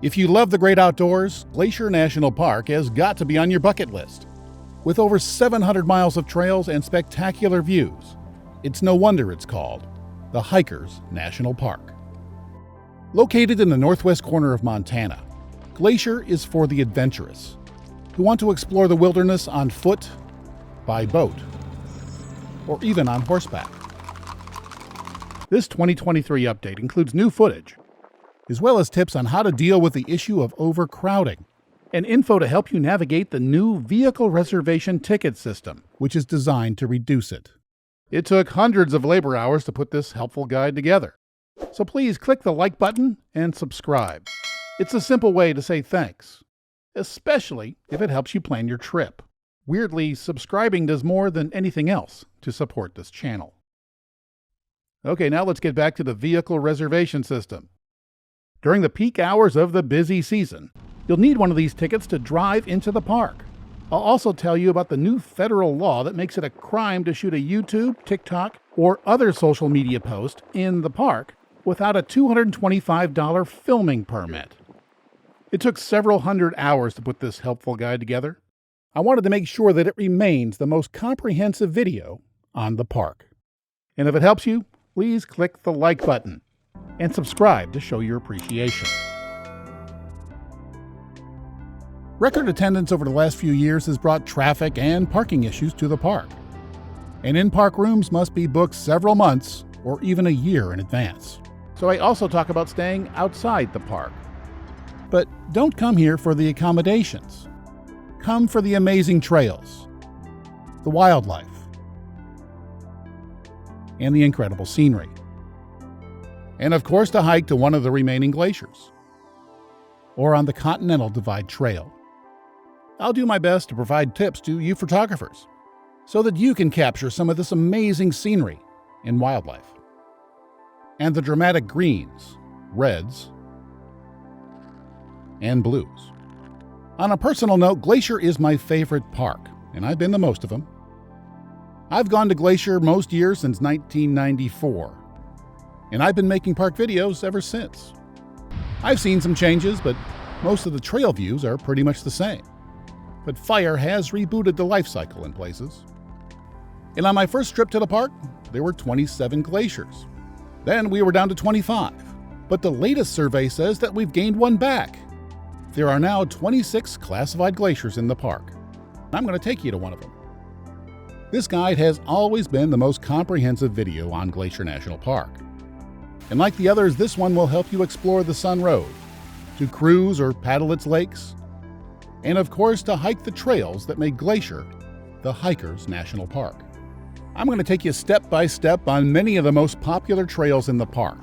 If you love the great outdoors, Glacier National Park has got to be on your bucket list. With over 700 miles of trails and spectacular views, it's no wonder it's called the Hikers National Park. Located in the northwest corner of Montana, Glacier is for the adventurous who want to explore the wilderness on foot, by boat, or even on horseback. This 2023 update includes new footage, as well as tips on how to deal with the issue of overcrowding, and info to help you navigate the new vehicle reservation ticket system, which is designed to reduce it. It took hundreds of labor hours to put this helpful guide together, so please click the like button and subscribe. It's a simple way to say thanks, especially if it helps you plan your trip. Weirdly, subscribing does more than anything else to support this channel. Okay, now let's get back to the vehicle reservation system. During the peak hours of the busy season, you'll need one of these tickets to drive into the park. I'll also tell you about the new federal law that makes it a crime to shoot a YouTube, TikTok, or other social media post in the park without a $225 filming permit. It took several hundred hours to put this helpful guide together. I wanted to make sure that it remains the most comprehensive video on the park. And if it helps you, please click the like button and subscribe to show your appreciation. Record attendance over the last few years has brought traffic and parking issues to the park. And in-park rooms must be booked several months or even a year in advance. So I also talk about staying outside the park. But don't come here for the accommodations. Come for the amazing trails, the wildlife, and the incredible scenery. And of course, to hike to one of the remaining glaciers, or on the Continental Divide Trail. I'll do my best to provide tips to you photographers, so that you can capture some of this amazing scenery and wildlife, and the dramatic greens, reds, and blues. On a personal note, Glacier is my favorite park, and I've been to most of them. I've gone to Glacier most years since 1994, and I've been making park videos ever since. I've seen some changes, but most of the trail views are pretty much the same. But fire has rebooted the life cycle in places. And on my first trip to the park, there were 27 glaciers. Then we were down to 25, but the latest survey says that we've gained one back. There are now 26 classified glaciers in the park. I'm going to take you to one of them. This guide has always been the most comprehensive video on Glacier National Park. And like the others, this one will help you explore the Sun Road, to cruise or paddle its lakes, and of course to hike the trails that make Glacier the Hikers National Park. I'm going to take you step by step on many of the most popular trails in the park.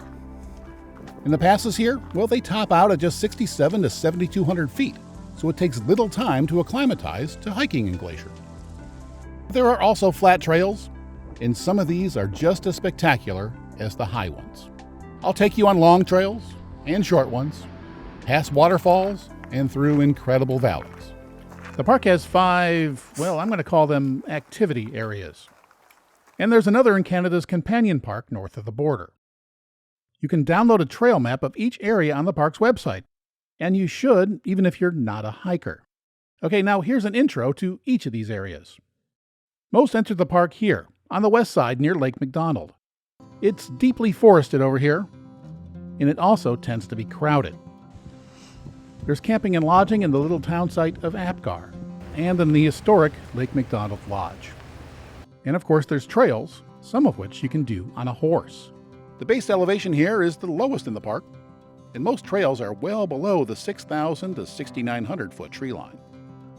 And the passes here, well, they top out at just 6,700 to 7,200 feet, so it takes little time to acclimatize to hiking in Glacier. There are also flat trails, and some of these are just as spectacular as the high ones. I'll take you on long trails and short ones, past waterfalls, and through incredible valleys. The park has 5, well, I'm going to call them activity areas. And there's another in Canada's Companion Park north of the border. You can download a trail map of each area on the park's website, and you should, even if you're not a hiker. Okay, now here's an intro to each of these areas. Most enter the park here, on the west side near Lake McDonald. It's deeply forested over here, and it also tends to be crowded. There's camping and lodging in the little town site of Apgar, and in the historic Lake McDonald Lodge. And of course there's trails, some of which you can do on a horse. The base elevation here is the lowest in the park, and most trails are well below the 6,000 to 6,900 foot tree line.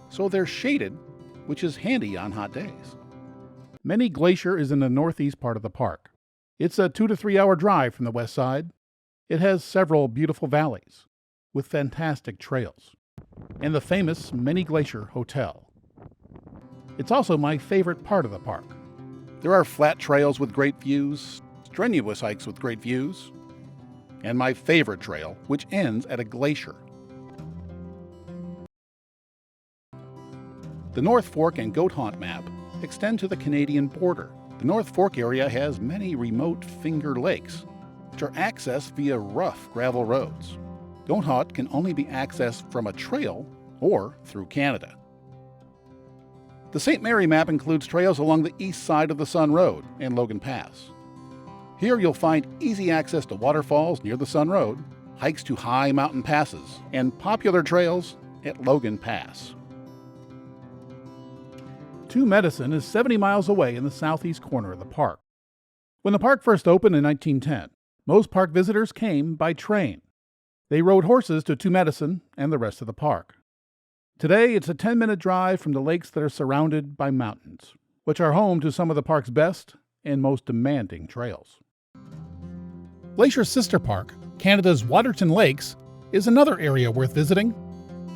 So they're shaded, which is handy on hot days. Many Glacier is in the northeast part of the park. It's a 2 to 3 hour drive from the west side. It has several beautiful valleys with fantastic trails, and the famous Many Glacier Hotel. It's also my favorite part of the park. There are flat trails with great views, strenuous hikes with great views, and my favorite trail, which ends at a glacier. The North Fork and Goat Haunt map extend to the Canadian border. The North Fork area has many remote finger lakes, which are accessed via rough gravel roads. Goat can only be accessed from a trail or through Canada. The St. Mary map includes trails along the east side of the Sun Road and Logan Pass. Here you'll find easy access to waterfalls near the Sun Road, hikes to high mountain passes, and popular trails at Logan Pass. Two Medicine is 70 miles away in the southeast corner of the park. When the park first opened in 1910, most park visitors came by train. They rode horses to Two Medicine and the rest of the park. Today, it's a 10-minute drive from the lakes that are surrounded by mountains, which are home to some of the park's best and most demanding trails. Glacier's sister park, Canada's Waterton Lakes, is another area worth visiting.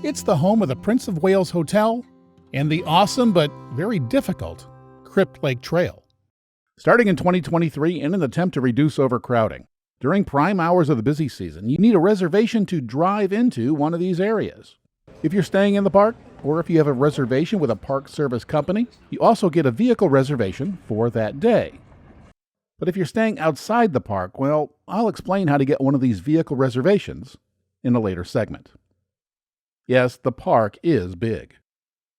It's the home of the Prince of Wales Hotel and the awesome but very difficult Crypt Lake Trail. Starting in 2023 in an attempt to reduce overcrowding, during prime hours of the busy season, you need a reservation to drive into one of these areas. If you're staying in the park, or if you have a reservation with a park service company, you also get a vehicle reservation for that day. But if you're staying outside the park, well, I'll explain how to get one of these vehicle reservations in a later segment. Yes, the park is big.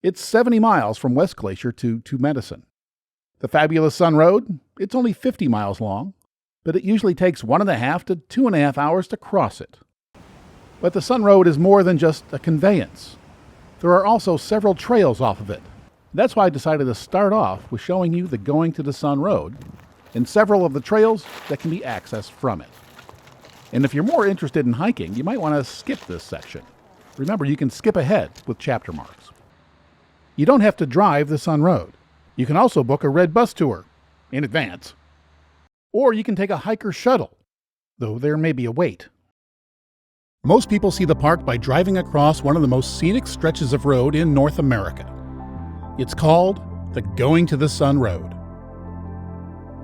It's 70 miles from West Glacier to Two Medicine. The fabulous Sun Road, it's only 50 miles long, but it usually takes 1.5 to 2.5 hours to cross it. But the Sun Road is more than just a conveyance. There are also several trails off of it. That's why I decided to start off with showing you the Going to the Sun Road and several of the trails that can be accessed from it. And if you're more interested in hiking, you might want to skip this section. Remember, you can skip ahead with chapter marks. You don't have to drive the Sun Road. You can also book a red bus tour in advance. Or you can take a hiker shuttle, though there may be a wait. Most people see the park by driving across one of the most scenic stretches of road in North America. It's called the Going to the Sun Road.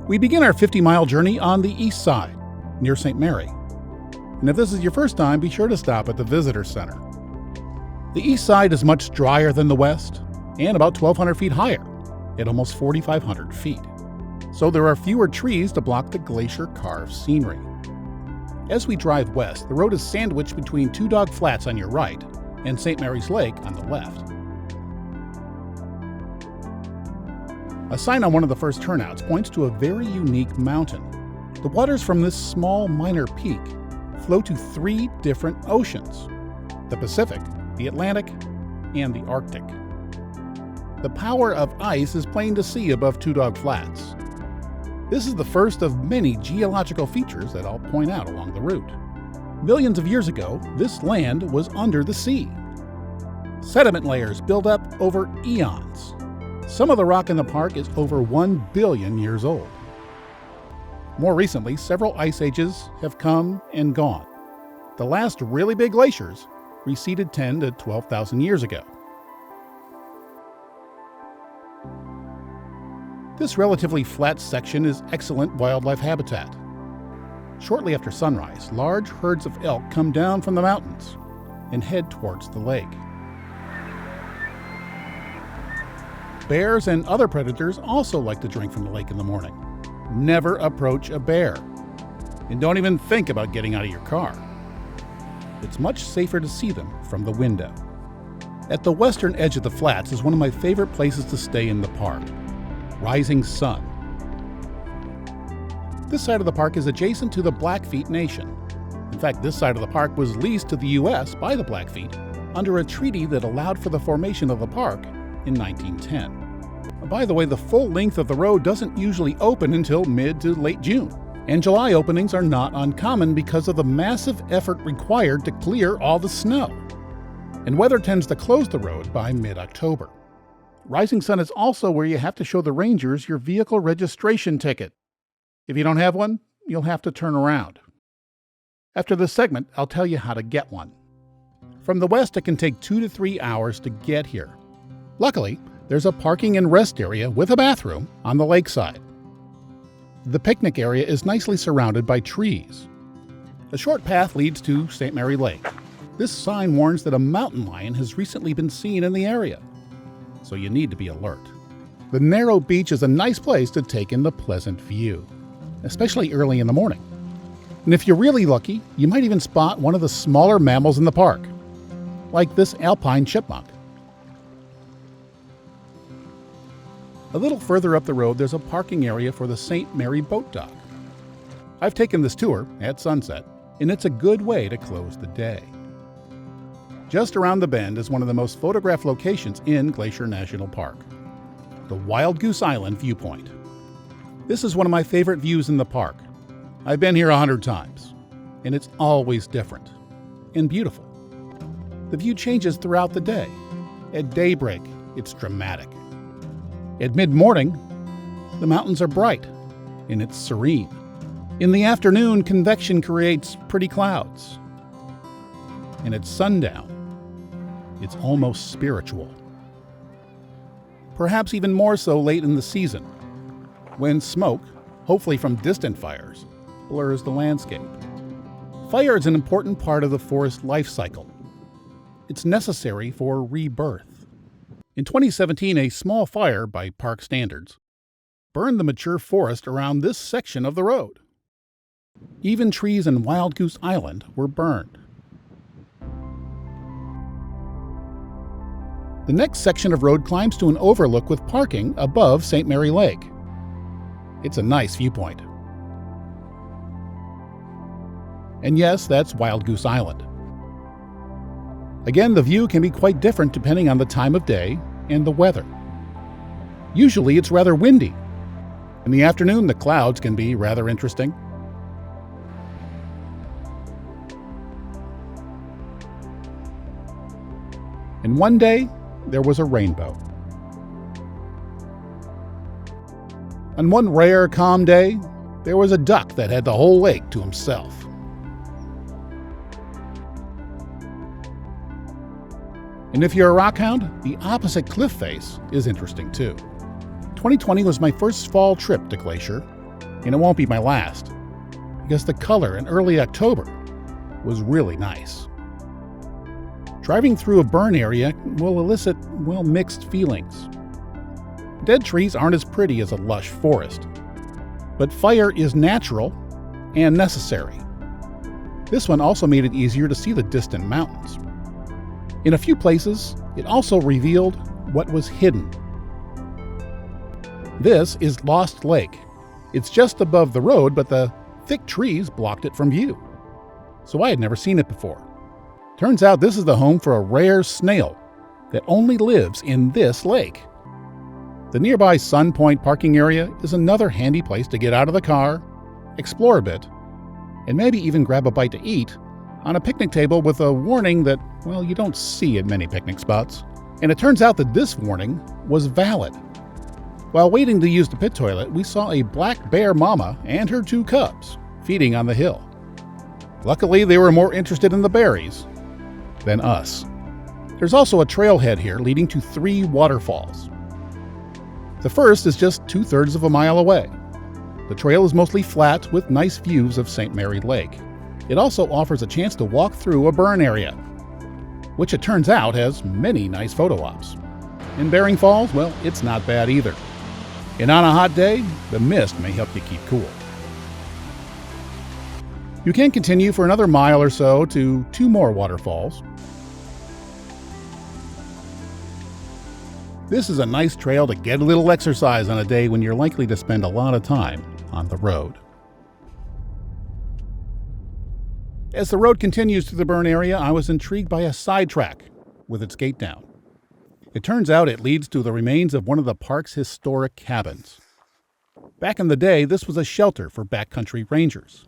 We begin our 50-mile journey on the east side, near St. Mary. And if this is your first time, be sure to stop at the Visitor Center. The east side is much drier than the west, and about 1,200 feet higher, at almost 4,500 feet. So there are fewer trees to block the glacier-carved scenery. As we drive west, the road is sandwiched between Two Dog Flats on your right and St. Mary's Lake on the left. A sign on one of the first turnouts points to a very unique mountain. The waters from this small minor peak flow to 3 different oceans: the Pacific, the Atlantic, and the Arctic. The power of ice is plain to see above Two Dog Flats. This is the first of many geological features that I'll point out along the route. Millions of years ago, this land was under the sea. Sediment layers build up over eons. Some of the rock in the park is over 1 billion years old. More recently, several ice ages have come and gone. The last really big glaciers receded 10 to 12,000 years ago. This relatively flat section is excellent wildlife habitat. Shortly after sunrise, large herds of elk come down from the mountains and head towards the lake. Bears and other predators also like to drink from the lake in the morning. Never approach a bear. And don't even think about getting out of your car. It's much safer to see them from the window. At the western edge of the flats is one of my favorite places to stay in the park: Rising Sun. This side of the park is adjacent to the Blackfeet Nation. In fact, this side of the park was leased to the U.S. by the Blackfeet under a treaty that allowed for the formation of the park in 1910. By the way, the full length of the road doesn't usually open until mid to late June, and July openings are not uncommon because of the massive effort required to clear all the snow. And weather tends to close the road by mid-October. Rising Sun is also where you have to show the rangers your vehicle registration ticket. If you don't have one, you'll have to turn around. After this segment, I'll tell you how to get one. From the west, it can take 2 to 3 hours to get here. Luckily, there's a parking and rest area with a bathroom on the lakeside. The picnic area is nicely surrounded by trees. A short path leads to St. Mary Lake. This sign warns that a mountain lion has recently been seen in the area, so you need to be alert. The narrow beach is a nice place to take in the pleasant view, especially early in the morning. And if you're really lucky, you might even spot one of the smaller mammals in the park, like this alpine chipmunk. A little further up the road, there's a parking area for the St. Mary Boat Dock. I've taken this tour at sunset, and it's a good way to close the day. Just around the bend is one of the most photographed locations in Glacier National Park, the Wild Goose Island viewpoint. This is one of my favorite views in the park. I've been here 100 times, and it's always different and beautiful. The view changes throughout the day. At daybreak, it's dramatic. At mid-morning, the mountains are bright, and it's serene. In the afternoon, convection creates pretty clouds. And at sundown, it's almost spiritual. Perhaps even more so late in the season, when smoke, hopefully from distant fires, blurs the landscape. Fire is an important part of the forest life cycle. It's necessary for rebirth. In 2017, a small fire, by park standards, burned the mature forest around this section of the road. Even trees in Wild Goose Island were burned. The next section of road climbs to an overlook with parking above St. Mary Lake. It's a nice viewpoint. And yes, that's Wild Goose Island. Again, the view can be quite different depending on the time of day and the weather. Usually it's rather windy. In the afternoon, the clouds can be rather interesting. And one day, there was a rainbow. On one rare, calm day, there was a duck that had the whole lake to himself. And if you're a rockhound, the opposite cliff face is interesting too. 2020 was my first fall trip to Glacier, and it won't be my last, because the color in early October was really nice. Driving through a burn area will elicit, mixed feelings. Dead trees aren't as pretty as a lush forest, but fire is natural and necessary. This one also made it easier to see the distant mountains. In a few places, it also revealed what was hidden. This is Lost Lake. It's just above the road, but the thick trees blocked it from view, so I had never seen it before. Turns out this is the home for a rare snail that only lives in this lake. The nearby Sun Point parking area is another handy place to get out of the car, explore a bit, and maybe even grab a bite to eat on a picnic table with a warning that, you don't see at many picnic spots. And it turns out that this warning was valid. While waiting to use the pit toilet, we saw a black bear mama and her 2 cubs feeding on the hill. Luckily, they were more interested in the berries than us. There's also a trailhead here leading to 3 waterfalls. The first is just 2/3 of a mile away. The trail is mostly flat with nice views of St. Mary Lake. It also offers a chance to walk through a burn area, which it turns out has many nice photo ops. In Bering Falls, it's not bad either. And on a hot day, the mist may help you keep cool. You can continue for another mile or so to 2 more waterfalls. This is a nice trail to get a little exercise on a day when you're likely to spend a lot of time on the road. As the road continues to the burn area, I was intrigued by a side track with its gate down. It turns out it leads to the remains of one of the park's historic cabins. Back in the day, this was a shelter for backcountry rangers.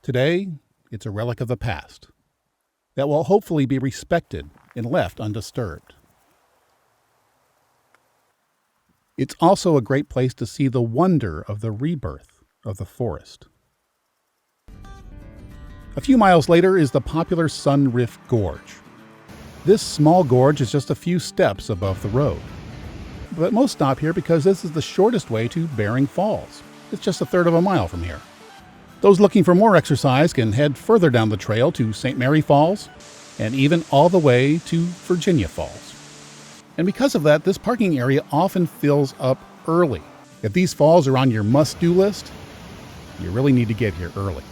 Today, it's a relic of the past that will hopefully be respected and left undisturbed. It's also a great place to see the wonder of the rebirth of the forest. A few miles later is the popular Sun Rift Gorge. This small gorge is just a few steps above the road. But most stop here because this is the shortest way to Bering Falls. It's just 1/3 of a mile from here. Those looking for more exercise can head further down the trail to St. Mary Falls and even all the way to Virginia Falls. And because of that, this parking area often fills up early. If these falls are on your must-do list, you really need to get here early.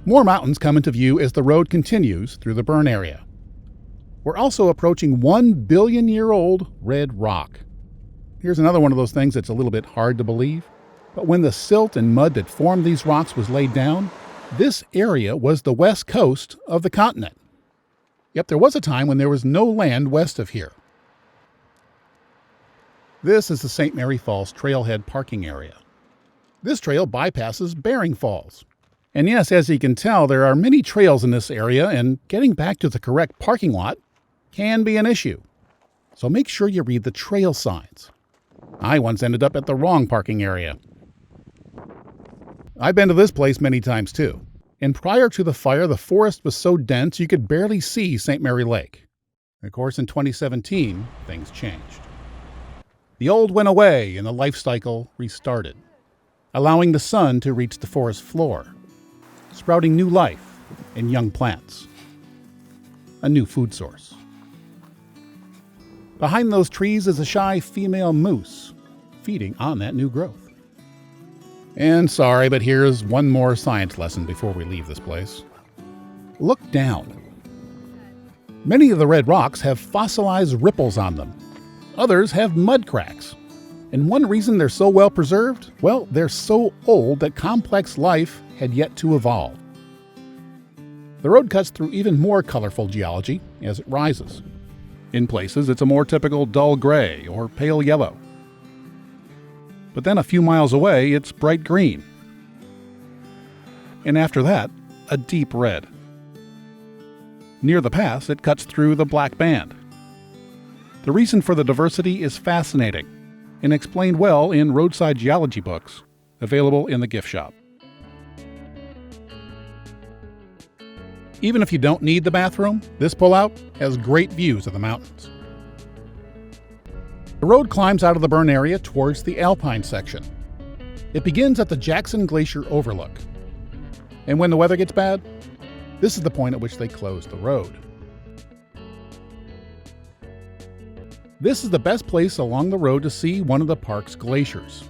More mountains come into view as the road continues through the burn area. We're also approaching 1 billion-year-old red rock. Here's another one of those things that's a little bit hard to believe. But when the silt and mud that formed these rocks was laid down, this area was the west coast of the continent. Yep, there was a time when there was no land west of here. This is the St. Mary Falls Trailhead parking area. This trail bypasses Bering Falls. And yes, as you can tell, there are many trails in this area, and getting back to the correct parking lot can be an issue. So make sure you read the trail signs. I once ended up at the wrong parking area. I've been to this place many times too. And prior to the fire, the forest was so dense you could barely see St. Mary Lake. Of course, in 2017, things changed. The old went away and the life cycle restarted, allowing the sun to reach the forest floor, sprouting new life and young plants, a new food source. Behind those trees is a shy female moose, feeding on that new growth. And sorry, but here's one more science lesson before we leave this place. Look down. Many of the red rocks have fossilized ripples on them. Others have mud cracks. And one reason they're so well preserved? Well, they're so old that complex life had yet to evolve. The road cuts through even more colorful geology as it rises. In places, it's a more typical dull gray or pale yellow. But then a few miles away, it's bright green. And after that, a deep red. Near the pass, it cuts through the black band. The reason for the diversity is fascinating and explained well in roadside geology books, available in the gift shop. Even if you don't need the bathroom, this pullout has great views of the mountains. The road climbs out of the burn area towards the alpine section. It begins at the Jackson Glacier overlook. And when the weather gets bad, this is the point at which they close the road. This is the best place along the road to see one of the park's glaciers.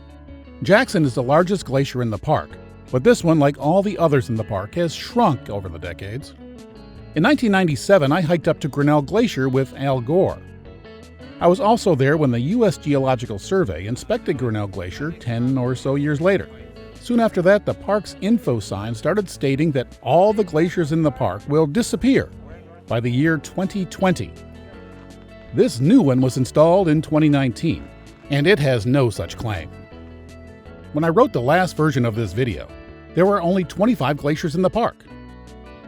Jackson is the largest glacier in the park, but this one, like all the others in the park, has shrunk over the decades. In 1997, I hiked up to Grinnell Glacier with Al Gore. I was also there when the U.S. Geological Survey inspected Grinnell Glacier 10 or so years later. Soon after that, the park's info sign started stating that all the glaciers in the park will disappear by the year 2020. This new one was installed in 2019, and it has no such claim. When I wrote the last version of this video, there were only 25 glaciers in the park.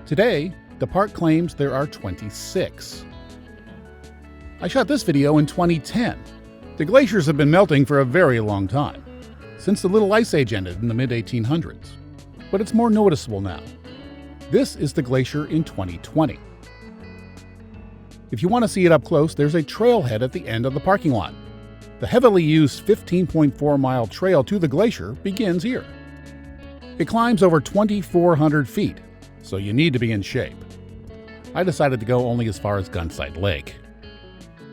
Today, the park claims there are 26. I shot this video in 2010. The glaciers have been melting for a very long time, since the Little Ice Age ended in the mid-1800s. But it's more noticeable now. This is the glacier in 2020. If you want to see it up close, there's a trailhead at the end of the parking lot. The heavily used 15.4-mile trail to the glacier begins here. It climbs over 2,400 feet, so you need to be in shape. I decided to go only as far as Gunsight Lake.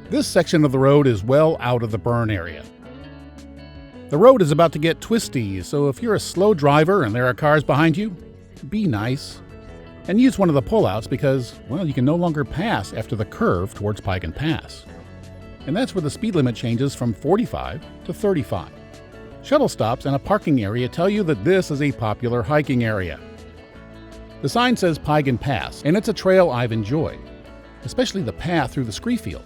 This section of the road is well out of the burn area. The road is about to get twisty, so if you're a slow driver and there are cars behind you, be nice. And use one of the pullouts because, well, you can no longer pass after the curve towards Piegan Pass. And that's where the speed limit changes from 45 to 35. Shuttle stops and a parking area tell you that this is a popular hiking area. The sign says Piegan Pass, and it's a trail I've enjoyed, especially the path through the Screefield.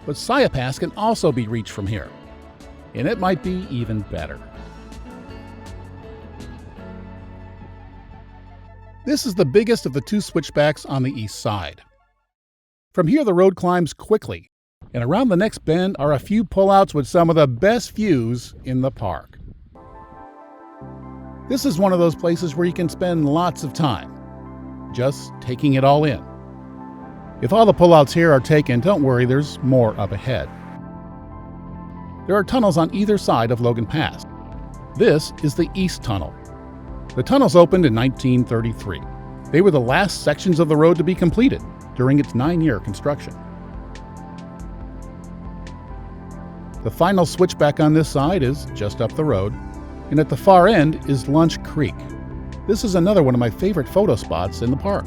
But Siyeh Pass can also be reached from here, and it might be even better. This is the biggest of the two switchbacks on the east side. From here, the road climbs quickly, and around the next bend are a few pullouts with some of the best views in the park. This is one of those places where you can spend lots of time just taking it all in. If all the pullouts here are taken, don't worry, there's more up ahead. There are tunnels on either side of Logan Pass. This is the East Tunnel. The tunnels opened in 1933. They were the last sections of the road to be completed during its 9-year construction. The final switchback on this side is just up the road, And at the far end is Lunch Creek. This is another one of my favorite photo spots in the park.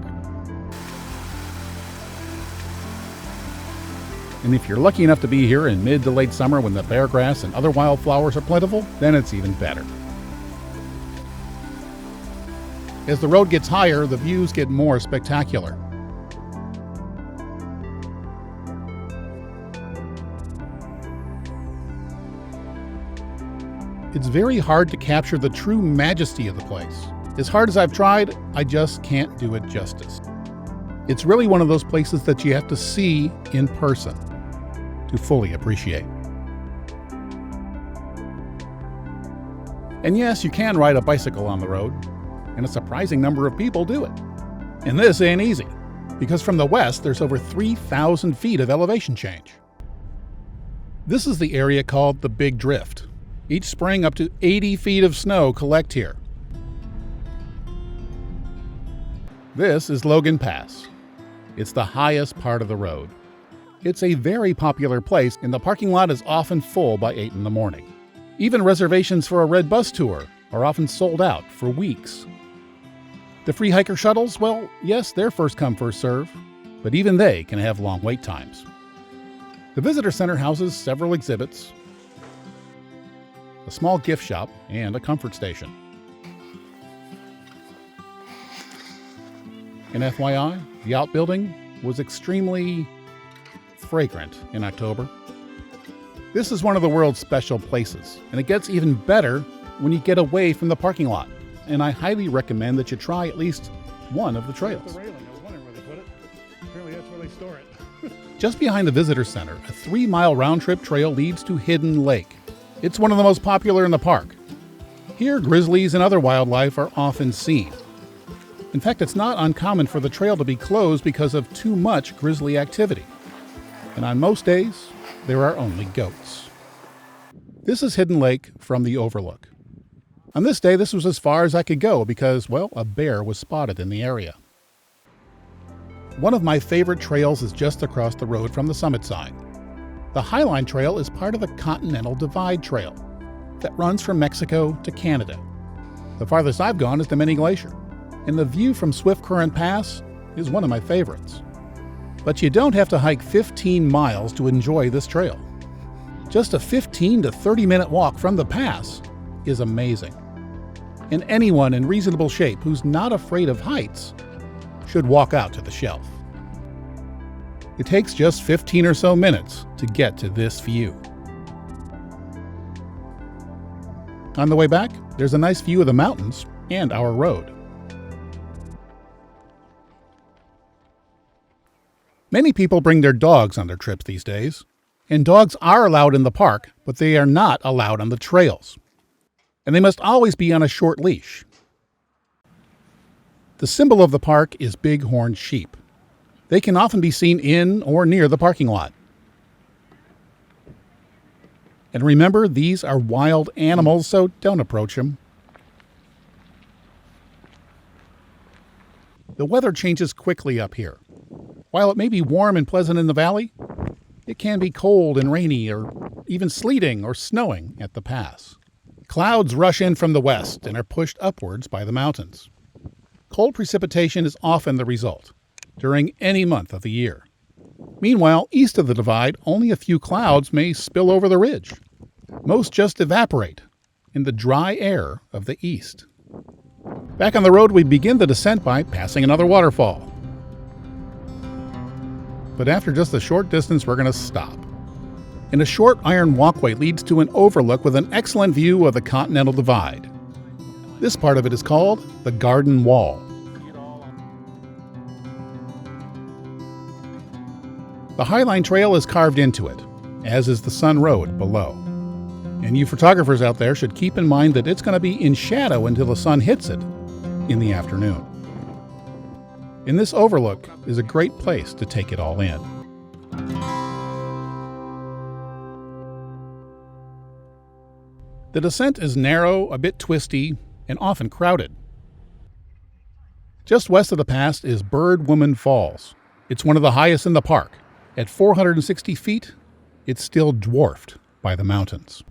And if you're lucky enough to be here in mid to late summer when the beargrass and other wildflowers are plentiful, then it's even better. As the road gets higher, the views get more spectacular. It's very hard to capture the true majesty of the place. As hard as I've tried, I just can't do it justice. It's really one of those places that you have to see in person to fully appreciate. And yes, you can ride a bicycle on the road, and a surprising number of people do it. And this ain't easy, because from the west there's over 3,000 feet of elevation change. This is the area called the Big Drift. Each spring up to 80 feet of snow collect here. This is Logan Pass. It's the highest part of the road. It's a very popular place, and the parking lot is often full by 8 in the morning. Even reservations for a red bus tour are often sold out for weeks. The free hiker shuttles, well, yes, they're first come, first serve, but even they can have long wait times. The visitor center houses several exhibits, a small gift shop, and a comfort station. And FYI, the outbuilding was extremely fragrant in October. This is one of the world's special places, and it gets even better when you get away from the parking lot. And I highly recommend that you try at least one of the trails. The railing, I was wondering where they put it. Apparently that's where they store it. Just behind the visitor center, a 3-mile round-trip trail leads to Hidden Lake. It's one of the most popular in the park. Here, grizzlies and other wildlife are often seen. In fact, it's not uncommon for the trail to be closed because of too much grizzly activity. And on most days, there are only goats. This is Hidden Lake from the overlook. On this day, this was as far as I could go because, well, a bear was spotted in the area. One of my favorite trails is just across the road from the summit side. The Highline Trail is part of the Continental Divide Trail that runs from Mexico to Canada. The farthest I've gone is the Many Glacier, and the view from Swiftcurrent Pass is one of my favorites. But you don't have to hike 15 miles to enjoy this trail. Just a 15 to 30-minute walk from the pass is amazing. And anyone in reasonable shape who's not afraid of heights should walk out to the shelf. It takes just 15 or so minutes to get to this view. On the way back, there's a nice view of the mountains and our road. Many people bring their dogs on their trips these days, and dogs are allowed in the park, but they are not allowed on the trails. And they must always be on a short leash. The symbol of the park is bighorn sheep. They can often be seen in or near the parking lot. And remember, these are wild animals, so don't approach them. The weather changes quickly up here. While it may be warm and pleasant in the valley, it can be cold and rainy or even sleeting or snowing at the pass. Clouds rush in from the west and are pushed upwards by the mountains. Cold precipitation is often the result during any month of the year. Meanwhile, east of the divide, only a few clouds may spill over the ridge. Most just evaporate in the dry air of the east. Back on the road, we begin the descent by passing another waterfall. But after just a short distance, we're going to stop. And a short iron walkway leads to an overlook with an excellent view of the Continental Divide. This part of it is called the Garden Wall. The Highline Trail is carved into it, as is the Sun Road below. And you photographers out there should keep in mind that it's going to be in shadow until the sun hits it in the afternoon. And this overlook is a great place to take it all in. The descent is narrow, a bit twisty, and often crowded. Just west of the pass is Bird Woman Falls. It's one of the highest in the park. At 460 feet, it's still dwarfed by the mountains.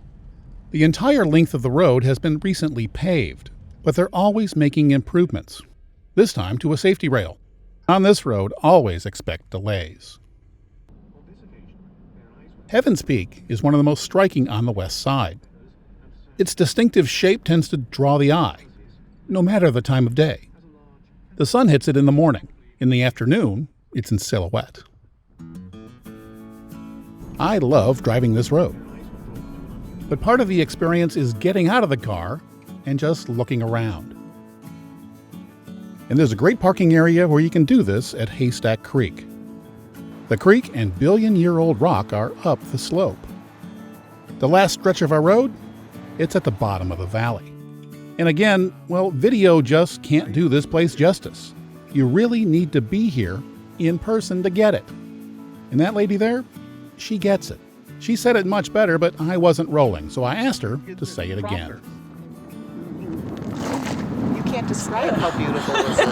The entire length of the road has been recently paved, but they're always making improvements, this time to a safety rail. On this road, always expect delays. Heaven's Peak is one of the most striking on the west side. Its distinctive shape tends to draw the eye, no matter the time of day. The sun hits it in the morning. In the afternoon, it's in silhouette. I love driving this road. But part of the experience is getting out of the car and just looking around. And there's a great parking area where you can do this at Haystack Creek. The creek and billion-year-old rock are up the slope. The last stretch of our road, it's at the bottom of the valley. And again, well, video just can't do this place justice. You really need to be here in person to get it. And that lady there, she gets it. She said it much better, but I wasn't rolling, so I asked her to say it again. You can't describe how beautiful this is.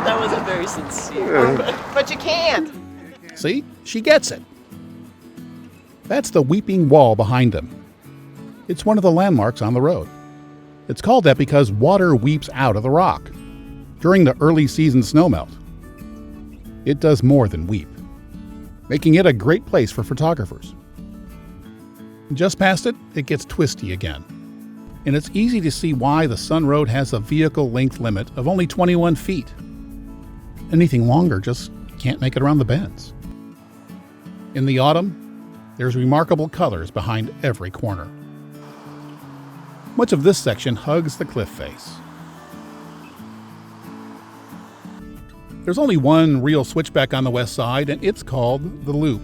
That wasn't very sincere. But you can't. See? She gets it. That's the Weeping Wall behind them. It's one of the landmarks on the road. It's called that because water weeps out of the rock during the early season snowmelt. It does more than weep, making it a great place for photographers. Just past it, it gets twisty again. And it's easy to see why the Sun Road has a vehicle length limit of only 21 feet. Anything longer just can't make it around the bends. In the autumn, there's remarkable colors behind every corner. Much of this section hugs the cliff face. There's only one real switchback on the west side, and it's called the Loop.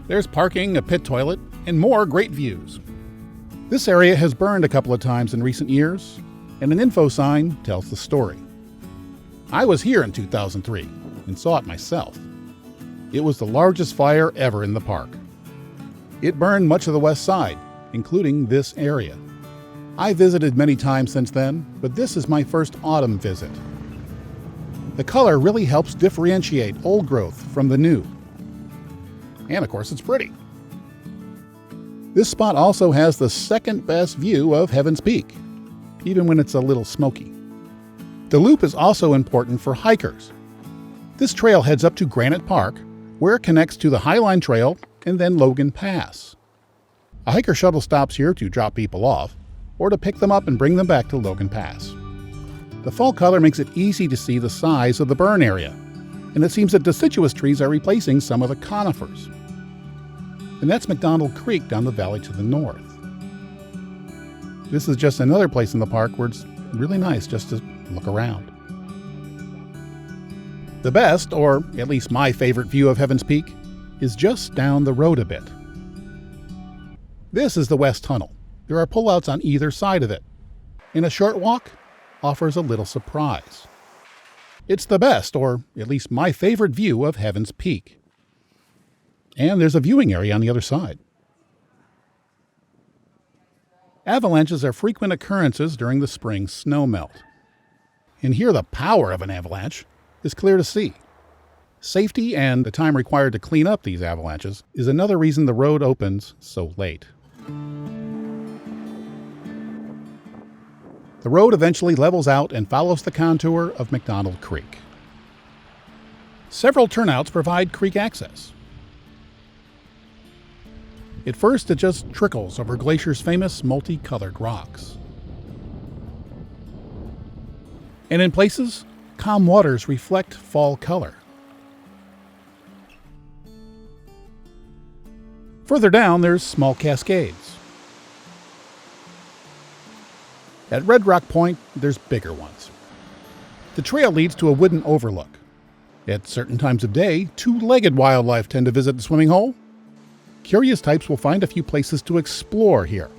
There's parking, a pit toilet, and more great views. This area has burned a couple of times in recent years, and an info sign tells the story. I was here in 2003 and saw it myself. It was the largest fire ever in the park. It burned much of the west side, including this area. I visited many times since then, but this is my first autumn visit. The color really helps differentiate old growth from the new. And of course, it's pretty. This spot also has the second best view of Heaven's Peak, even when it's a little smoky. The Loop is also important for hikers. This trail heads up to Granite Park, where it connects to the Highline Trail and then Logan Pass. A hiker shuttle stops here to drop people off, or to pick them up and bring them back to Logan Pass. The fall color makes it easy to see the size of the burn area, and it seems that deciduous trees are replacing some of the conifers. And that's McDonald Creek down the valley to the north. This is just another place in the park where it's really nice just to look around. The best, or at least my favorite view of Heaven's Peak, is just down the road a bit. This is the West Tunnel. There are pullouts on either side of it, and a short walk offers a little surprise. It's the best, or at least my favorite view of Heaven's Peak. And there's a viewing area on the other side. Avalanches are frequent occurrences during the spring snowmelt. And here the power of an avalanche is clear to see. Safety and the time required to clean up these avalanches is another reason the road opens so late. The road eventually levels out and follows the contour of McDonald Creek. Several turnouts provide creek access. At first, it just trickles over Glacier's famous multicolored rocks. And in places, calm waters reflect fall color. Further down, there's small cascades. At Red Rock Point, there's bigger ones. The trail leads to a wooden overlook. At certain times of day, two-legged wildlife tend to visit the swimming hole. Curious types will find a few places to explore here.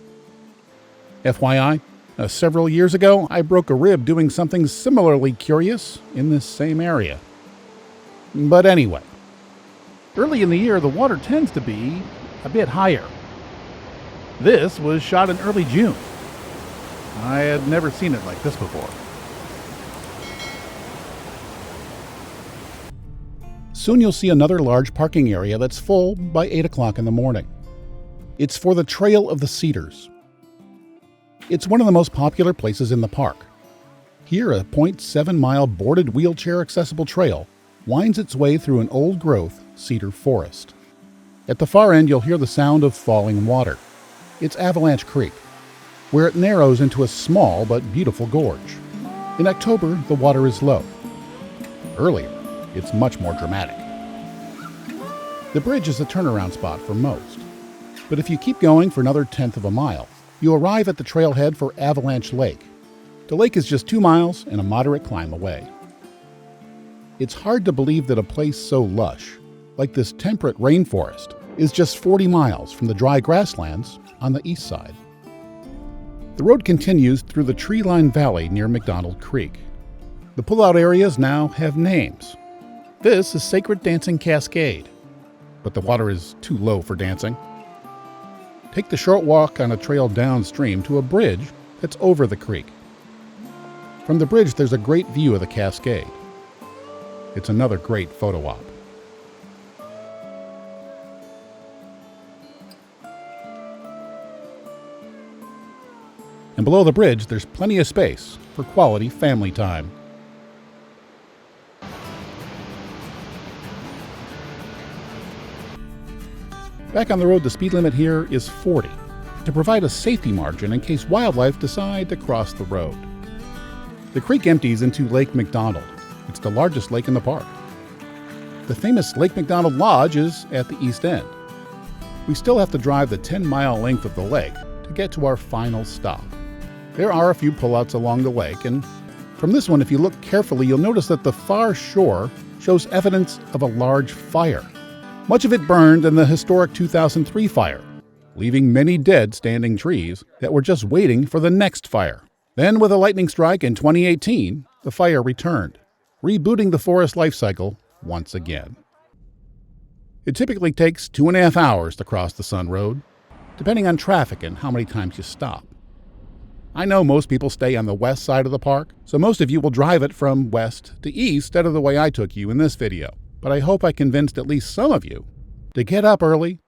FYI, several years ago, I broke a rib doing something similarly curious in this same area. But anyway, early in the year, the water tends to be a bit higher. This was shot in early June. I had never seen it like this before. Soon you'll see another large parking area that's full by 8 o'clock in the morning. It's for the Trail of the Cedars. It's one of the most popular places in the park. Here, a 0.7-mile boarded wheelchair-accessible trail winds its way through an old-growth cedar forest. At the far end, you'll hear the sound of falling water. It's Avalanche Creek, where it narrows into a small but beautiful gorge. In October, the water is low. Earlier, it's much more dramatic. The bridge is a turnaround spot for most. But if you keep going for another 1/10 of a mile, you arrive at the trailhead for Avalanche Lake. The lake is just 2 miles and a moderate climb away. It's hard to believe that a place so lush, like this temperate rainforest, is just 40 miles from the dry grasslands on the east side. The road continues through the tree-lined valley near McDonald Creek. The pullout areas now have names. This is Sacred Dancing Cascade, but the water is too low for dancing. Take the short walk on a trail downstream to a bridge that's over the creek. From the bridge, there's a great view of the cascade. It's another great photo op. And below the bridge, there's plenty of space for quality family time. Back on the road, the speed limit here is 40, to provide a safety margin in case wildlife decide to cross the road. The creek empties into Lake McDonald. It's the largest lake in the park. The famous Lake McDonald Lodge is at the east end. We still have to drive the 10-mile length of the lake to get to our final stop. There are a few pullouts along the lake, and from this one, if you look carefully, you'll notice that the far shore shows evidence of a large fire. Much of it burned in the historic 2003 fire, leaving many dead standing trees that were just waiting for the next fire. Then, with a lightning strike in 2018, the fire returned, rebooting the forest life cycle once again. It typically takes 2.5 hours to cross the Sun Road, depending on traffic and how many times you stop. I know most people stay on the west side of the park, so most of you will drive it from west to east instead of the way I took you in this video. But I hope I convinced at least some of you to get up early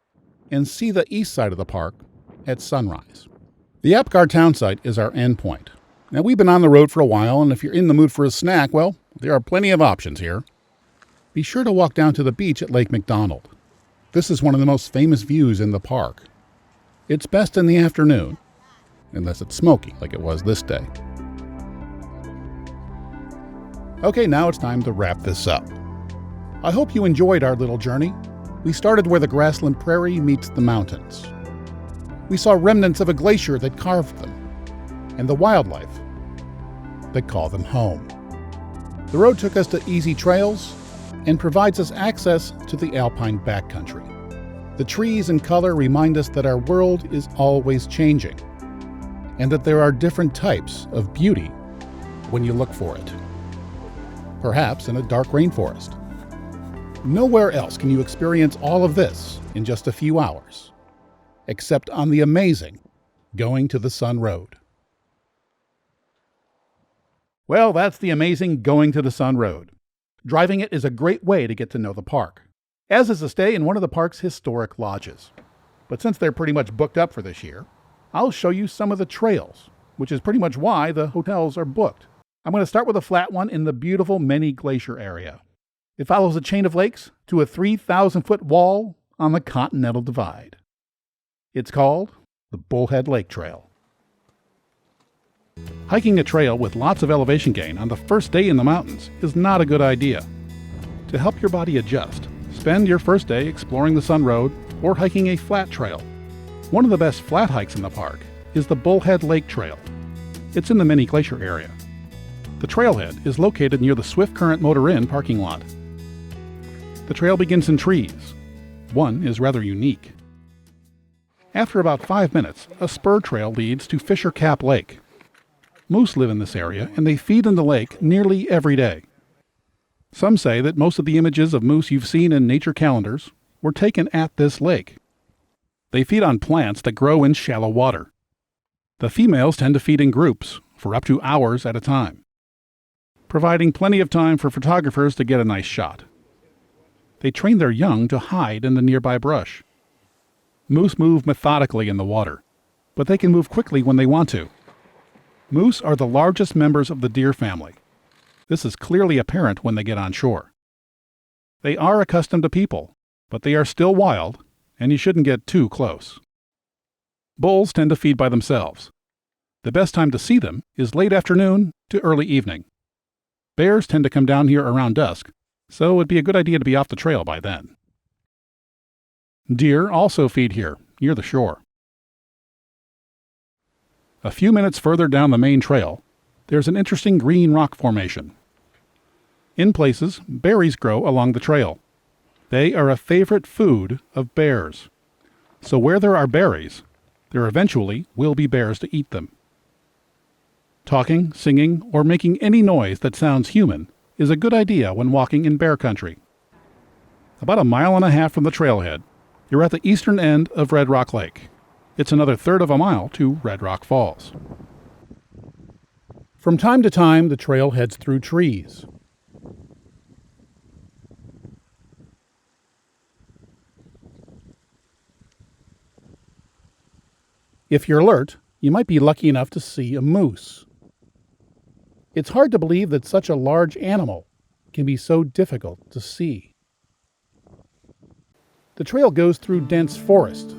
and see the east side of the park at sunrise. The Apgar town site is our endpoint. Now, we've been on the road for a while, and if you're in the mood for a snack, well, there are plenty of options here. Be sure to walk down to the beach at Lake McDonald. This is one of the most famous views in the park. It's best in the afternoon, unless it's smoky like it was this day. Okay, now it's time to wrap this up. I hope you enjoyed our little journey. We started where the grassland prairie meets the mountains. We saw remnants of a glacier that carved them, and the wildlife that call them home. The road took us to easy trails and provides us access to the alpine backcountry. The trees and color remind us that our world is always changing, and that there are different types of beauty when you look for it. Perhaps in a dark rainforest. Nowhere else can you experience all of this in just a few hours, except on the amazing Going to the Sun Road. Well, that's the amazing Going to the Sun Road. Driving it is a great way to get to know the park, as is a stay in one of the park's historic lodges. But since they're pretty much booked up for this year, I'll show you some of the trails, which is pretty much why the hotels are booked. I'm going to start with a flat one in the beautiful Many Glacier area. It follows a chain of lakes to a 3,000-foot wall on the Continental Divide. It's called the Bullhead Lake Trail. Hiking a trail with lots of elevation gain on the first day in the mountains is not a good idea. To help your body adjust, spend your first day exploring the Sun Road or hiking a flat trail. One of the best flat hikes in the park is the Bullhead Lake Trail. It's in the Many Glacier area. The trailhead is located near the Swiftcurrent Motor Inn parking lot. The trail begins in trees. One is rather unique. After about 5 minutes, a spur trail leads to Fisher Cap Lake. Moose live in this area, and they feed in the lake nearly every day. Some say that most of the images of moose you've seen in nature calendars were taken at this lake. They feed on plants that grow in shallow water. The females tend to feed in groups for up to hours at a time, providing plenty of time for photographers to get a nice shot. They train their young to hide in the nearby brush. Moose move methodically in the water, but they can move quickly when they want to. Moose are the largest members of the deer family. This is clearly apparent when they get on shore. They are accustomed to people, but they are still wild, and you shouldn't get too close. Bulls tend to feed by themselves. The best time to see them is late afternoon to early evening. Bears tend to come down here around dusk, so it'd be a good idea to be off the trail by then. Deer also feed here, near the shore. A few minutes further down the main trail, there's an interesting green rock formation. In places, berries grow along the trail. They are a favorite food of bears. So where there are berries, there eventually will be bears to eat them. Talking, singing, or making any noise that sounds human is a good idea when walking in bear country. About 1.5 miles from the trailhead, you're at the eastern end of Red Rock Lake. It's another 1/3 of a mile to Red Rock Falls. From time to time, the trail heads through trees. If you're alert, you might be lucky enough to see a moose. It's hard to believe that such a large animal can be so difficult to see. The trail goes through dense forest,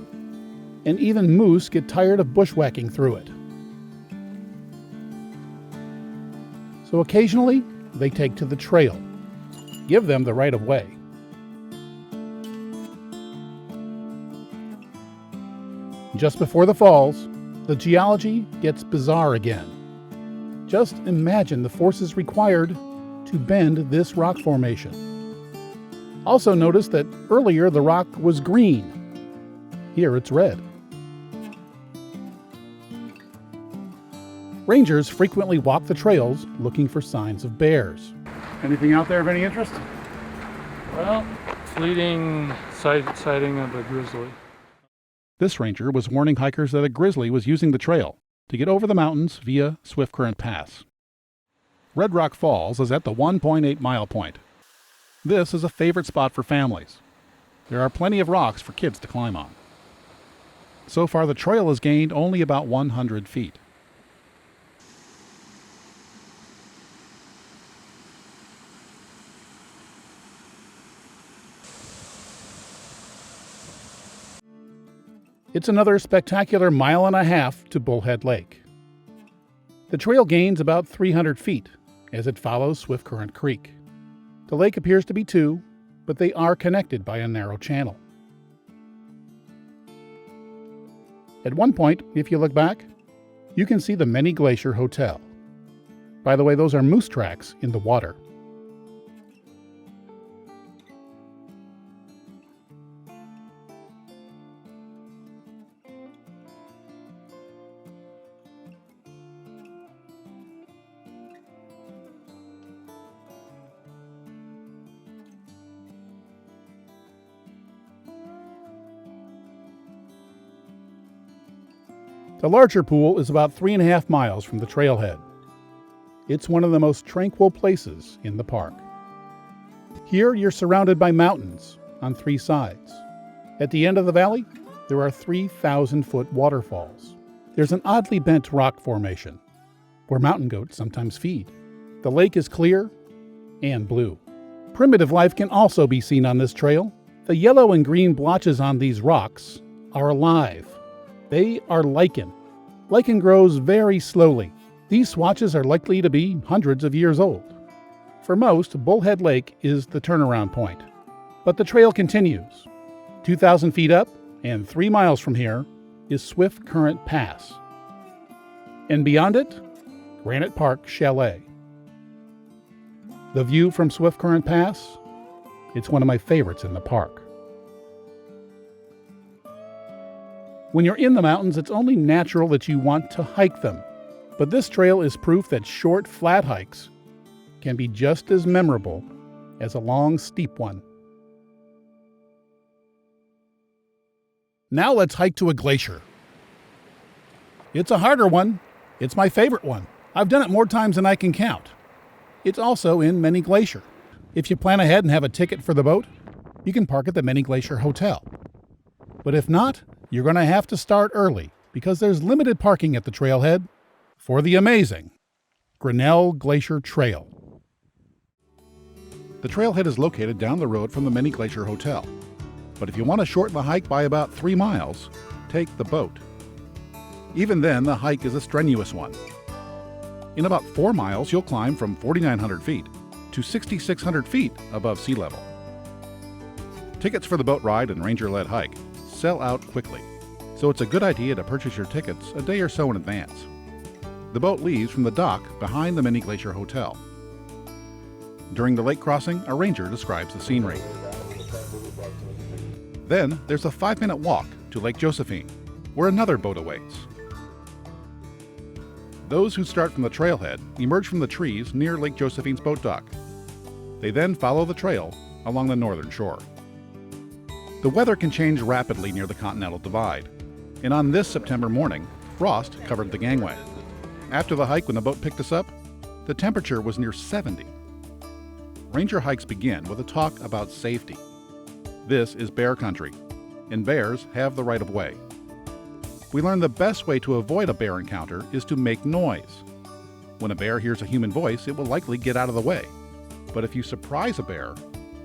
and even moose get tired of bushwhacking through it. So occasionally, they take to the trail. Give them the right of way. Just before the falls, the geology gets bizarre again. Just imagine the forces required to bend this rock formation. Also notice that earlier the rock was green. Here it's red. Rangers frequently walk the trails looking for signs of bears. Anything out there of any interest? Well, fleeting sighting of a grizzly. This ranger was warning hikers that a grizzly was using the trail to get over the mountains via Swiftcurrent Pass. Red Rock Falls is at the 1.8-mile point. This is a favorite spot for families. There are plenty of rocks for kids to climb on. So far, the trail has gained only about 100 feet. It's another spectacular 1.5 miles to Bullhead Lake. The trail gains about 300 feet as it follows Swiftcurrent Creek. The lake appears to be two, but they are connected by a narrow channel. At one point, if you look back, you can see the Many Glacier Hotel. By the way, those are moose tracks in the water. The larger pool is about 3.5 miles from the trailhead. It's one of the most tranquil places in the park. Here you're surrounded by mountains on 3 sides. At the end of the valley, there are 3,000-foot waterfalls. There's an oddly bent rock formation where mountain goats sometimes feed. The lake is clear and blue. Primitive life can also be seen on this trail. The yellow and green blotches on these rocks are alive. They are lichen. Lichen grows very slowly. These swatches are likely to be hundreds of years old. For most, Bullhead Lake is the turnaround point. But the trail continues. 2,000 feet up and 3 miles from here is Swiftcurrent Pass. And beyond it, Granite Park Chalet. The view from Swiftcurrent Pass, it's one of my favorites in the park. When you're in the mountains, it's only natural that you want to hike them. But this trail is proof that short, flat hikes can be just as memorable as a long, steep one. Now let's hike to a glacier. It's a harder one. It's my favorite one. I've done it more times than I can count. It's also in Many Glacier. If you plan ahead and have a ticket for the boat, you can park at the Many Glacier Hotel. But if not, you're going to have to start early because there's limited parking at the trailhead for the amazing Grinnell Glacier Trail. The trailhead is located down the road from the Many Glacier Hotel, but if you want to shorten the hike by about 3 miles, take the boat. Even then, the hike is a strenuous one. In about 4 miles, you'll climb from 4,900 feet to 6,600 feet above sea level. Tickets for the boat ride and ranger-led hike sell out quickly, so it's a good idea to purchase your tickets a day or so in advance. The boat leaves from the dock behind the Many Glacier Hotel. During the lake crossing, a ranger describes the scenery. Then there's a 5-minute walk to Lake Josephine, where another boat awaits. Those who start from the trailhead emerge from the trees near Lake Josephine's boat dock. They then follow the trail along the northern shore. The weather can change rapidly near the Continental Divide, and on this September morning, frost covered the gangway. After the hike, when the boat picked us up, the temperature was near 70. Ranger hikes begin with a talk about safety. This is bear country, and bears have the right of way. We learn the best way to avoid a bear encounter is to make noise. When a bear hears a human voice, it will likely get out of the way. But if you surprise a bear,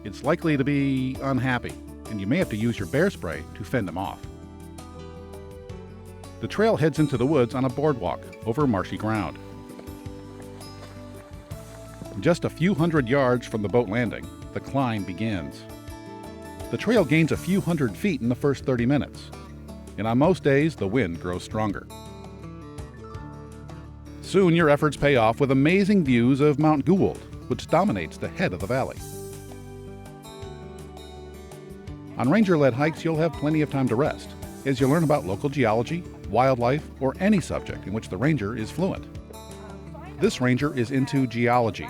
it's likely to be unhappy, and you may have to use your bear spray to fend him off. The trail heads into the woods on a boardwalk over marshy ground. Just a few hundred yards from the boat landing, the climb begins. The trail gains a few hundred feet in the first 30 minutes, and on most days, the wind grows stronger. Soon your efforts pay off with amazing views of Mount Gould, which dominates the head of the valley. On ranger-led hikes, you'll have plenty of time to rest, as you learn about local geology, wildlife, or any subject in which the ranger is fluent. This ranger is into geology.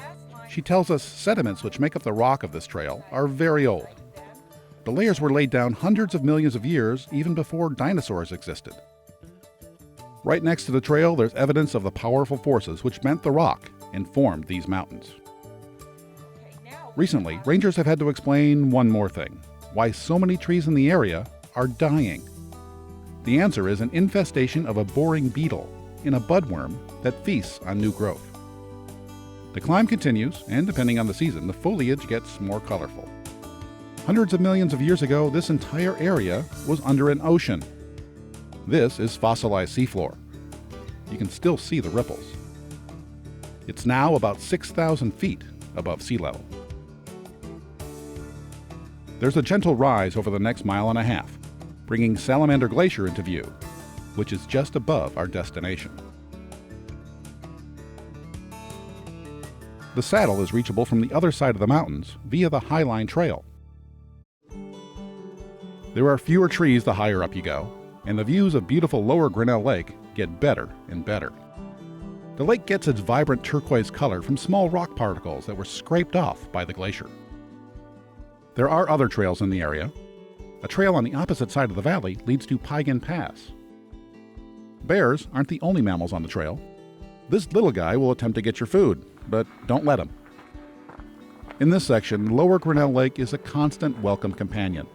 She tells us sediments which make up the rock of this trail are very old. The layers were laid down hundreds of millions of years, even before dinosaurs existed. Right next to the trail, there's evidence of the powerful forces which bent the rock and formed these mountains. Recently, rangers have had to explain one more thing: why so many trees in the area are dying. The answer is an infestation of a boring beetle in a budworm that feasts on new growth. The climb continues, and depending on the season, the foliage gets more colorful. Hundreds of millions of years ago, this entire area was under an ocean. This is fossilized seafloor. You can still see the ripples. It's now about 6,000 feet above sea level. There's a gentle rise over the next mile and a half, bringing Salamander Glacier into view, which is just above our destination. The saddle is reachable from the other side of the mountains via the Highline Trail. There are fewer trees the higher up you go, and the views of beautiful lower Grinnell Lake get better and better. The lake gets its vibrant turquoise color from small rock particles that were scraped off by the glacier. There are other trails in the area. A trail on the opposite side of the valley leads to Piegan Pass. Bears aren't the only mammals on the trail. This little guy will attempt to get your food, but don't let him. In this section, lower Grinnell Lake is a constant welcome companion.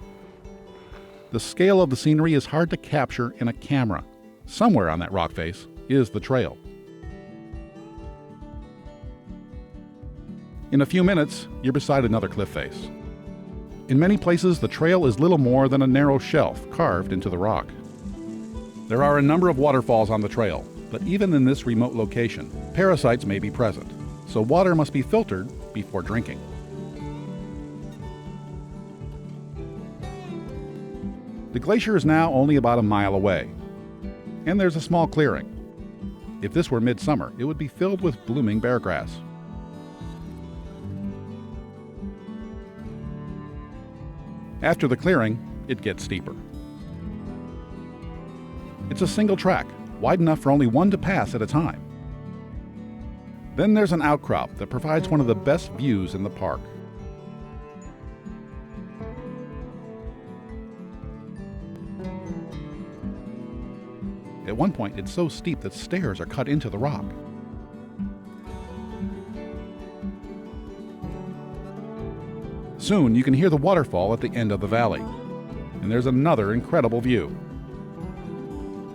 The scale of the scenery is hard to capture in a camera. Somewhere on that rock face is the trail. In a few minutes, you're beside another cliff face. In many places, the trail is little more than a narrow shelf carved into the rock. There are a number of waterfalls on the trail, but even in this remote location, parasites may be present, so water must be filtered before drinking. The glacier is now only about a mile away, and there's a small clearing. If this were midsummer, it would be filled with blooming beargrass. After the clearing, it gets steeper. It's a single track, wide enough for only one to pass at a time. Then there's an outcrop that provides one of the best views in the park. At one point, it's so steep that stairs are cut into the rock. Soon, you can hear the waterfall at the end of the valley, and there's another incredible view.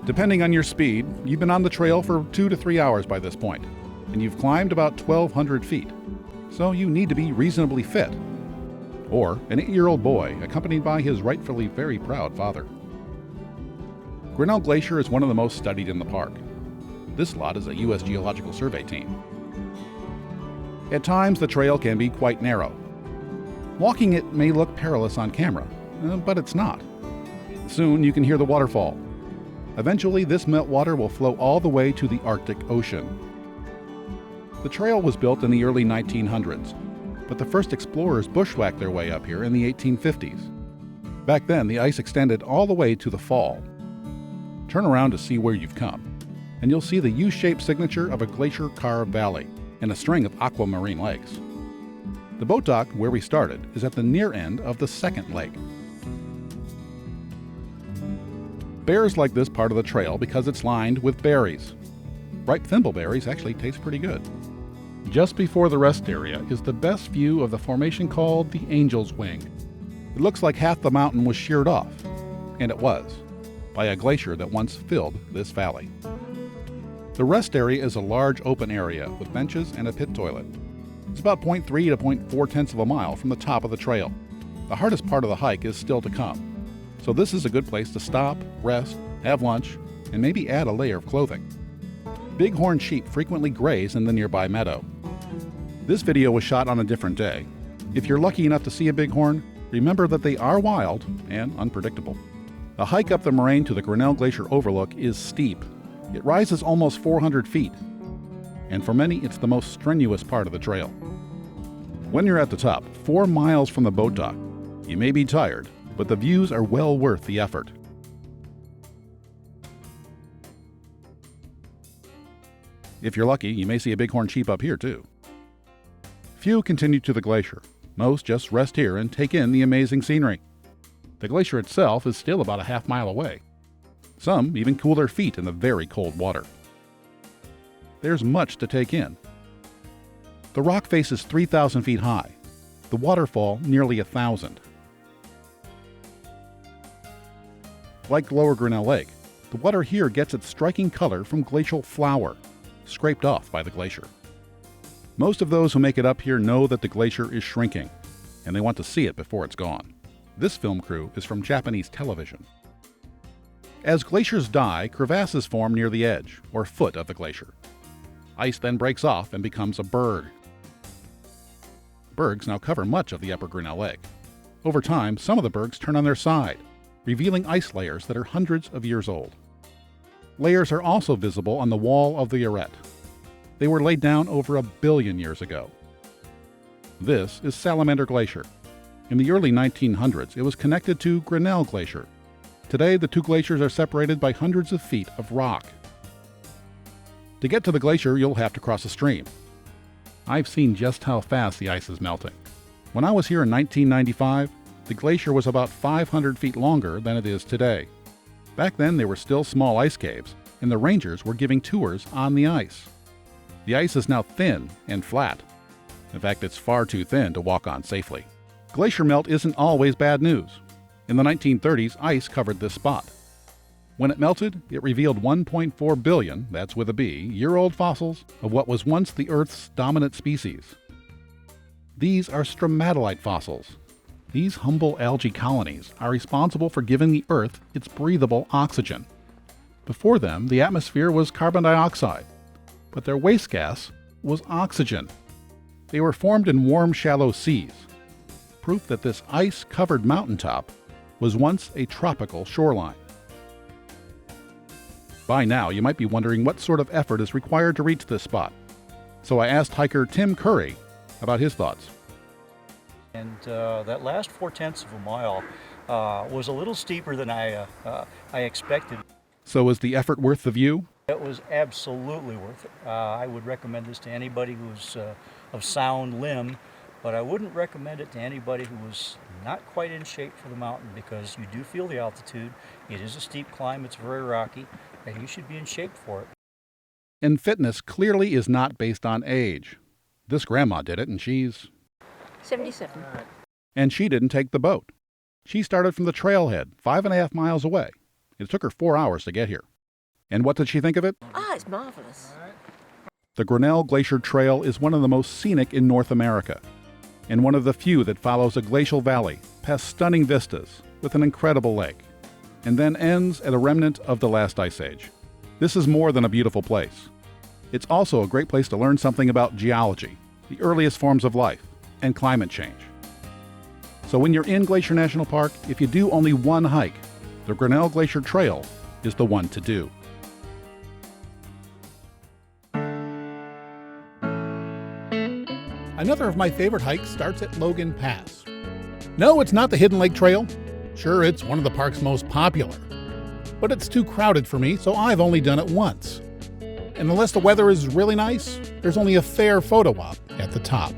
Depending on your speed, you've been on the trail for 2 to 3 hours by this point, and you've climbed about 1,200 feet. So you need to be reasonably fit. Or an 8-year-old boy accompanied by his rightfully very proud father. Grinnell Glacier is one of the most studied in the park. This lot is a U.S. Geological Survey team. At times, the trail can be quite narrow. Walking it may look perilous on camera, but it's not. Soon you can hear the waterfall. Eventually, this meltwater will flow all the way to the Arctic Ocean. The trail was built in the early 1900s, but the first explorers bushwhacked their way up here in the 1850s. Back then, the ice extended all the way to the fall. Turn around to see where you've come, and you'll see the U-shaped signature of a glacier-carved valley and a string of aquamarine lakes. The boat dock where we started is at the near end of the second lake. Bears like this part of the trail because it's lined with berries. Ripe thimbleberries actually taste pretty good. Just before the rest area is the best view of the formation called the Angel's Wing. It looks like half the mountain was sheared off, and it was, by a glacier that once filled this valley. The rest area is a large open area with benches and a pit toilet. It's about 0.3 to 0.4 tenths of a mile from the top of the trail. The hardest part of the hike is still to come, so this is a good place to stop, rest, have lunch, and maybe add a layer of clothing. Bighorn sheep frequently graze in the nearby meadow. This video was shot on a different day. If you're lucky enough to see a bighorn, remember that they are wild and unpredictable. The hike up the moraine to the Grinnell Glacier overlook is steep. It rises almost 400 feet, and for many it's the most strenuous part of the trail. When you're at the top, 4 miles from the boat dock, you may be tired, but the views are well worth the effort. If you're lucky, you may see a bighorn sheep up here too. Few continue to the glacier. Most just rest here and take in the amazing scenery. The glacier itself is still about a half-mile away. Some even cool their feet in the very cold water. There's much to take in. The rock face is 3,000 feet high, the waterfall nearly 1,000. Like Lower Grinnell Lake, the water here gets its striking color from glacial flour, scraped off by the glacier. Most of those who make it up here know that the glacier is shrinking, and they want to see it before it's gone. This film crew is from Japanese television. As glaciers die, crevasses form near the edge, or foot of the glacier. Ice then breaks off and becomes a berg. Bergs now cover much of the upper Grinnell Lake. Over time, some of the bergs turn on their side, revealing ice layers that are hundreds of years old. Layers are also visible on the wall of the arête. They were laid down over 1 billion years ago. This is Salamander Glacier. In the early 1900s, it was connected to Grinnell Glacier. Today, the two glaciers are separated by hundreds of feet of rock. To get to the glacier, you'll have to cross a stream. I've seen just how fast the ice is melting. When I was here in 1995, the glacier was about 500 feet longer than it is today. Back then, there were still small ice caves, and the rangers were giving tours on the ice. The ice is now thin and flat. In fact, it's far too thin to walk on safely. Glacier melt isn't always bad news. In the 1930s, ice covered this spot. When it melted, it revealed 1.4 billion, that's with a B, year-old fossils of what was once the Earth's dominant species. These are stromatolite fossils. These humble algae colonies are responsible for giving the Earth its breathable oxygen. Before them, the atmosphere was carbon dioxide, but their waste gas was oxygen. They were formed in warm, shallow seas, proof that this ice-covered mountaintop was once a tropical shoreline. By now, you might be wondering what sort of effort is required to reach this spot. So I asked hiker Tim Curry about his thoughts. And that last 4/10 of a mile was a little steeper than I expected. So is the effort worth the view? It was absolutely worth it. I would recommend this to anybody who's of sound limb, but I wouldn't recommend it to anybody who was not quite in shape for the mountain, because you do feel the altitude. It is a steep climb, it's very rocky, and you should be in shape for it. And fitness clearly is not based on age. This grandma did it, and she's 77. And she didn't take the boat. She started from the trailhead, 5.5 miles away. It took her 4 hours to get here. And what did she think of it? Ah, it's marvelous. The Grinnell Glacier Trail is one of the most scenic in North America, and one of the few that follows a glacial valley past stunning vistas with an incredible lake, and then ends at a remnant of the last ice age. This is more than a beautiful place. It's also a great place to learn something about geology, the earliest forms of life, and climate change. So when you're in Glacier National Park, if you do only one hike, the Grinnell Glacier Trail is the one to do. Another of my favorite hikes starts at Logan Pass. No, it's not the Hidden Lake Trail. Sure, it's one of the park's most popular. But it's too crowded for me, so I've only done it once. And unless the weather is really nice, there's only a fair photo op at the top.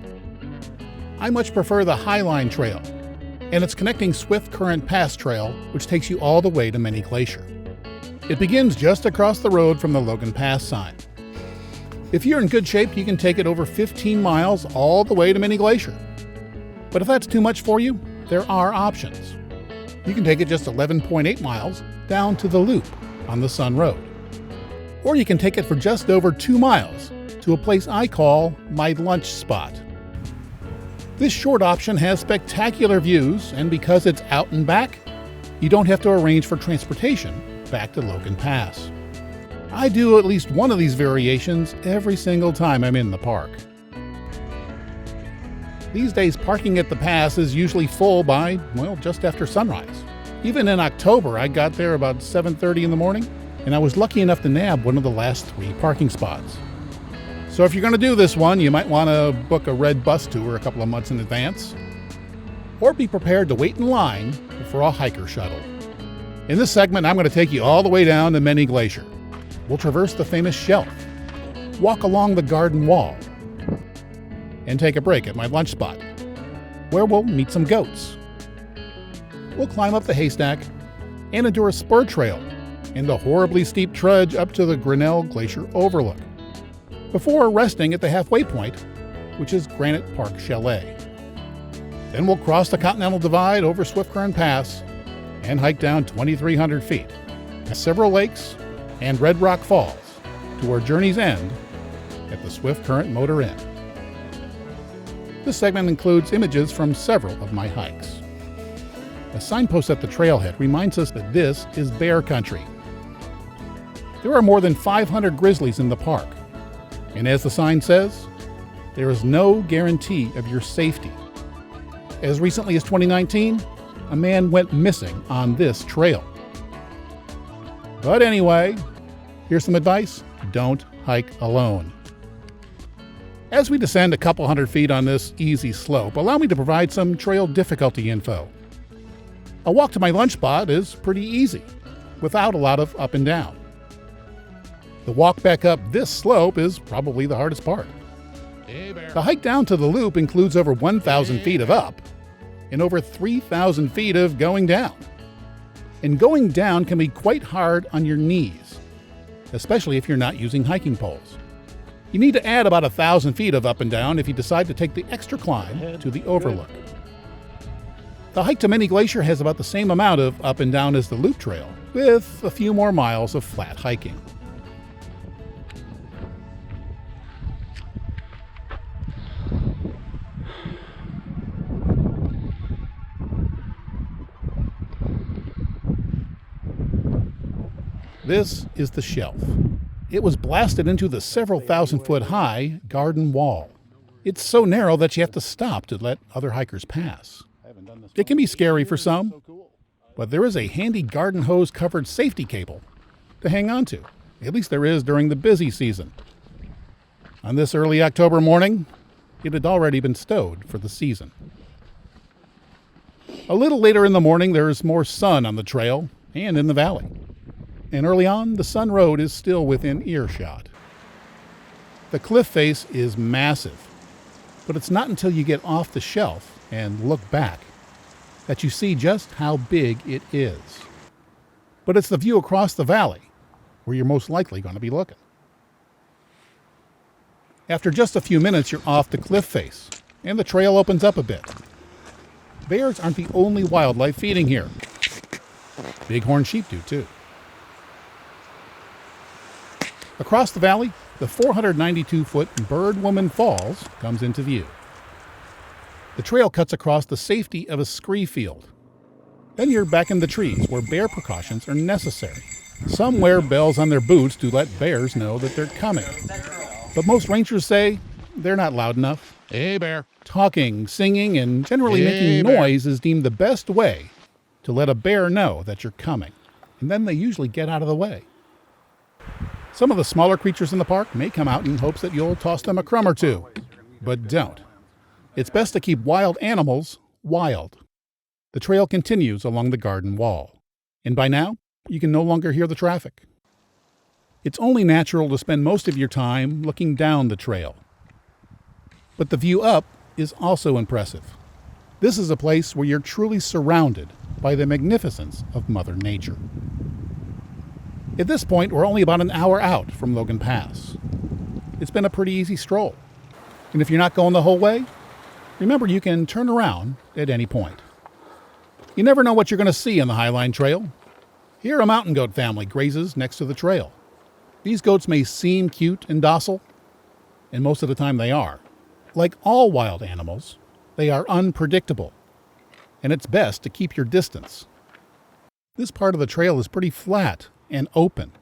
I much prefer the Highline Trail and its connecting Swiftcurrent Pass trail, which takes you all the way to Many Glacier. It begins just across the road from the Logan Pass sign. If you're in good shape, you can take it over 15 miles all the way to Many Glacier. But if that's too much for you, there are options. You can take it just 11.8 miles down to the Loop on the Sun Road. Or you can take it for just over 2 miles to a place I call my lunch spot. This short option has spectacular views, and because it's out and back, you don't have to arrange for transportation back to Logan Pass. I do at least one of these variations every single time I'm in the park. These days, parking at the pass is usually full by, well, just after sunrise. Even in October, I got there about 7:30 in the morning, and I was lucky enough to nab one of the last 3 parking spots. So if you're going to do this one, you might want to book a red bus tour a couple of months in advance, or be prepared to wait in line for a hiker shuttle. In this segment, I'm going to take you all the way down to Many Glacier. We'll traverse the famous shelf, walk along the garden wall, and take a break at my lunch spot, where we'll meet some goats. We'll climb up the haystack and endure a spur trail and a horribly steep trudge up to the Grinnell Glacier overlook, before resting at the halfway point, which is Granite Park Chalet. Then we'll cross the Continental Divide over Swiftcurrent Pass and hike down 2,300 feet, past several lakes and Red Rock Falls, to our journey's end at the Swiftcurrent Motor Inn. This segment includes images from several of my hikes. A signpost at the trailhead reminds us that this is bear country. There are more than 500 grizzlies in the park, and as the sign says, there is no guarantee of your safety. As recently as 2019, a man went missing on this trail. But anyway, here's some advice: don't hike alone. As we descend a couple hundred feet on this easy slope, allow me to provide some trail difficulty info. A walk to my lunch spot is pretty easy, without a lot of up and down. The walk back up this slope is probably the hardest part. The hike down to the loop includes over 1,000 feet of up and over 3,000 feet of going down. And going down can be quite hard on your knees, especially if you're not using hiking poles. You need to add about 1,000 feet of up and down if you decide to take the extra climb to the overlook. The hike to Many Glacier has about the same amount of up and down as the Loop Trail, with a few more miles of flat hiking. This is the shelf. It was blasted into the several thousand-foot high garden wall. It's so narrow that you have to stop to let other hikers pass. It can be scary for some, but there is a handy garden hose-covered safety cable to hang on to. At least there is during the busy season. On this early October morning, it had already been stowed for the season. A little later in the morning, there is more sun on the trail and in the valley. And early on, the Sun Road is still within earshot. The cliff face is massive, but it's not until you get off the shelf and look back that you see just how big it is. But it's the view across the valley where you're most likely going to be looking. After just a few minutes, you're off the cliff face, and the trail opens up a bit. Bears aren't the only wildlife feeding here. Bighorn sheep do too. Across the valley, the 492-foot Bird Woman Falls comes into view. The trail cuts across the safety of a scree field. Then you're back in the trees where bear precautions are necessary. Some wear bells on their boots to let bears know that they're coming. But most rangers say they're not loud enough. Hey, bear. Talking, singing, and generally making noise is deemed the best way to let a bear know that you're coming. And then they usually get out of the way. Some of the smaller creatures in the park may come out in hopes that you'll toss them a crumb or two. But don't. It's best to keep wild animals wild. The trail continues along the garden wall. And by now, you can no longer hear the traffic. It's only natural to spend most of your time looking down the trail. But the view up is also impressive. This is a place where you're truly surrounded by the magnificence of Mother Nature. At this point, we're only about an hour out from Logan Pass. It's been a pretty easy stroll. And if you're not going the whole way, remember you can turn around at any point. You never know what you're going to see on the Highline Trail. Here a mountain goat family grazes next to the trail. These goats may seem cute and docile, and most of the time they are. Like all wild animals, they are unpredictable, and it's best to keep your distance. This part of the trail is pretty flat and open,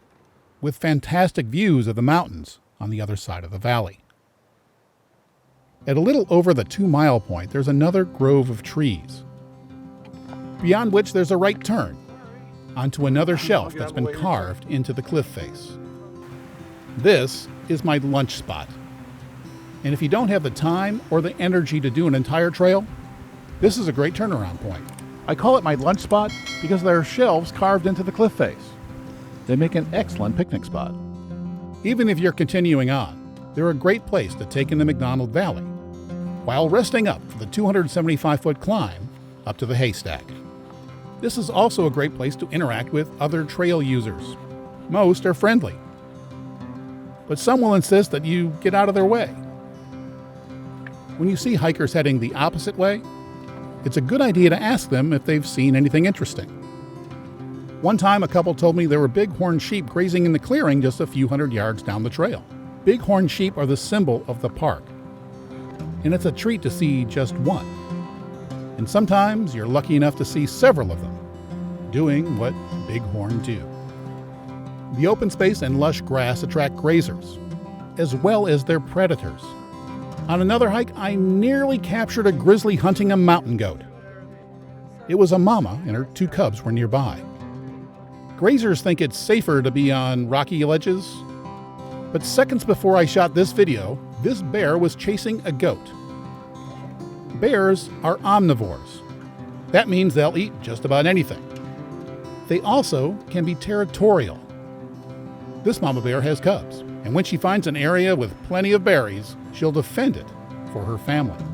with fantastic views of the mountains on the other side of the valley. At a little over the 2-mile point, there's another grove of trees, beyond which there's a right turn onto another shelf that's been carved into the cliff face. This is my lunch spot. And if you don't have the time or the energy to do an entire trail, this is a great turnaround point. I call it my lunch spot because there are shelves carved into the cliff face. They make an excellent picnic spot. Even if you're continuing on, they're a great place to take in the McDonald Valley while resting up for the 275-foot climb up to the haystack. This is also a great place to interact with other trail users. Most are friendly, but some will insist that you get out of their way. When you see hikers heading the opposite way, it's a good idea to ask them if they've seen anything interesting. One time, a couple told me there were bighorn sheep grazing in the clearing just a few hundred yards down the trail. Bighorn sheep are the symbol of the park, and it's a treat to see just one. And sometimes you're lucky enough to see several of them doing what bighorn do. The open space and lush grass attract grazers, as well as their predators. On another hike, I nearly captured a grizzly hunting a mountain goat. It was a mama and her 2 cubs were nearby. Grazers think it's safer to be on rocky ledges, but seconds before I shot this video, this bear was chasing a goat. Bears are omnivores. That means they'll eat just about anything. They also can be territorial. This mama bear has cubs, and when she finds an area with plenty of berries, she'll defend it for her family.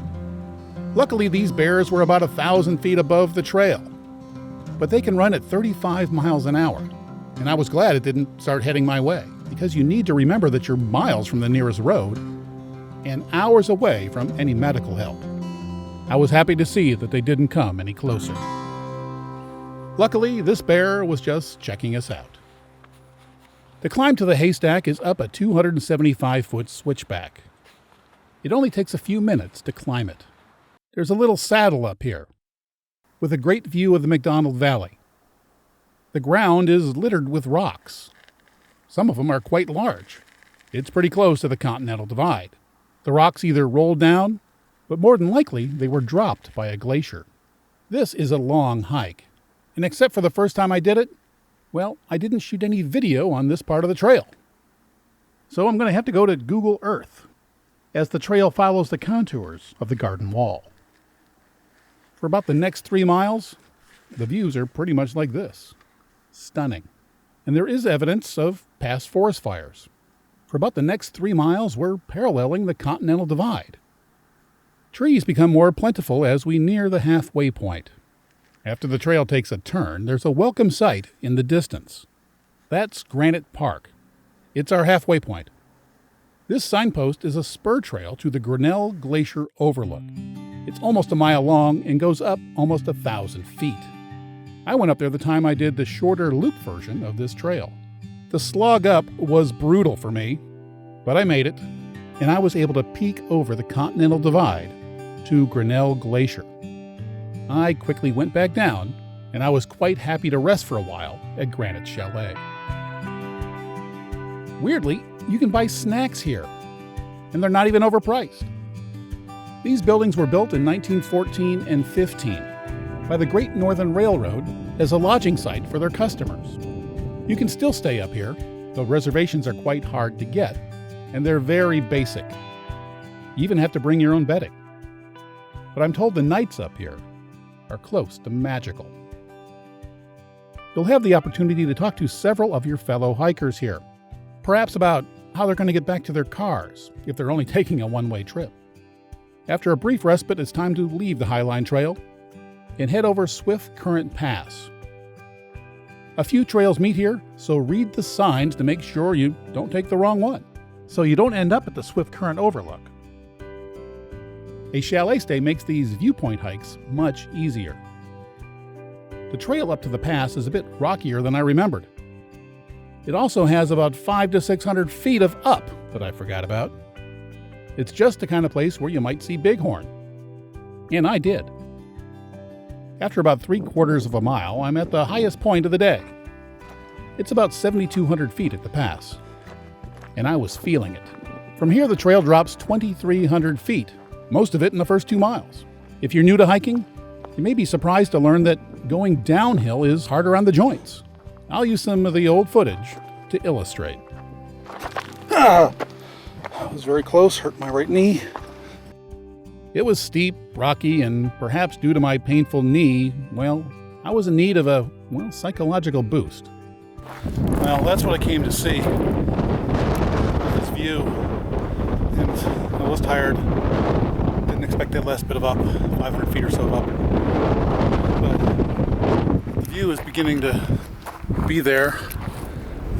Luckily, these bears were about 1,000 feet above the trail, but they can run at 35 miles an hour, and I was glad it didn't start heading my way, because you need to remember that you're miles from the nearest road and hours away from any medical help. I was happy to see that they didn't come any closer. Luckily, this bear was just checking us out. The climb to the haystack is up a 275-foot switchback. It only takes a few minutes to climb it. There's a little saddle up here, with a great view of the McDonald Valley. The ground is littered with rocks. Some of them are quite large. It's pretty close to the Continental Divide. The rocks either rolled down, but more than likely they were dropped by a glacier. This is a long hike, and except for the first time I did it, well, I didn't shoot any video on this part of the trail. So I'm going to have to go to Google Earth, as the trail follows the contours of the garden wall. For about the next 3 miles, the views are pretty much like this. Stunning. And there is evidence of past forest fires. For about the next 3 miles, we're paralleling the Continental Divide. Trees become more plentiful as we near the halfway point. After the trail takes a turn, there's a welcome sight in the distance. That's Granite Park. It's our halfway point. This signpost is a spur trail to the Grinnell Glacier overlook. It's almost a mile long and goes up almost 1,000 feet. I went up there the time I did the shorter loop version of this trail. The slog up was brutal for me, but I made it, and I was able to peek over the Continental Divide to Grinnell Glacier. I quickly went back down, and I was quite happy to rest for a while at Granite Chalet. Weirdly, you can buy snacks here, and they're not even overpriced. These buildings were built in 1914 and 15 by the Great Northern Railroad as a lodging site for their customers. You can still stay up here, though reservations are quite hard to get, and they're very basic. You even have to bring your own bedding. But I'm told the nights up here are close to magical. You'll have the opportunity to talk to several of your fellow hikers here, perhaps about how they're going to get back to their cars if they're only taking a one-way trip. After a brief respite, it's time to leave the Highline Trail and head over Swiftcurrent Pass. A few trails meet here, so read the signs to make sure you don't take the wrong one, so you don't end up at the Swiftcurrent Overlook. A chalet stay makes these viewpoint hikes much easier. The trail up to the pass is a bit rockier than I remembered. It also has about 500 to 600 feet of up that I forgot about. It's just the kind of place where you might see bighorn. And I did. After about 3/4 of a mile, I'm at the highest point of the day. It's about 7,200 feet at the pass. And I was feeling it. From here, the trail drops 2,300 feet, most of it in the first 2 miles. If you're new to hiking, you may be surprised to learn that going downhill is harder on the joints. I'll use some of the old footage to illustrate. That was very close, hurt my right knee. It was steep, rocky, and perhaps due to my painful knee, well, I was in need of a, psychological boost. Well, that's what I came to see. This view. And I was tired. Didn't expect that last bit of up, 500 feet or so of up. But the view is beginning to be there,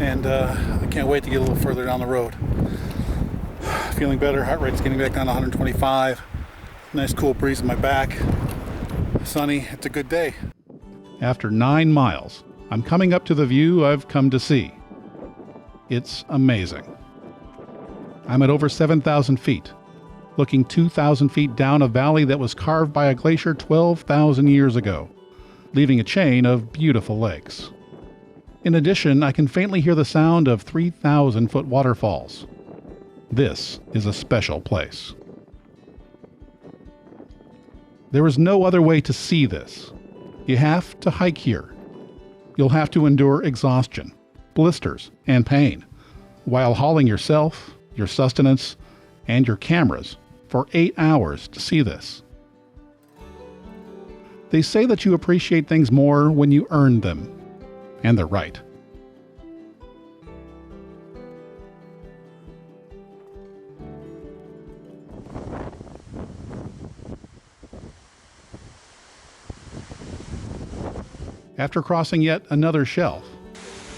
and I can't wait to get a little further down the road. Feeling better, heart rate's getting back down to 125. Nice cool breeze in my back. Sunny, it's a good day. After 9 miles, I'm coming up to the view I've come to see. It's amazing. I'm at over 7,000 feet, looking 2,000 feet down a valley that was carved by a glacier 12,000 years ago, leaving a chain of beautiful lakes. In addition, I can faintly hear the sound of 3,000-foot waterfalls. This is a special place. There is no other way to see this. You have to hike here. You'll have to endure exhaustion, blisters, and pain, while hauling yourself, your sustenance, and your cameras for 8 hours to see this. They say that you appreciate things more when you earn them, and they're right. After crossing yet another shelf,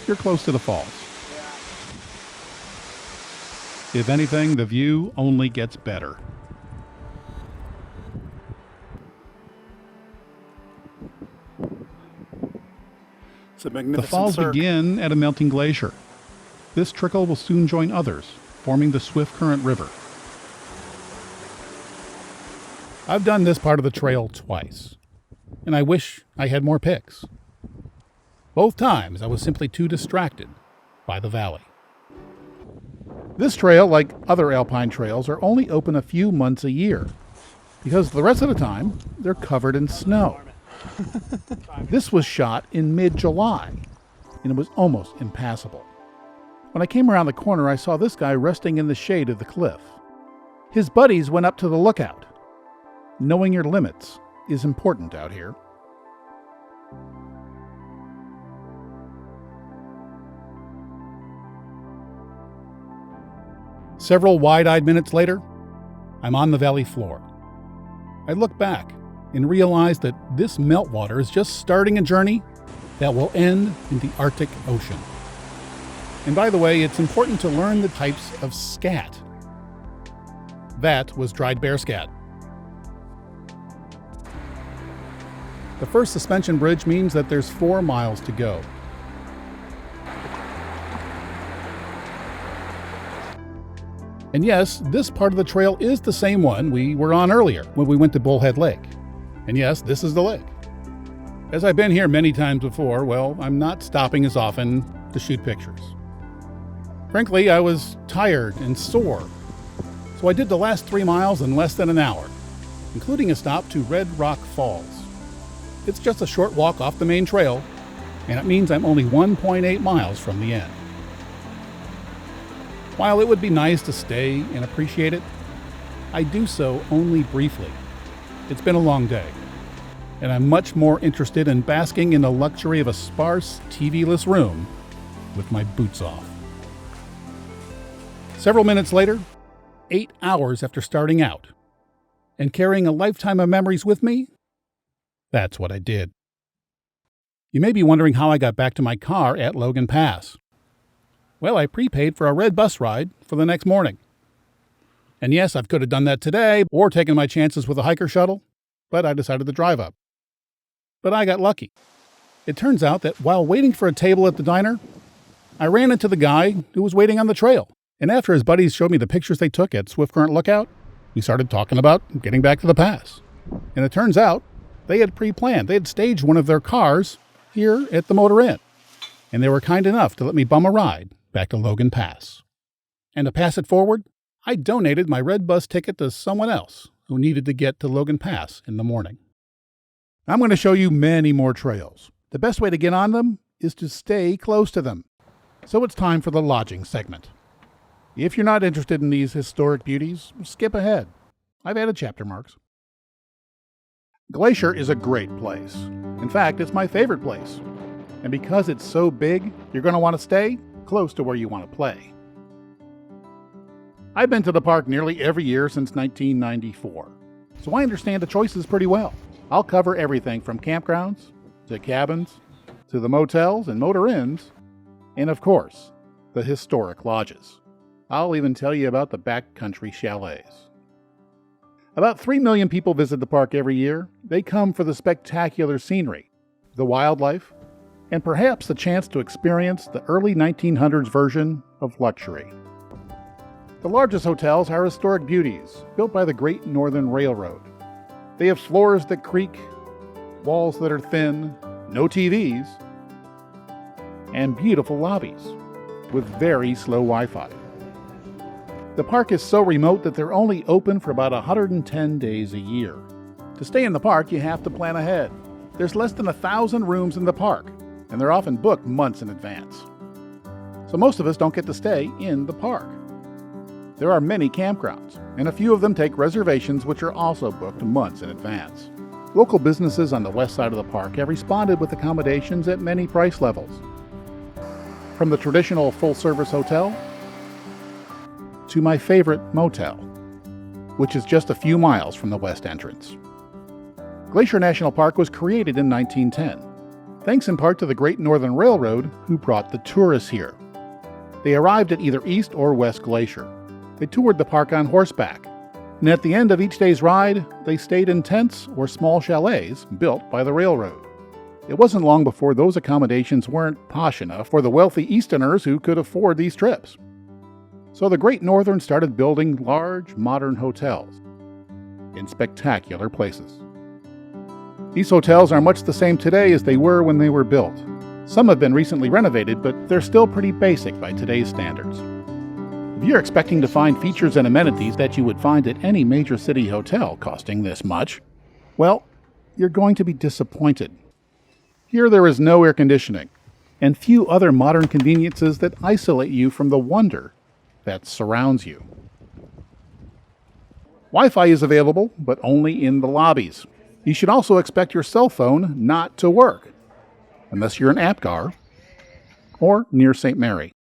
you're close to the falls. If anything, the view only gets better. It's a magnificent The falls begin at a melting glacier. This trickle will soon join others, forming the Swiftcurrent River. I've done this part of the trail twice, and I wish I had more pics. Both times I was simply too distracted by the valley. This trail, like other alpine trails, are only open a few months a year, because the rest of the time they're covered in snow. This was shot in mid-July, and it was almost impassable. When I came around the corner, I saw this guy resting in the shade of the cliff. His buddies went up to the lookout. Knowing your limits is important out here. Several wide-eyed minutes later, I'm on the valley floor. I look back and realize that this meltwater is just starting a journey that will end in the Arctic Ocean. And by the way, it's important to learn the types of scat. That was dried bear scat. The first suspension bridge means that there's 4 miles to go. And yes, this part of the trail is the same one we were on earlier when we went to Bullhead Lake. And yes, this is the lake. As I've been here many times before, well, I'm not stopping as often to shoot pictures. Frankly, I was tired and sore, so I did the last 3 miles in less than an hour, including a stop to Red Rock Falls. It's just a short walk off the main trail, and it means I'm only 1.8 miles from the end. While it would be nice to stay and appreciate it, I do so only briefly. It's been a long day, and I'm much more interested in basking in the luxury of a sparse, TV-less room with my boots off. Several minutes later, 8 hours after starting out, and carrying a lifetime of memories with me, that's what I did. You may be wondering how I got back to my car at Logan Pass. Well, I prepaid for a red bus ride for the next morning. And yes, I could have done that today or taken my chances with a hiker shuttle, but I decided to drive up. But I got lucky. It turns out that while waiting for a table at the diner, I ran into the guy who was waiting on the trail. And after his buddies showed me the pictures they took at Swiftcurrent Lookout, we started talking about getting back to the pass. And it turns out they had pre-planned. They had staged one of their cars here at the Motor Inn. And they were kind enough to let me bum a ride back to Logan Pass. And to pass it forward, I donated my red bus ticket to someone else who needed to get to Logan Pass in the morning. I'm going to show you many more trails. The best way to get on them is to stay close to them. So it's time for the lodging segment. If you're not interested in these historic beauties, skip ahead. I've added chapter marks. Glacier is a great place. In fact, it's my favorite place. And because it's so big, you're going to want to stay close to where you want to play. I've been to the park nearly every year since 1994, so I understand the choices pretty well. I'll cover everything from campgrounds, to cabins, to the motels and motor inns, and of course, the historic lodges. I'll even tell you about the backcountry chalets. About 3 million people visit the park every year. They come for the spectacular scenery, the wildlife, and perhaps the chance to experience the early 1900s version of luxury. The largest hotels are historic beauties built by the Great Northern Railroad. They have floors that creak, walls that are thin, no TVs, and beautiful lobbies with very slow Wi-Fi. The park is so remote that they're only open for about 110 days a year. To stay in the park, you have to plan ahead. There's less than 1,000 rooms in the park, and they're often booked months in advance. So most of us don't get to stay in the park. There are many campgrounds, and a few of them take reservations which are also booked months in advance. Local businesses on the west side of the park have responded with accommodations at many price levels. From the traditional full-service hotel to my favorite motel, which is just a few miles from the west entrance. Glacier National Park was created in 1910, thanks in part to the Great Northern Railroad who brought the tourists here. They arrived at either East or West Glacier. They toured the park on horseback, and at the end of each day's ride, they stayed in tents or small chalets built by the railroad. It wasn't long before those accommodations weren't posh enough for the wealthy Easterners who could afford these trips. So the Great Northern started building large, modern hotels in spectacular places. These hotels are much the same today as they were when they were built. Some have been recently renovated, but they're still pretty basic by today's standards. If you're expecting to find features and amenities that you would find at any major city hotel costing this much, well, you're going to be disappointed. Here there is no air conditioning, and few other modern conveniences that isolate you from the wonder that surrounds you. Wi-Fi is available, but only in the lobbies. You should also expect your cell phone not to work, unless you're in Apgar or near St. Mary.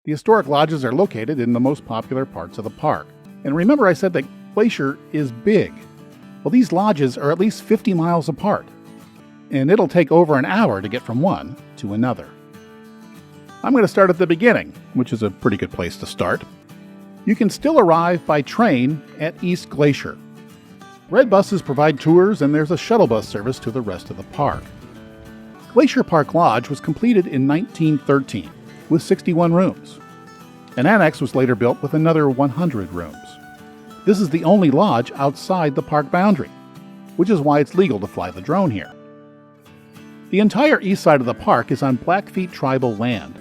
The historic lodges are located in the most popular parts of the park. And remember I said that Glacier is big. Well, these lodges are at least 50 miles apart, and it'll take over an hour to get from one to another. I'm going to start at the beginning, which is a pretty good place to start. You can still arrive by train at East Glacier. Red buses provide tours, and there's a shuttle bus service to the rest of the park. Glacier Park Lodge was completed in 1913 with 61 rooms. An annex was later built with another 100 rooms. This is the only lodge outside the park boundary, which is why it's legal to fly the drone here. The entire east side of the park is on Blackfeet tribal land.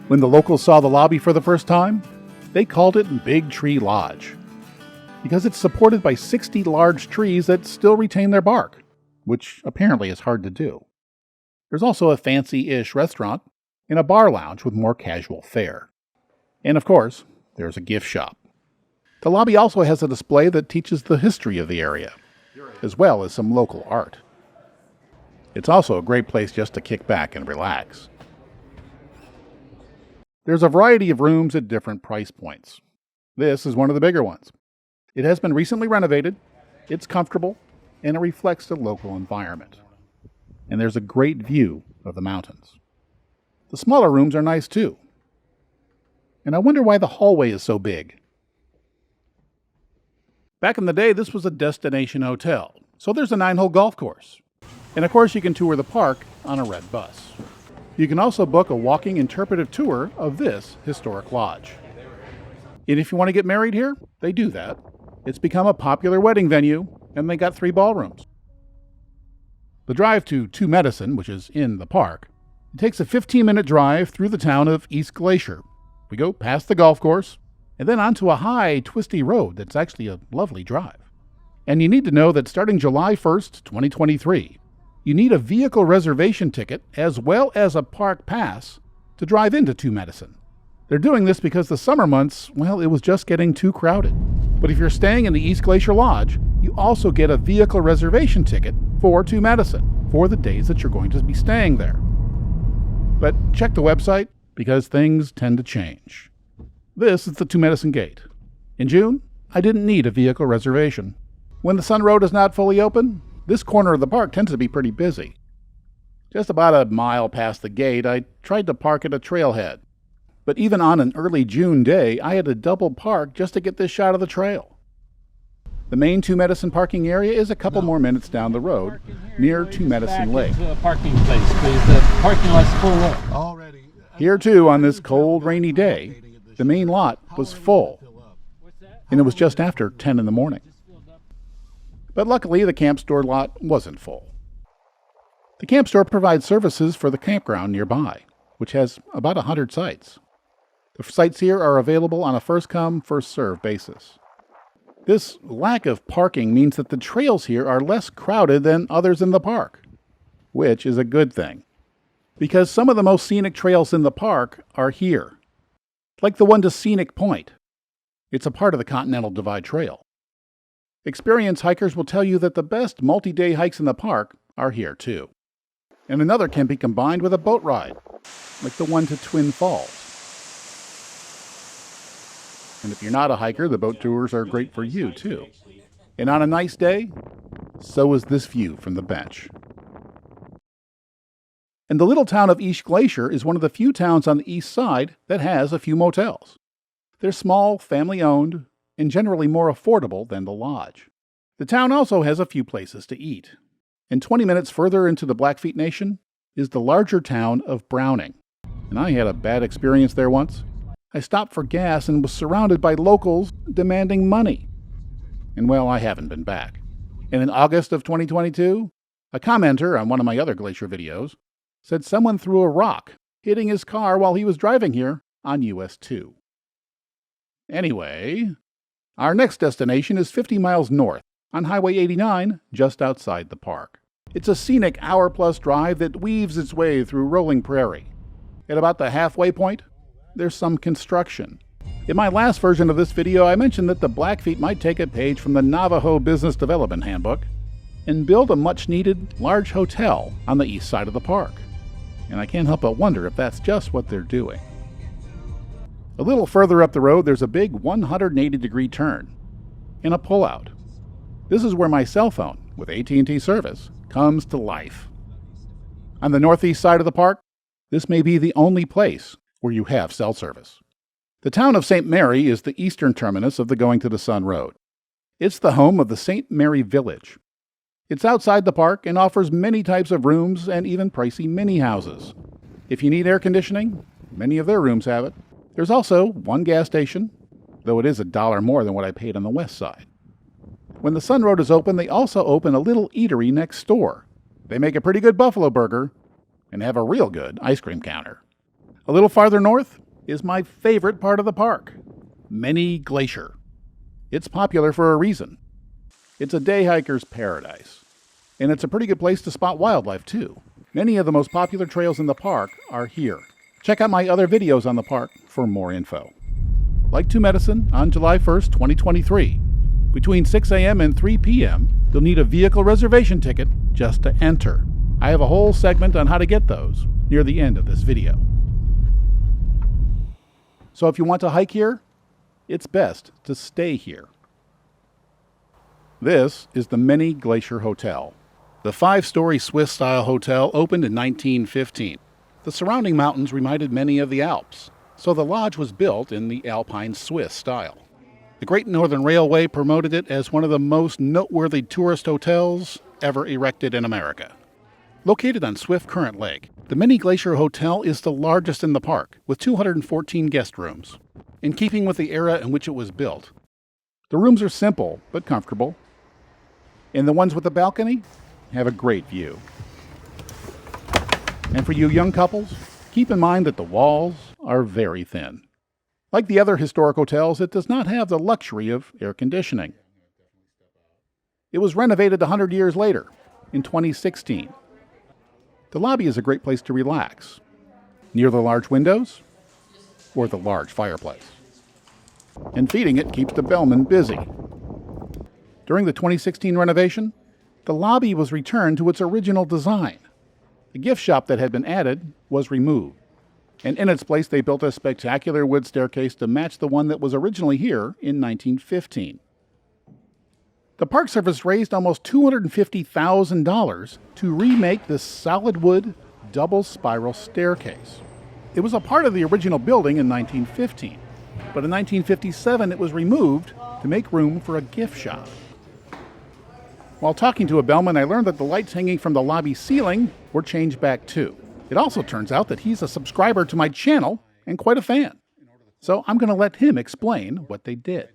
When the locals saw the lobby for the first time, they called it Big Tree Lodge, because it's supported by 60 large trees that still retain their bark, which apparently is hard to do. There's also a fancy-ish restaurant and a bar lounge with more casual fare. And of course, there's a gift shop. The lobby also has a display that teaches the history of the area, as well as some local art. It's also a great place just to kick back and relax. There's a variety of rooms at different price points. This is one of the bigger ones. It has been recently renovated, it's comfortable, and it reflects the local environment. And there's a great view of the mountains. The smaller rooms are nice too. And I wonder why the hallway is so big. Back in the day, this was a destination hotel, so there's a 9-hole golf course. And of course, you can tour the park on a red bus. You can also book a walking interpretive tour of this historic lodge. And if you want to get married here, they do that. It's become a popular wedding venue, and they got 3 ballrooms. The drive to Two Medicine, which is in the park, it takes a 15-minute drive through the town of East Glacier. We go past the golf course, and then onto a high, twisty road that's actually a lovely drive. And you need to know that starting July 1st, 2023, you need a vehicle reservation ticket as well as a park pass to drive into Two Medicine. They're doing this because the summer months, well, it was just getting too crowded. But if you're staying in the East Glacier Lodge, you also get a vehicle reservation ticket for Two Medicine for the days that you're going to be staying there. But check the website because things tend to change. This is the Two Medicine Gate. In June, I didn't need a vehicle reservation. When the Sun Road is not fully open, this corner of the park tends to be pretty busy. Just about a mile past the gate, I tried to park at a trailhead. But even on an early June day, I had to double park just to get this shot of the trail. The main Two Medicine parking area is a couple more minutes down the road, near Two Medicine Lake. Parking place, please. The parking lot's full up. Here too, on this cold, rainy day, the main lot was full, and it was just after 10 in the morning. But luckily, the camp store lot wasn't full. The camp store provides services for the campground nearby, which has about 100 sites. The sites here are available on a first-come, first-served basis. This lack of parking means that the trails here are less crowded than others in the park, which is a good thing, because some of the most scenic trails in the park are here, like the one to Scenic Point. It's a part of the Continental Divide Trail. Experienced hikers will tell you that the best multi-day hikes in the park are here too. And another can be combined with a boat ride, like the one to Twin Falls. And if you're not a hiker, the boat tours are great for you too. And on a nice day, so is this view from the bench. And the little town of East Glacier is one of the few towns on the east side that has a few motels. They're small, family-owned, and generally more affordable than the lodge. The town also has a few places to eat. And 20 minutes further into the Blackfeet Nation is the larger town of Browning. And I had a bad experience there once. I stopped for gas and was surrounded by locals demanding money. And well, I haven't been back. And in August of 2022, a commenter on one of my other glacier videos said someone threw a rock, hitting his car while he was driving here on US 2. Anyway, our next destination is 50 miles north on Highway 89, just outside the park. It's a scenic hour-plus drive that weaves its way through rolling prairie. At about the halfway point, there's some construction. In my last version of this video, I mentioned that the Blackfeet might take a page from the Navajo Business Development Handbook and build a much-needed large hotel on the east side of the park. And I can't help but wonder if that's just what they're doing. A little further up the road, there's a big 180-degree turn and a pullout. This is where my cell phone, with AT&T service, comes to life. On the northeast side of the park, this may be the only place where you have cell service. The town of St. Mary is the eastern terminus of the Going to the Sun Road. It's the home of the St. Mary Village. It's outside the park and offers many types of rooms and even pricey mini houses. If you need air conditioning, many of their rooms have it. There's also one gas station, though it is $1 more than what I paid on the west side. When the Sun Road is open, they also open a little eatery next door. They make a pretty good buffalo burger and have a real good ice cream counter. A little farther north is my favorite part of the park, Many Glacier. It's popular for a reason. It's a day hiker's paradise, and it's a pretty good place to spot wildlife too. Many of the most popular trails in the park are here. Check out my other videos on the park for more info. Like to Medicine on July 1st, 2023. Between 6 a.m. and 3 p.m., you'll need a vehicle reservation ticket just to enter. I have a whole segment on how to get those near the end of this video. So if you want to hike here, it's best to stay here. This is the Many Glacier Hotel. The 5-story Swiss-style hotel opened in 1915. The surrounding mountains reminded many of the Alps, so the lodge was built in the Alpine Swiss style. The Great Northern Railway promoted it as one of the most noteworthy tourist hotels ever erected in America. Located on Swiftcurrent Lake, the Many Glacier Hotel is the largest in the park, with 214 guest rooms. In keeping with the era in which it was built, the rooms are simple but comfortable, and the ones with the balcony have a great view. And for you young couples, keep in mind that the walls are very thin. Like the other historic hotels, it does not have the luxury of air conditioning. It was renovated 100 years later, in 2016. The lobby is a great place to relax, near the large windows or the large fireplace. And feeding it keeps the bellman busy. During the 2016 renovation, the lobby was returned to its original design. The gift shop that had been added was removed, and in its place they built a spectacular wood staircase to match the one that was originally here in 1915. The Park Service raised almost $250,000 to remake this solid wood double spiral staircase. It was a part of the original building in 1915, but in 1957 it was removed to make room for a gift shop. While talking to a bellman, I learned that the lights hanging from the lobby ceiling were changed back too. It also turns out that he's a subscriber to my channel and quite a fan. So I'm going to let him explain what they did.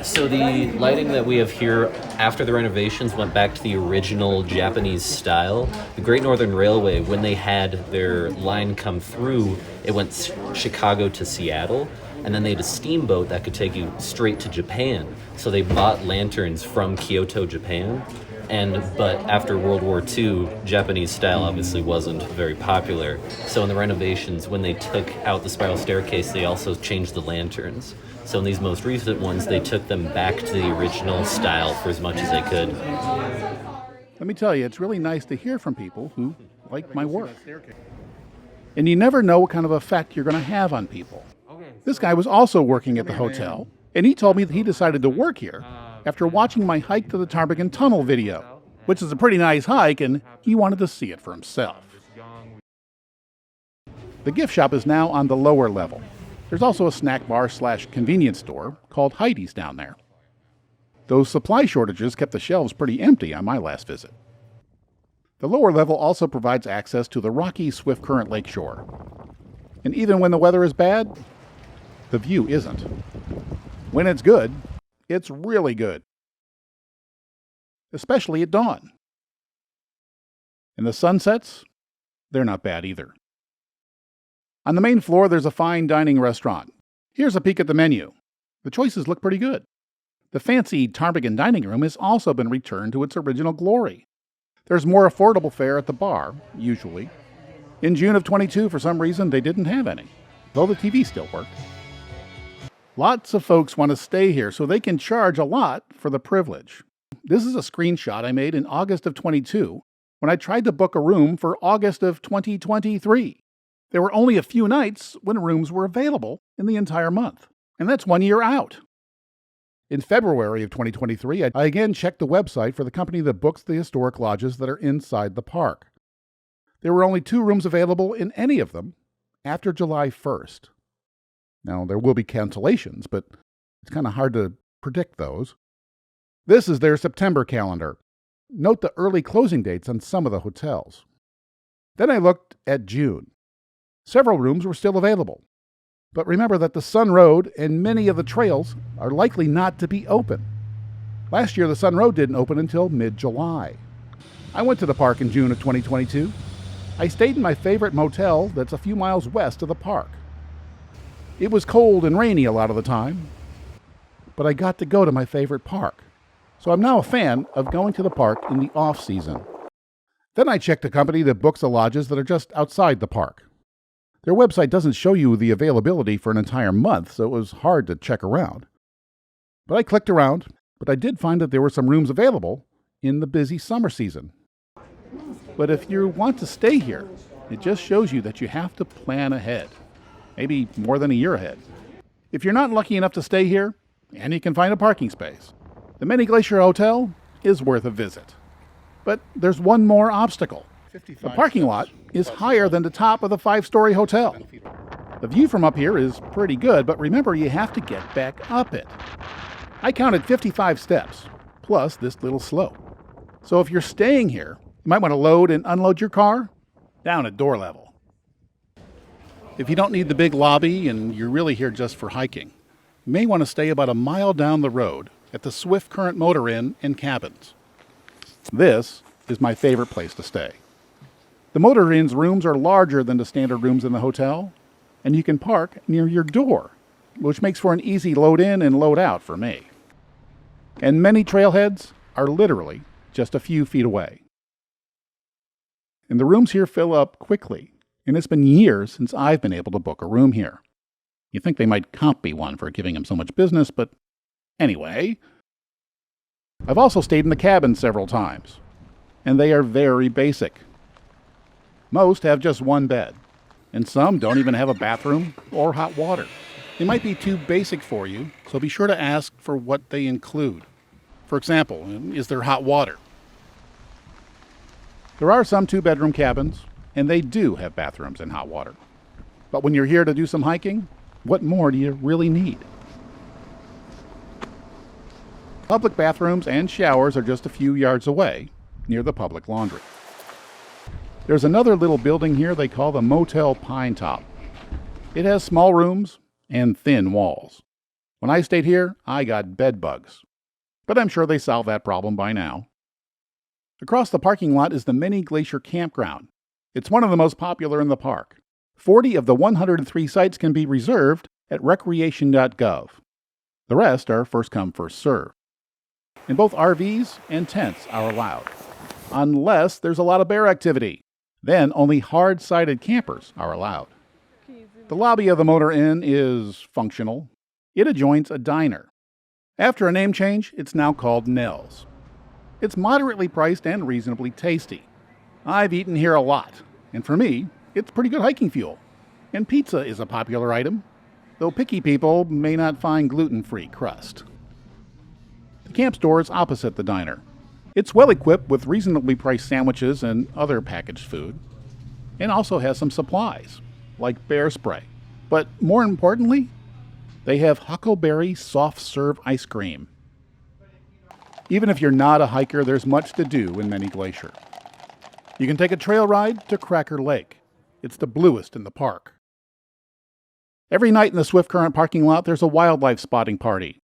So the lighting that we have here after the renovations went back to the original Japanese style. The Great Northern Railway, when they had their line come through, it went Chicago to Seattle, and then they had a steamboat that could take you straight to Japan. So they bought lanterns from Kyoto, Japan. But after World War II, Japanese style obviously wasn't very popular. So in the renovations, when they took out the spiral staircase, they also changed the lanterns. So in these most recent ones, they took them back to the original style for as much as they could. Let me tell you, it's really nice to hear from people who like my work. And you never know what kind of effect you're going to have on people. This guy was also working at the hotel, and he told me that he decided to work here after watching my hike to the Ptarmigan Tunnel video, which is a pretty nice hike, and he wanted to see it for himself. The gift shop is now on the lower level. There's also a snack bar / convenience store called Heidi's down there. Those supply shortages kept the shelves pretty empty on my last visit. The lower level also provides access to the rocky Swiftcurrent Lake shore. And even when the weather is bad, the view isn't. When it's good, it's really good. Especially at dawn. And the sunsets, they're not bad either. On the main floor, there's a fine dining restaurant. Here's a peek at the menu. The choices look pretty good. The fancy Ptarmigan dining room has also been returned to its original glory. There's more affordable fare at the bar, usually. In June of 22, for some reason, they didn't have any, though the TV still worked. Lots of folks want to stay here, so they can charge a lot for the privilege. This is a screenshot I made in August of 22 when I tried to book a room for August of 2023. There were only a few nights when rooms were available in the entire month, and that's 1 year out. In February of 2023, I again checked the website for the company that books the historic lodges that are inside the park. There were only 2 rooms available in any of them after July 1st. Now, there will be cancellations, but it's kind of hard to predict those. This is their September calendar. Note the early closing dates on some of the hotels. Then I looked at June. Several rooms were still available, But remember that the Sun Road and many of the trails are likely not to be open. Last year, the Sun Road didn't open until mid-July. I went to the park in June of 2022. I stayed in my favorite motel that's a few miles west of the park. It was cold and rainy a lot of the time, but I got to go to my favorite park. So I'm now a fan of going to the park in the off-season. Then I checked a company that books the lodges that are just outside the park. Their website doesn't show you the availability for an entire month, so it was hard to check around. But I clicked around, but I did find that there were some rooms available in the busy summer season. But if you want to stay here, it just shows you that you have to plan ahead, maybe more than a year ahead. If you're not lucky enough to stay here, and you can find a parking space, the Many Glacier Hotel is worth a visit. But there's one more obstacle. The parking lot is higher than the top of the 5-story hotel. The view from up here is pretty good, but remember you have to get back up it. I counted 55 steps, plus this little slope. So if you're staying here, you might want to load and unload your car down at door level. If you don't need the big lobby and you're really here just for hiking, you may want to stay about a mile down the road at the Swiftcurrent Motor Inn and Cabins. This is my favorite place to stay. The Motor Inn's rooms are larger than the standard rooms in the hotel, and you can park near your door, which makes for an easy load in and load out for me. And many trailheads are literally just a few feet away. And the rooms here fill up quickly, and it's been years since I've been able to book a room here. You'd think they might comp me one for giving them so much business, but anyway. I've also stayed in the cabins several times, and they are very basic. Most have just one bed, and some don't even have a bathroom or hot water. They might be too basic for you, so be sure to ask for what they include. For example, is there hot water? There are some 2-bedroom cabins, and they do have bathrooms and hot water. But when you're here to do some hiking, what more do you really need? Public bathrooms and showers are just a few yards away, near the public laundry. There's another little building here they call the Motel Pine Top. It has small rooms and thin walls. When I stayed here, I got bed bugs. But I'm sure they solved that problem by now. Across the parking lot is the Many Glacier Campground. It's one of the most popular in the park. 40 of the 103 sites can be reserved at recreation.gov. The rest are first come, first served. And both RVs and tents are allowed, unless there's a lot of bear activity. Then only hard-sided campers are allowed. The lobby of the Motor Inn is functional. It adjoins a diner. After a name change, it's now called Nell's. It's moderately priced and reasonably tasty. I've eaten here a lot, and for me, it's pretty good hiking fuel. And pizza is a popular item, though picky people may not find gluten-free crust. The camp store is opposite the diner. It's well equipped with reasonably priced sandwiches and other packaged food, and also has some supplies, like bear spray. But more importantly, they have huckleberry soft serve ice cream. Even if you're not a hiker, there's much to do in Many Glacier. You can take a trail ride to Cracker Lake. It's the bluest in the park. Every night in the Swiftcurrent parking lot, there's a wildlife spotting party.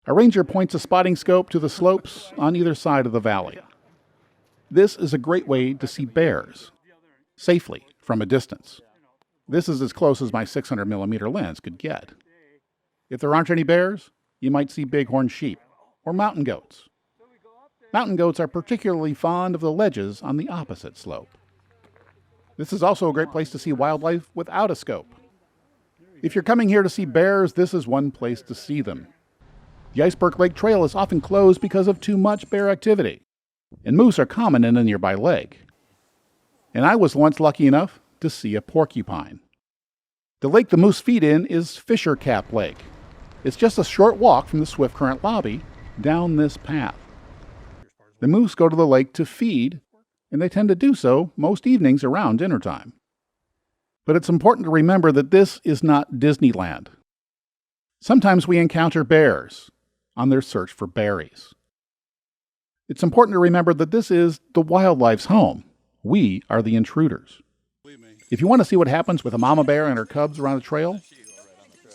A ranger points a spotting scope to the slopes on either side of the valley. This is a great way to see bears, safely from a distance. This is as close as my 600mm lens could get. If there aren't any bears, you might see bighorn sheep or mountain goats. Mountain goats are particularly fond of the ledges on the opposite slope. This is also a great place to see wildlife without a scope. If you're coming here to see bears, this is one place to see them. The Iceberg Lake Trail is often closed because of too much bear activity, and moose are common in a nearby lake. And I was once lucky enough to see a porcupine. The lake the moose feed in is Fisher Cap Lake. It's just a short walk from the Swiftcurrent lobby down this path. The moose go to the lake to feed, and they tend to do so most evenings around dinner time. But it's important to remember that this is not Disneyland. Sometimes we encounter bears on their search for berries. It's important to remember that this is the wildlife's home. We are the intruders. If you want to see what happens with a mama bear and her cubs around the trail,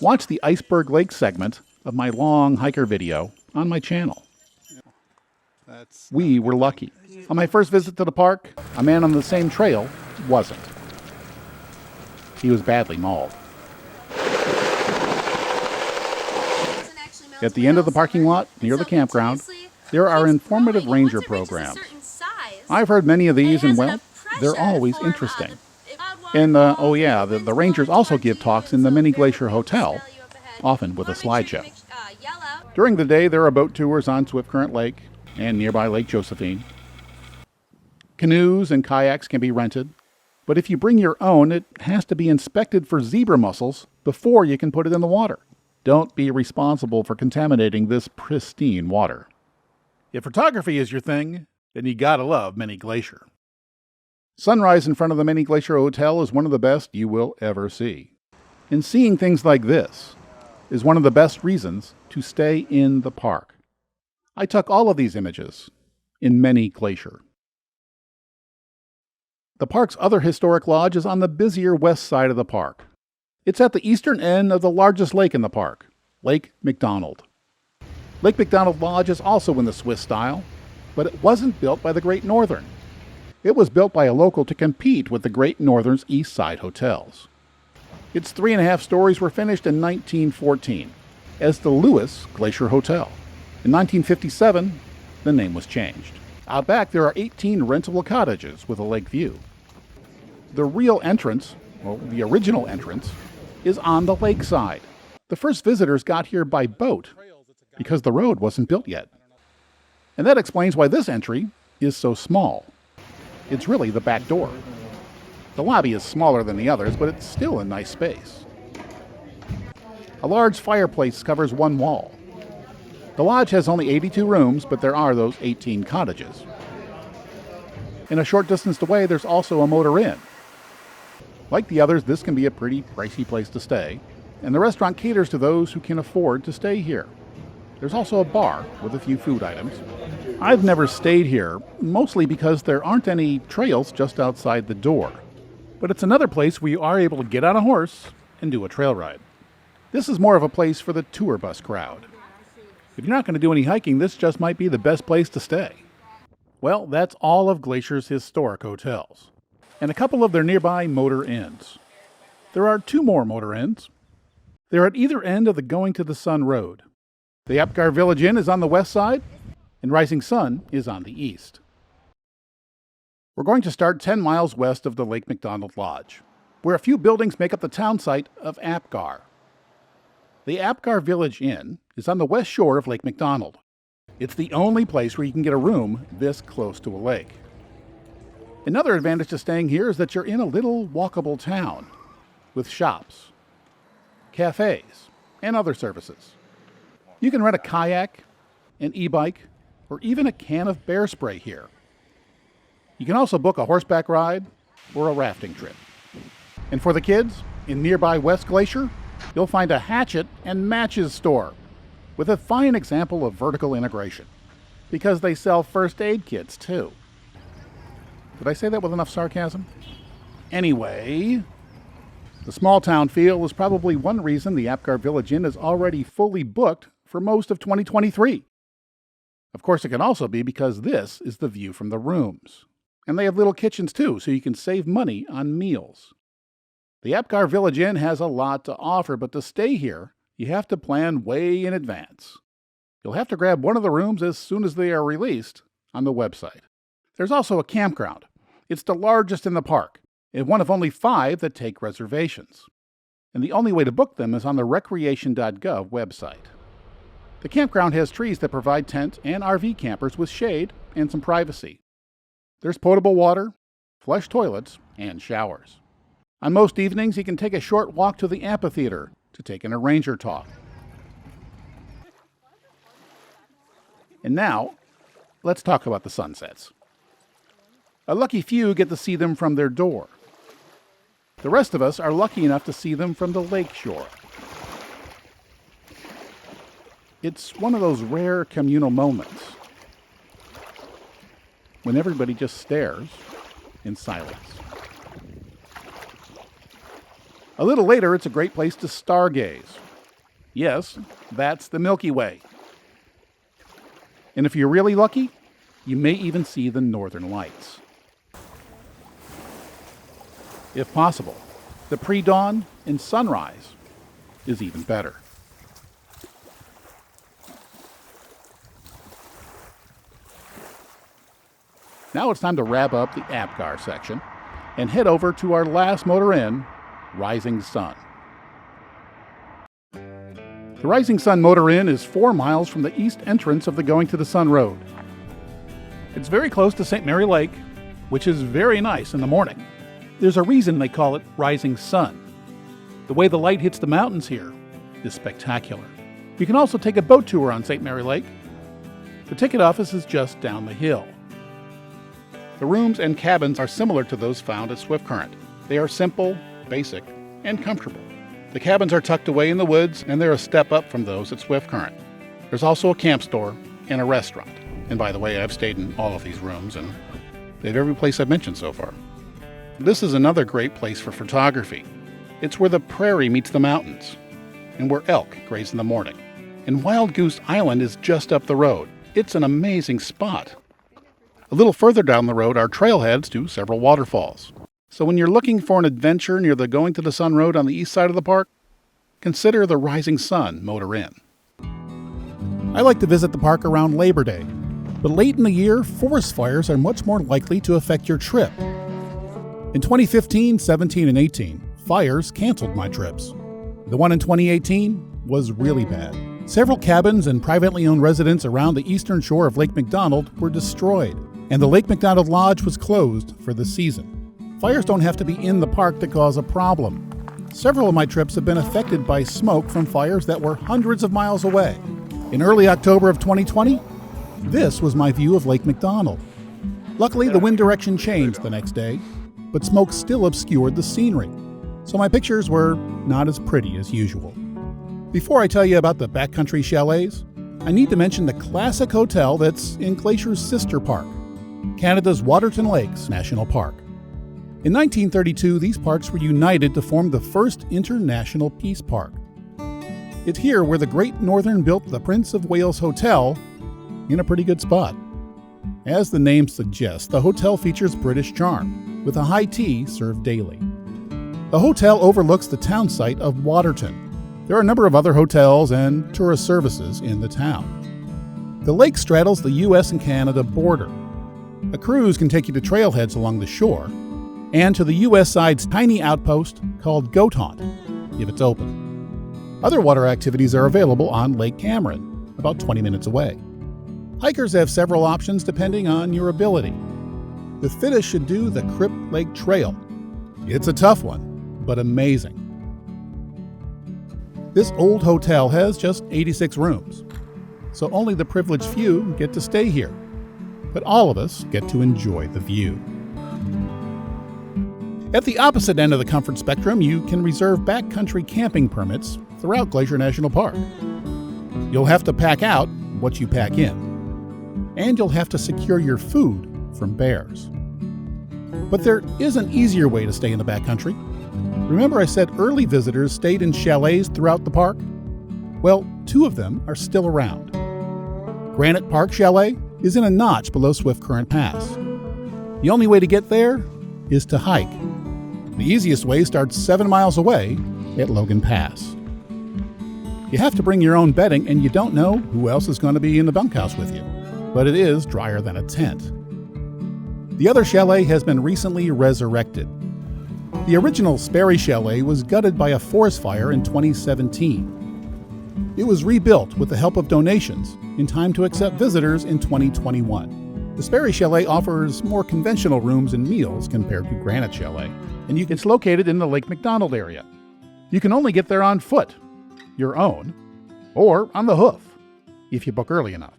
Watch the Iceberg Lake segment of my long hiker video on my channel. We were lucky. On my first visit to the park, a man on the same trail wasn't. He was badly mauled. At the end of the parking lot, near the campground, there are informative ranger programs. I've heard many of these, and well, they're always interesting. And, the rangers also give talks in the Many Glacier Hotel, often with a slideshow. During the day, there are boat tours on Swiftcurrent Lake and nearby Lake Josephine. Canoes and kayaks can be rented, but if you bring your own, it has to be inspected for zebra mussels before you can put it in the water. Don't be responsible for contaminating this pristine water. If photography is your thing, then you gotta love Many Glacier. Sunrise in front of the Many Glacier Hotel is one of the best you will ever see. And seeing things like this is one of the best reasons to stay in the park. I took all of these images in Many Glacier. The park's other historic lodge is on the busier west side of the park. It's at the eastern end of the largest lake in the park, Lake McDonald. Lake McDonald Lodge is also in the Swiss style, but it wasn't built by the Great Northern. It was built by a local to compete with the Great Northern's East Side hotels. Its 3.5 stories were finished in 1914 as the Lewis Glacier Hotel. In 1957, the name was changed. Out back, there are 18 rentable cottages with a lake view. The real entrance, the original entrance, is on the lakeside. The first visitors got here by boat because the road wasn't built yet. And that explains why this entry is so small. It's really the back door. The lobby is smaller than the others, but it's still a nice space. A large fireplace covers one wall. The lodge has only 82 rooms, but there are those 18 cottages. In a short distance away, there's also a motor inn. Like the others, this can be a pretty pricey place to stay, and the restaurant caters to those who can afford to stay here. There's also a bar with a few food items. I've never stayed here, mostly because there aren't any trails just outside the door. But it's another place where you are able to get on a horse and do a trail ride. This is more of a place for the tour bus crowd. If you're not going to do any hiking, this just might be the best place to stay. Well, that's all of Glacier's historic hotels, and a couple of their nearby motor inns. There are 2 more motor inns. They're at either end of the Going to the Sun Road. The Apgar Village Inn is on the west side, and Rising Sun is on the east. We're going to start 10 miles west of the Lake McDonald Lodge, where a few buildings make up the town site of Apgar. The Apgar Village Inn is on the west shore of Lake McDonald. It's the only place where you can get a room this close to a lake. Another advantage to staying here is that you're in a little walkable town with shops, cafes, and other services. You can rent a kayak, an e-bike, or even a can of bear spray here. You can also book a horseback ride or a rafting trip. And for the kids, in nearby West Glacier, you'll find a hatchet and matches store with a fine example of vertical integration, because they sell first aid kits too. Did I say that with enough sarcasm? Anyway, the small town feel is probably one reason the Apgar Village Inn is already fully booked for most of 2023. Of course, it can also be because this is the view from the rooms. And they have little kitchens too, so you can save money on meals. The Apgar Village Inn has a lot to offer, but to stay here, you have to plan way in advance. You'll have to grab one of the rooms as soon as they are released on the website. There's also a campground. It's the largest in the park, and one of only 5 that take reservations. And the only way to book them is on the recreation.gov website. The campground has trees that provide tent and RV campers with shade and some privacy. There's potable water, flush toilets, and showers. On most evenings, you can take a short walk to the amphitheater to take in a ranger talk. And now, let's talk about the sunsets. A lucky few get to see them from their door. The rest of us are lucky enough to see them from the lake shore. It's one of those rare communal moments when everybody just stares in silence. A little later, it's a great place to stargaze Yes, that's the Milky Way. And if you're really lucky, you may even see the northern lights. If possible, the pre-dawn and sunrise is even better. Now it's time to wrap up the Apgar section and head over to our last motor inn, Rising Sun. The Rising Sun Motor Inn is 4 miles from the east entrance of the Going to the Sun Road. It's very close to St. Mary Lake, which is very nice in the morning. There's a reason they call it Rising Sun. The way the light hits the mountains here is spectacular. You can also take a boat tour on St. Mary Lake. The ticket office is just down the hill. The rooms and cabins are similar to those found at Swiftcurrent. They are simple, basic, and comfortable. The cabins are tucked away in the woods, and they're a step up from those at Swiftcurrent. There's also a camp store and a restaurant. And by the way, I've stayed in all of these rooms, and they have every place I've mentioned so far. This is another great place for photography. It's where the prairie meets the mountains, and where elk graze in the morning. And Wild Goose Island is just up the road. It's an amazing spot. A little further down the road are trailheads to several waterfalls. So when you're looking for an adventure near the Going to the Sun Road on the east side of the park, consider the Rising Sun Motor Inn. I like to visit the park around Labor Day, but late in the year, forest fires are much more likely to affect your trip. In 2015, 17, and 18, fires canceled my trips. The one in 2018 was really bad. Several cabins and privately owned residents around the eastern shore of Lake McDonald were destroyed, and the Lake McDonald Lodge was closed for the season. Fires don't have to be in the park to cause a problem. Several of my trips have been affected by smoke from fires that were hundreds of miles away. In early October of 2020, this was my view of Lake McDonald. Luckily, the wind direction changed the next day, but smoke still obscured the scenery, so my pictures were not as pretty as usual. Before I tell you about the backcountry chalets, I need to mention the classic hotel that's in Glacier's sister park, Canada's Waterton Lakes National Park. In 1932, these parks were united to form the first international peace park. It's here where the Great Northern built the Prince of Wales Hotel in a pretty good spot. As the name suggests, the hotel features British charm, with a high tea served daily. The hotel overlooks the town site of Waterton. There are a number of other hotels and tourist services in the town. The lake straddles the U.S. and Canada border. A cruise can take you to trailheads along the shore, and to the U.S. side's tiny outpost called Goat Haunt, if it's open. Other water activities are available on Lake Cameron, about 20 minutes away. Hikers have several options depending on your ability. The fittest should do the Crypt Lake Trail. It's a tough one, but amazing. This old hotel has just 86 rooms, so only the privileged few get to stay here, but all of us get to enjoy the view. At the opposite end of the comfort spectrum, you can reserve backcountry camping permits throughout Glacier National Park. You'll have to pack out what you pack in, and you'll have to secure your food from bears. But there is an easier way to stay in the backcountry. Remember I said early visitors stayed in chalets throughout the park? Well, 2 of them are still around. Granite Park Chalet is in a notch below Swiftcurrent Pass. The only way to get there is to hike. The easiest way starts 7 miles away at Logan Pass. You have to bring your own bedding, and you don't know who else is going to be in the bunkhouse with you, but it is drier than a tent. The other chalet has been recently resurrected. The original Sperry Chalet was gutted by a forest fire in 2017. It was rebuilt with the help of donations in time to accept visitors in 2021. The Sperry Chalet offers more conventional rooms and meals compared to Granite Chalet, and it's located in the Lake McDonald area. You can only get there on foot, your own, or on the hoof, if you book early enough.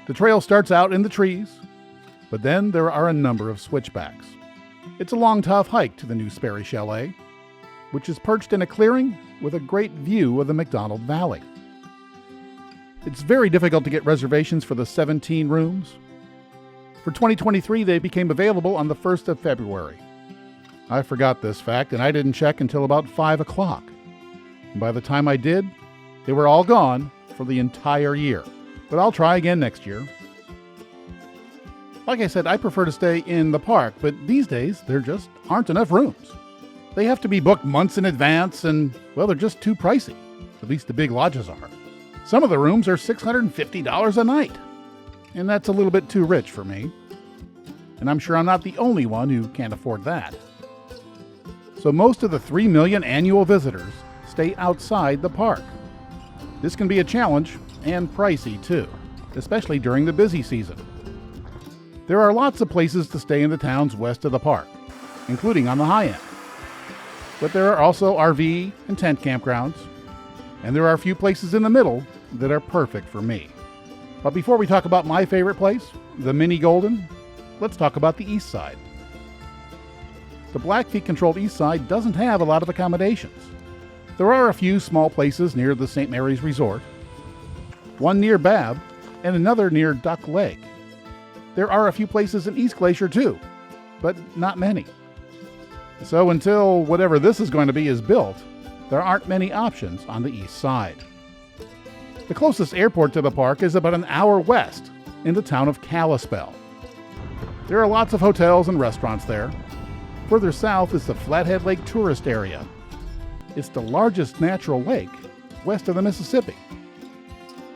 The trail starts out in the trees, but then there are a number of switchbacks. It's a long, tough hike to the new Sperry Chalet, which is perched in a clearing with a great view of the McDonald Valley. It's very difficult to get reservations for the 17 rooms. For 2023, they became available on the 1st of February. I forgot this fact, and I didn't check until about 5 o'clock. And by the time I did, they were all gone for the entire year. But I'll try again next year. Like I said, I prefer to stay in the park, but these days there just aren't enough rooms. They have to be booked months in advance and, well, they're just too pricey. At least the big lodges are. Some of the rooms are $650 a night. And that's a little bit too rich for me. And I'm sure I'm not the only one who can't afford that. So most of the 3 million annual visitors stay outside the park. This can be a challenge and pricey too, especially during the busy season. There are lots of places to stay in the towns west of the park, including on the high end. But there are also RV and tent campgrounds, and there are a few places in the middle that are perfect for me. But before we talk about my favorite place, the Mini Golden, let's talk about the east side. The Blackfeet-controlled east side doesn't have a lot of accommodations. There are a few small places near the St. Mary's Resort, one near Babb, and another near Duck Lake. There are a few places in East Glacier too, but not many. So until whatever this is going to be is built, there aren't many options on the east side. The closest airport to the park is about an hour west, in the town of Kalispell. There are lots of hotels and restaurants there. Further south is the Flathead Lake tourist area. It's the largest natural lake west of the Mississippi.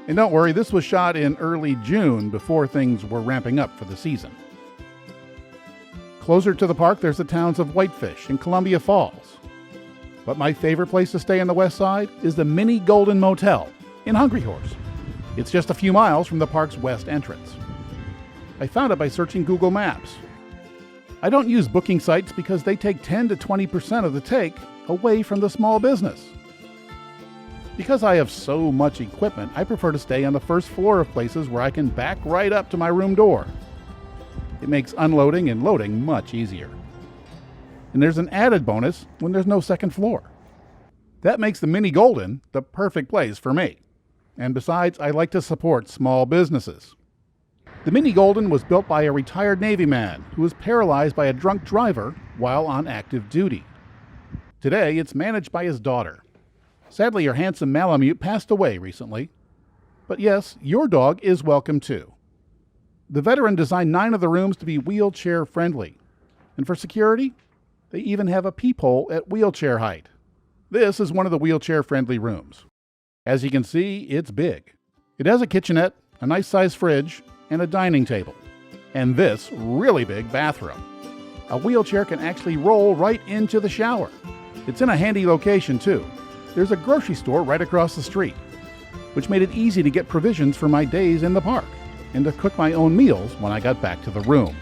And don't worry, this was shot in early June before things were ramping up for the season. Closer to the park, there's the towns of Whitefish and Columbia Falls. But my favorite place to stay on the west side is the Mini Golden Motel in Hungry Horse. It's just a few miles from the park's west entrance. I found it by searching Google Maps. I don't use booking sites because they take 10 to 20% of the take away from the small business. Because I have so much equipment, I prefer to stay on the first floor of places where I can back right up to my room door. It makes unloading and loading much easier. And there's an added bonus when there's no second floor. That makes the Mini Golden the perfect place for me. And besides, I like to support small businesses. The Mini Golden was built by a retired Navy man who was paralyzed by a drunk driver while on active duty. Today, it's managed by his daughter. Sadly, her handsome Malamute passed away recently. But yes, your dog is welcome too. The veteran designed 9 of the rooms to be wheelchair friendly. And for security, they even have a peephole at wheelchair height. This is one of the wheelchair friendly rooms. As you can see, it's big. It has a kitchenette, a nice sized fridge, and a dining table. And this really big bathroom. A wheelchair can actually roll right into the shower. It's in a handy location too. There's a grocery store right across the street, which made it easy to get provisions for my days in the park and to cook my own meals when I got back to the room.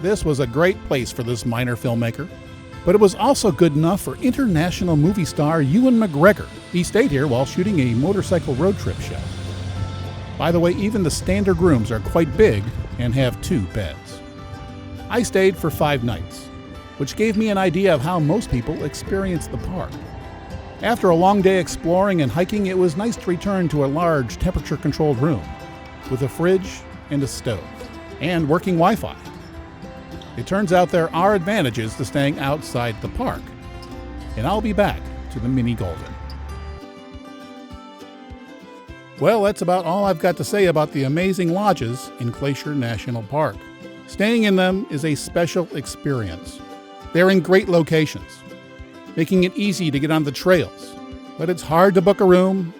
This was a great place for this minor filmmaker, but it was also good enough for international movie star Ewan McGregor. He stayed here while shooting a motorcycle road trip show. By the way, even the standard rooms are quite big and have 2 beds. I stayed for 5 nights, which gave me an idea of how most people experience the park. After a long day exploring and hiking, it was nice to return to a large temperature-controlled room with a fridge and a stove and working Wi-Fi. It turns out there are advantages to staying outside the park, and I'll be back to the Mini Golden. Well, that's about all I've got to say about the amazing lodges in Glacier National Park. Staying in them is a special experience. They're in great locations, making it easy to get on the trails, but it's hard to book a room,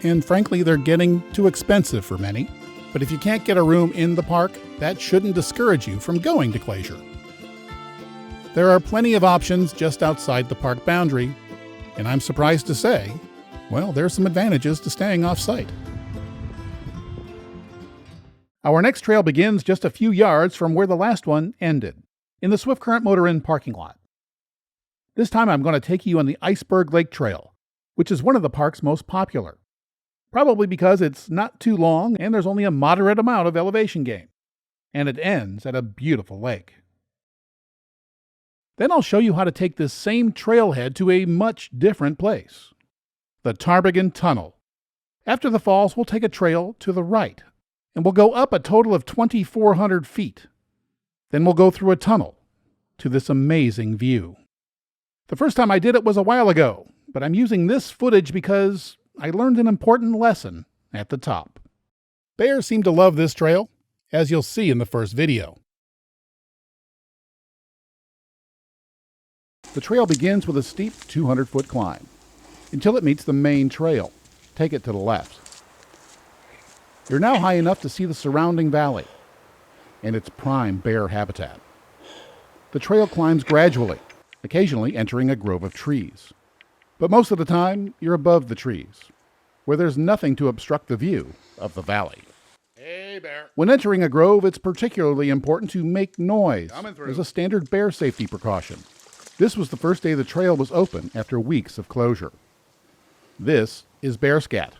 and frankly, they're getting too expensive for many. But if you can't get a room in the park, that shouldn't discourage you from going to Glacier. There are plenty of options just outside the park boundary, and I'm surprised to say, well, there's some advantages to staying off-site. Our next trail begins just a few yards from where the last one ended, in the Swiftcurrent Motor Inn parking lot. This time I'm going to take you on the Iceberg Lake Trail, which is one of the park's most popular. Probably because it's not too long and there's only a moderate amount of elevation gain. And it ends at a beautiful lake. Then I'll show you how to take this same trailhead to a much different place. The Ptarmigan Tunnel. After the falls, we'll take a trail to the right, and we'll go up a total of 2,400 feet. Then we'll go through a tunnel to this amazing view. The first time I did it was a while ago, but I'm using this footage because I learned an important lesson at the top. Bears seem to love this trail, as you'll see in the first video. The trail begins with a steep 200-foot climb until it meets the main trail. Take it to the left. You're now high enough to see the surrounding valley and its prime bear habitat. The trail climbs gradually, occasionally entering a grove of trees. But most of the time, you're above the trees, where there's nothing to obstruct the view of the valley. Hey, bear. When entering a grove, it's particularly important to make noise Coming through. as a standard bear safety precaution. This was the first day the trail was open after weeks of closure. This is bear scat.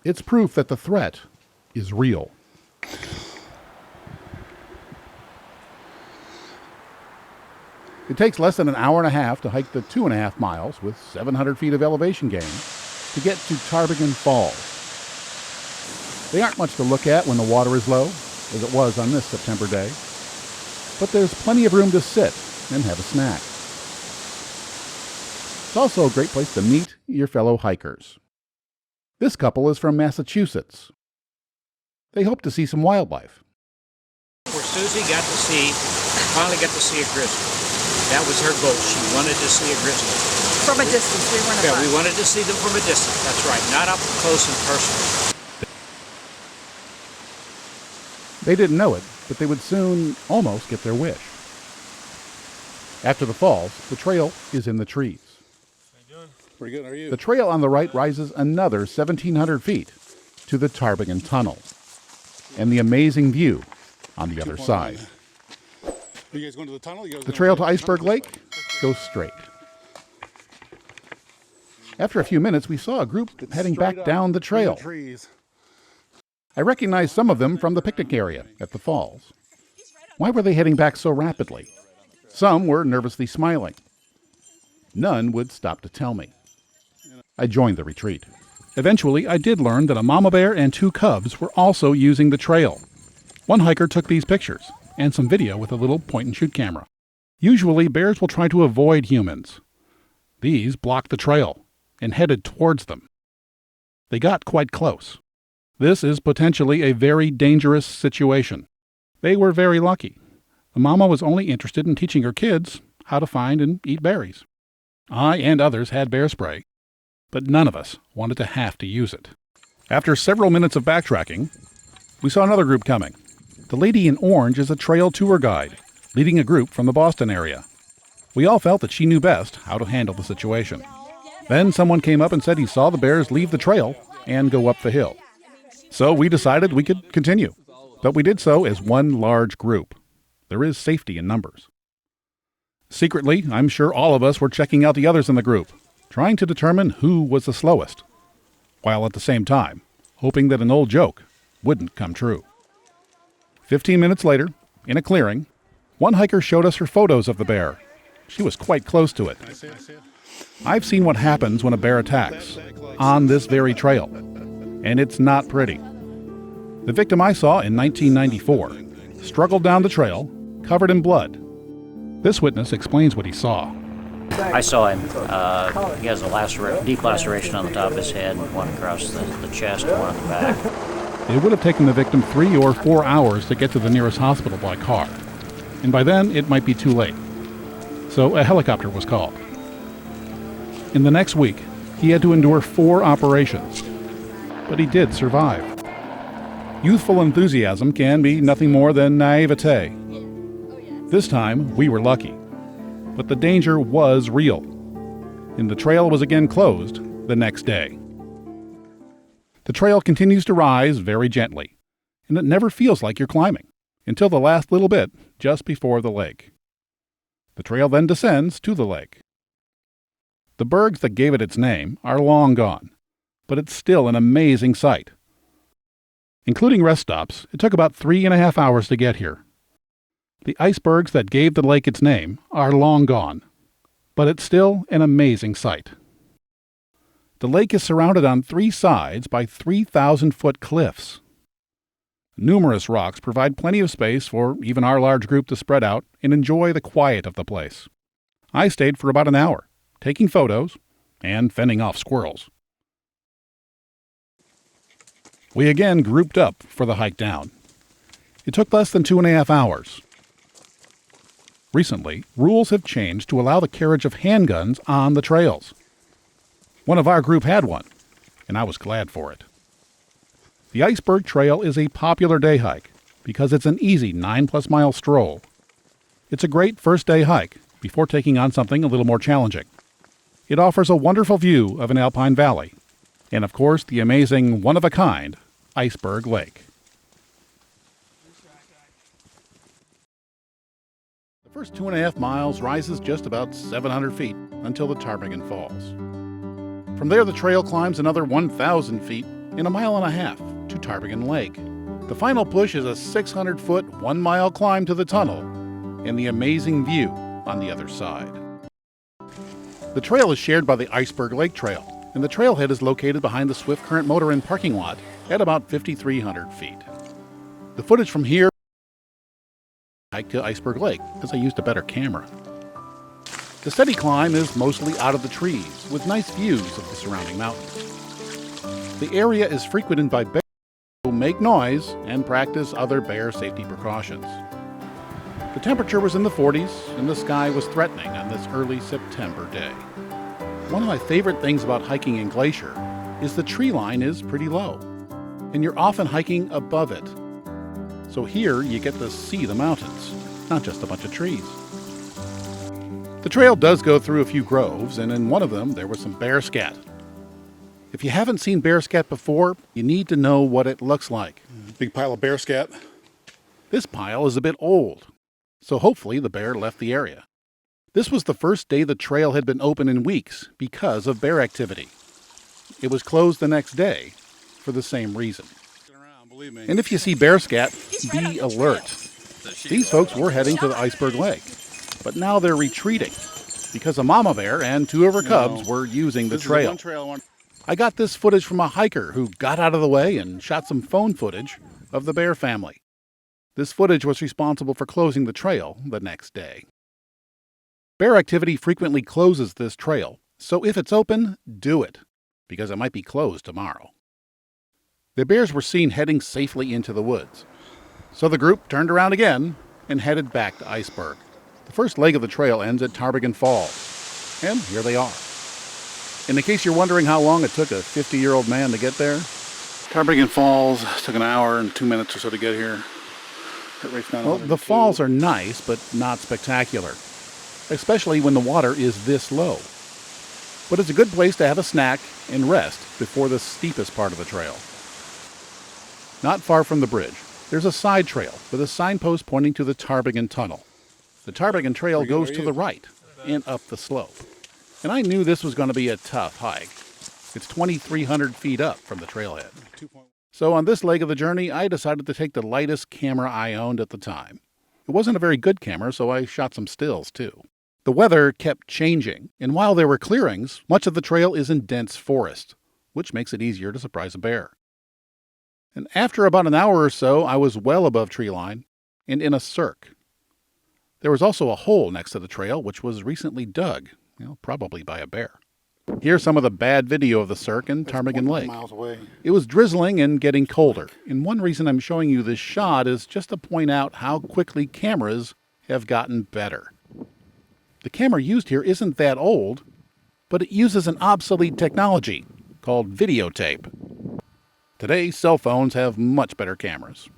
It's proof that the threat is real. It takes less than an hour and a half to hike the 2.5 miles with 700 feet of elevation gain to get to Ptarmigan Falls. They aren't much to look at when the water is low, as it was on this September day, but there's plenty of room to sit and have a snack. It's also a great place to meet your fellow hikers. This couple is from Massachusetts. They hope to see some wildlife. Where Susie finally got to see a grizzly. That was her goal. She wanted to see a grizzly. From a distance, we weren't Yeah, above. we wanted to see them from a distance. That's right, not up close and personal. They didn't know it, but they would soon almost get their wish. After the falls, the trail is in the trees. Pretty good, how are you? The trail on the right rises another 1,700 feet to the Ptarmigan Tunnel and the amazing view on the other side. Are you guys going to the tunnel? The trail to Iceberg Lake goes straight. After a few minutes, we saw a group heading back down the trail. Trees. I recognized some of them from the picnic area at the falls. Why were they heading back so rapidly? Some were nervously smiling. None would stop to tell me. I joined the retreat. Eventually, I did learn that a mama bear and 2 cubs were also using the trail. One hiker took these pictures and some video with a little point-and-shoot camera. Usually, bears will try to avoid humans. These blocked the trail and headed towards them. They got quite close. This is potentially a very dangerous situation. They were very lucky. The mama was only interested in teaching her kids how to find and eat berries. I and others had bear spray, but none of us wanted to have to use it. After several minutes of backtracking, we saw another group coming. The lady in orange is a trail tour guide, leading a group from the Boston area. We all felt that she knew best how to handle the situation. Then someone came up and said he saw the bears leave the trail and go up the hill. So we decided we could continue, but we did so as one large group. There is safety in numbers. Secretly, I'm sure all of us were checking out the others in the group, trying to determine who was the slowest, while at the same time hoping that an old joke wouldn't come true. 15 minutes later, in a clearing, one hiker showed us her photos of the bear. She was quite close to it. I've seen what happens when a bear attacks on this very trail, and it's not pretty. The victim I saw in 1994 struggled down the trail, covered in blood. This witness explains what he saw. I saw him. He has a deep laceration on the top of his head, one across the chest, one on the back. It would have taken the victim 3 or 4 hours to get to the nearest hospital by car, and by then it might be too late. So a helicopter was called. In the next week, he had to endure 4 operations, but he did survive. Youthful enthusiasm can be nothing more than naivete. This time, we were lucky, but the danger was real, and the trail was again closed the next day. The trail continues to rise very gently, and it never feels like you're climbing, until the last little bit just before the lake. The trail then descends to the lake. The bergs that gave it its name are long gone, but it's still an amazing sight. Including rest stops, it took about 3.5 hours to get here. The icebergs that gave the lake its name are long gone, but it's still an amazing sight. The lake is surrounded on 3 sides by 3,000-foot cliffs. Numerous rocks provide plenty of space for even our large group to spread out and enjoy the quiet of the place. I stayed for about an hour, taking photos and fending off squirrels. We again grouped up for the hike down. It took less than 2.5 hours. Recently, rules have changed to allow the carriage of handguns on the trails. One of our group had one, and I was glad for it. The Iceberg Trail is a popular day hike because it's an easy 9+ mile stroll. It's a great first day hike before taking on something a little more challenging. It offers a wonderful view of an alpine valley, and of course the amazing one-of-a-kind Iceberg Lake. The first 2.5 miles rises just about 700 feet until the Ptarmigan Falls. From there, the trail climbs another 1,000 feet in 1.5 miles to Ptarmigan Lake. The final push is a 600-foot, 1-mile climb to the tunnel and the amazing view on the other side. The trail is shared by the Iceberg Lake Trail, and the trailhead is located behind the Swiftcurrent Motor Inn parking lot at about 5,300 feet. The footage from here hike to Iceberg Lake, because I used a better camera. The steady climb is mostly out of the trees, with nice views of the surrounding mountains. The area is frequented by bears who make noise and practice other bear safety precautions. The temperature was in the 40s, and the sky was threatening on this early September day. One of my favorite things about hiking in Glacier is the tree line is pretty low, and you're often hiking above it. So here you get to see the mountains, not just a bunch of trees. The trail does go through a few groves, and in one of them there was some bear scat. If you haven't seen bear scat before, you need to know what it looks like. Big pile of bear scat. This pile is a bit old, so hopefully the bear left the area. This was the first day the trail had been open in weeks because of bear activity. It was closed the next day for the same reason. And if you see bear scat, be alert. These folks were heading to the Iceberg Lake, but now they're retreating because a mama bear and 2 of her cubs were using the trail. I got this footage from a hiker who got out of the way and shot some phone footage of the bear family. This footage was responsible for closing the trail the next day. Bear activity frequently closes this trail, so if it's open, do it, because it might be closed tomorrow. The bears were seen heading safely into the woods, so the group turned around again and headed back to Iceberg. The first leg of the trail ends at Ptarmigan Falls, and here they are. And in case you're wondering how long it took a 50-year-old man to get there, Ptarmigan Falls took an hour and 2 minutes or so to get here. Well, the falls are nice, but not spectacular, especially when the water is this low. But it's a good place to have a snack and rest before the steepest part of the trail. Not far from the bridge, there's a side trail with a signpost pointing to the Ptarmigan Tunnel. The Ptarmigan Trail goes to the right and up the slope. And I knew this was going to be a tough hike. It's 2,300 feet up from the trailhead. So on this leg of the journey, I decided to take the lightest camera I owned at the time. It wasn't a very good camera, so I shot some stills too. The weather kept changing, and while there were clearings, much of the trail is in dense forest, which makes it easier to surprise a bear. And after about an hour or so, I was well above tree line and in a cirque. There was also a hole next to the trail, which was recently dug, probably by a bear. Here's some of the bad video of the cirque in Ptarmigan Lake. It was drizzling and getting colder, and one reason I'm showing you this shot is just to point out how quickly cameras have gotten better. The camera used here isn't that old, but it uses an obsolete technology called videotape. Today, cell phones have much better cameras.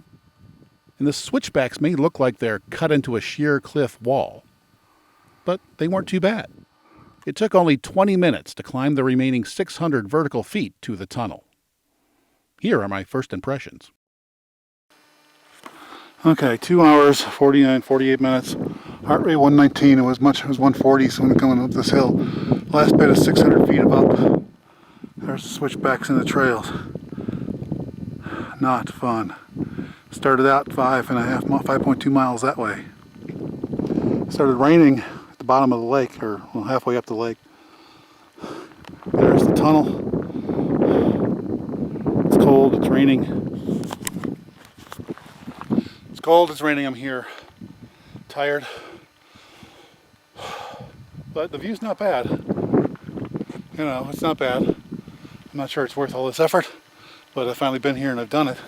And the switchbacks may look like they're cut into a sheer cliff wall, but they weren't too bad. It took only 20 minutes to climb the remaining 600 vertical feet to the tunnel. Here are my first impressions. Okay, 2 hours, 48 minutes. Heart rate 119. It was 140 so when coming up this hill. Last bit is 600 feet of up. There's the switchbacks in the trails. Not fun. Started out 5.2 miles that way. Started raining at the bottom of the lake, or halfway up the lake. There's the tunnel. It's cold, it's raining. It's cold, it's raining, I'm here. Tired. But the view's not bad. You know, it's not bad. I'm not sure it's worth all this effort, but I've finally been here and I've done it.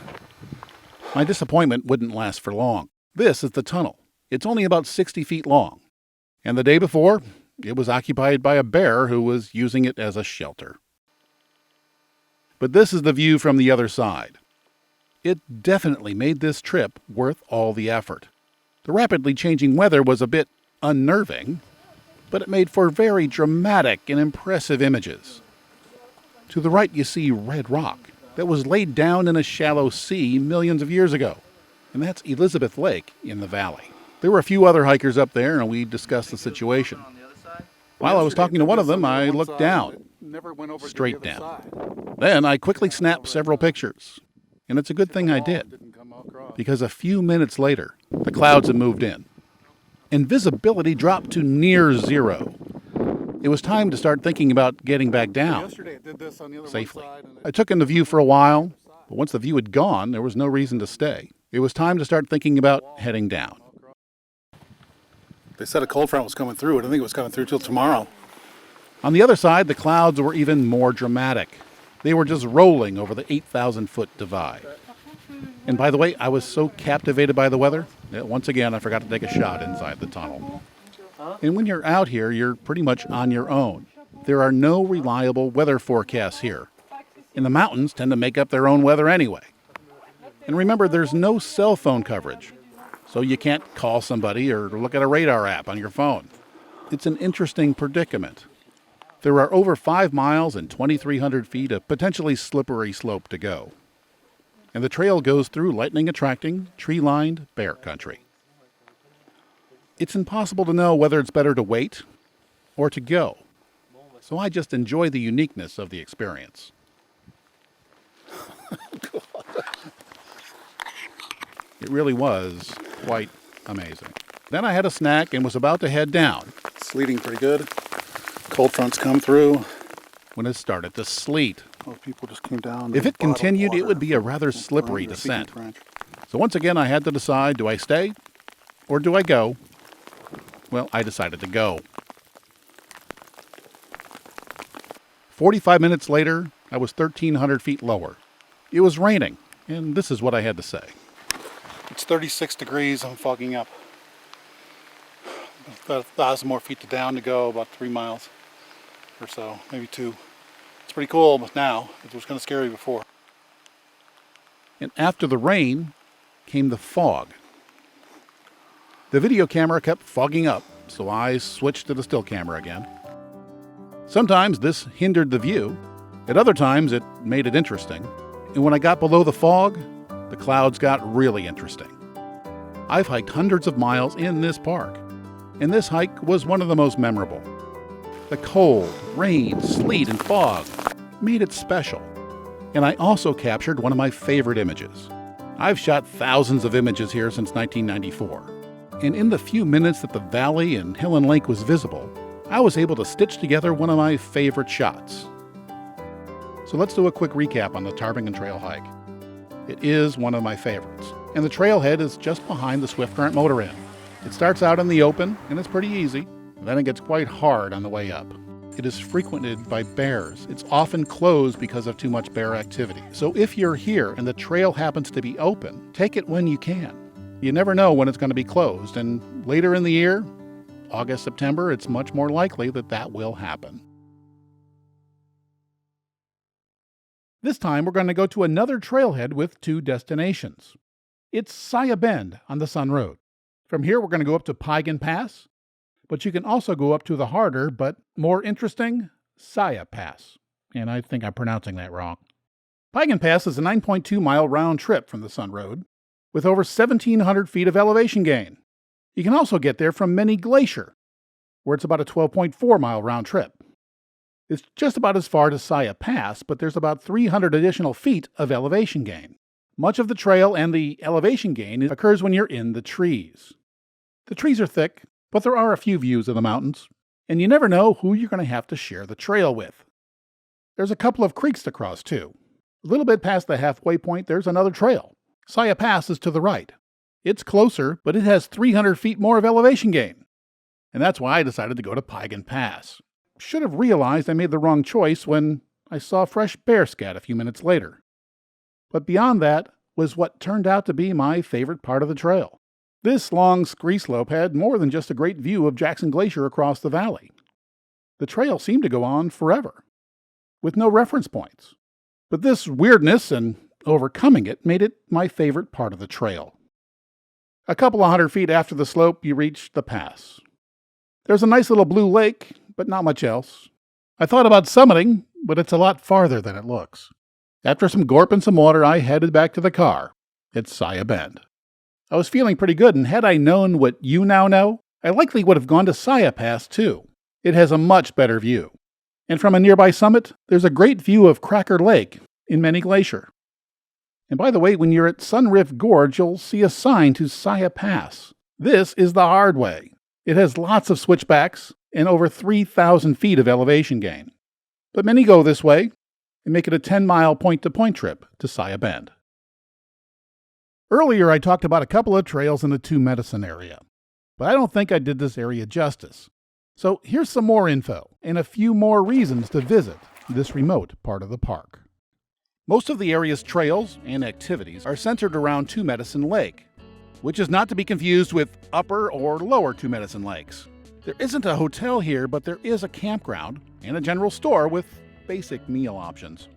My disappointment wouldn't last for long. This is the tunnel. It's only about 60 feet long. And the day before, it was occupied by a bear who was using it as a shelter. But this is the view from the other side. It definitely made this trip worth all the effort. The rapidly changing weather was a bit unnerving, but it made for very dramatic and impressive images. To the right you see red rock that was laid down in a shallow sea millions of years ago, and that's Elizabeth Lake in the valley. There were a few other hikers up there, and we discussed the situation. While I was talking to one of them, I looked down, straight down. Then I quickly snapped several pictures, and it's a good thing I did, because a few minutes later, the clouds had moved in, and visibility dropped to near zero. It was time to start thinking about getting back down safely. I took in the view for a while, but once the view had gone, there was no reason to stay. It was time to start thinking about heading down. They said a cold front was coming through. I don't think it was coming through till tomorrow. On the other side, the clouds were even more dramatic. They were just rolling over the 8,000-foot divide. And by the way, I was so captivated by the weather that once again I forgot to take a shot inside the tunnel. And when you're out here, you're pretty much on your own. There are no reliable weather forecasts here. And the mountains tend to make up their own weather anyway. And remember, there's no cell phone coverage, so you can't call somebody or look at a radar app on your phone. It's an interesting predicament. There are over 5 miles and 2,300 feet of potentially slippery slope to go. And the trail goes through lightning-attracting, tree-lined bear country. It's impossible to know whether it's better to wait or to go, so I just enjoy the uniqueness of the experience. It really was quite amazing. Then I had a snack and was about to head down. It's sleeting pretty good. Cold fronts come through. When it started to sleet. Those people just came down. If it continued, it would be a rather slippery descent. So once again, I had to decide, do I stay or do I go? Well, I decided to go. 45 minutes later, I was 1,300 feet lower. It was raining, and this is what I had to say. It's 36 degrees. I'm fogging up. About 1,000 more feet down to go, about 3 miles or so, maybe 2. It's pretty cool but now. It was kind of scary before. And after the rain came the fog. The video camera kept fogging up, so I switched to the still camera again. Sometimes this hindered the view. At other times, it made it interesting. And when I got below the fog, the clouds got really interesting. I've hiked hundreds of miles in this park, and this hike was one of the most memorable. The cold, rain, sleet, and fog made it special. And I also captured one of my favorite images. I've shot thousands of images here since 1994. And in the few minutes that the valley and Highline Lake was visible, I was able to stitch together one of my favorite shots. So let's do a quick recap on the Ptarmigan Trail hike. It is one of my favorites, and the trailhead is just behind the Swiftcurrent motor inn. It starts out in the open, and it's pretty easy, and then it gets quite hard on the way up. It is frequented by bears. It's often closed because of too much bear activity. So if you're here and the trail happens to be open, take it when you can. You never know when it's going to be closed, and later in the year, August, September, it's much more likely that that will happen. This time, we're going to go to another trailhead with 2 destinations. It's Siyeh Bend on the Sun Road. From here, we're going to go up to Piegan Pass, but you can also go up to the harder but more interesting Siyeh Pass. And I think I'm pronouncing that wrong. Piegan Pass is a 9.2-mile round trip from the Sun Road, with over 1,700 feet of elevation gain. You can also get there from Many Glacier, where it's about a 12.4-mile round trip. It's just about as far to Siyeh Pass, but there's about 300 additional feet of elevation gain. Much of the trail and the elevation gain occurs when you're in the trees. The trees are thick, but there are a few views of the mountains, and you never know who you're going to have to share the trail with. There's a couple of creeks to cross, too. A little bit past the halfway point, there's another trail. Siyeh Pass is to the right. It's closer, but it has 300 feet more of elevation gain. And that's why I decided to go to Piegan Pass. should have realized I made the wrong choice when I saw fresh bear scat a few minutes later. But beyond that was what turned out to be my favorite part of the trail. This long scree slope had more than just a great view of Jackson Glacier across the valley. The trail seemed to go on forever, with no reference points. But this weirdness and overcoming it made it my favorite part of the trail. A couple of 100 feet after the slope, you reach the pass. There's a nice little blue lake, but not much else. I thought about summiting, but it's a lot farther than it looks. After some gorp and some water, I headed back to the car at Siyeh Bend. I was feeling pretty good, and had I known what you now know, I likely would have gone to Siyeh Pass too. It has a much better view. And from a nearby summit, there's a great view of Cracker Lake in Many Glacier. And by the way, when you're at Sunrift Gorge, you'll see a sign to Siyeh Pass. This is the hard way. It has lots of switchbacks and over 3,000 feet of elevation gain. But many go this way and make it a 10-mile point-to-point trip to Siyeh Bend. Earlier, I talked about a couple of trails in the Two Medicine area, but I don't think I did this area justice. So here's some more info and a few more reasons to visit this remote part of the park. Most of the area's trails and activities are centered around Two Medicine Lake, which is not to be confused with Upper or Lower Two Medicine Lakes. There isn't a hotel here, but there is a campground and a general store with basic meal options.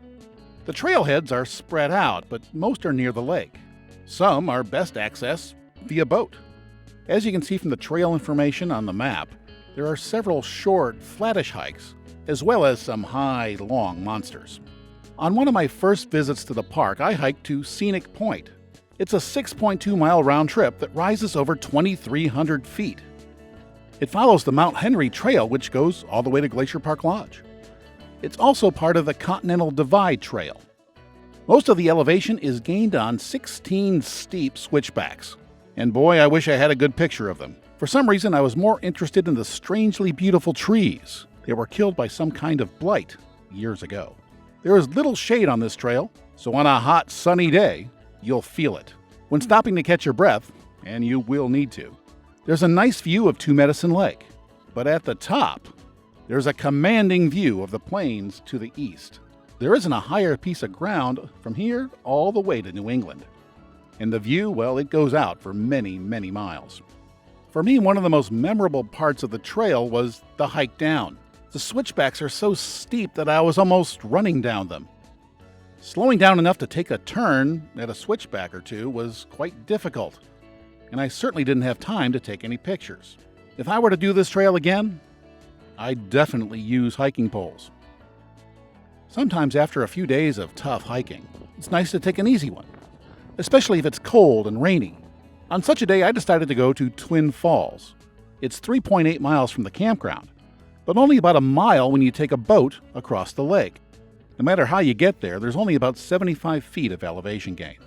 The trailheads are spread out, but most are near the lake. Some are best accessed via boat. As you can see from the trail information on the map, there are several short, flattish hikes, as well as some high, long monsters. On one of my first visits to the park, I hiked to Scenic Point. It's a 6.2-mile round trip that rises over 2,300 feet. It follows the Mount Henry Trail, which goes all the way to Glacier Park Lodge. It's also part of the Continental Divide Trail. Most of the elevation is gained on 16 steep switchbacks. And boy, I wish I had a good picture of them. For some reason, I was more interested in the strangely beautiful trees. They were killed by some kind of blight years ago. There is little shade on this trail, so on a hot, sunny day, you'll feel it. When stopping to catch your breath, and you will need to, there's a nice view of Two Medicine Lake. But at the top, there's a commanding view of the plains to the east. There isn't a higher piece of ground from here all the way to New England. And the view, well, it goes out for many, many miles. For me, one of the most memorable parts of the trail was the hike down. The switchbacks are so steep that I was almost running down them. Slowing down enough to take a turn at a switchback or two was quite difficult, and I certainly didn't have time to take any pictures. If I were to do this trail again, I'd definitely use hiking poles. Sometimes after a few days of tough hiking, it's nice to take an easy one, especially if it's cold and rainy. On such a day, I decided to go to Twin Falls. It's 3.8 miles from the campground, but only about a mile when you take a boat across the lake. No matter how you get there, there's only about 75 feet of elevation gain.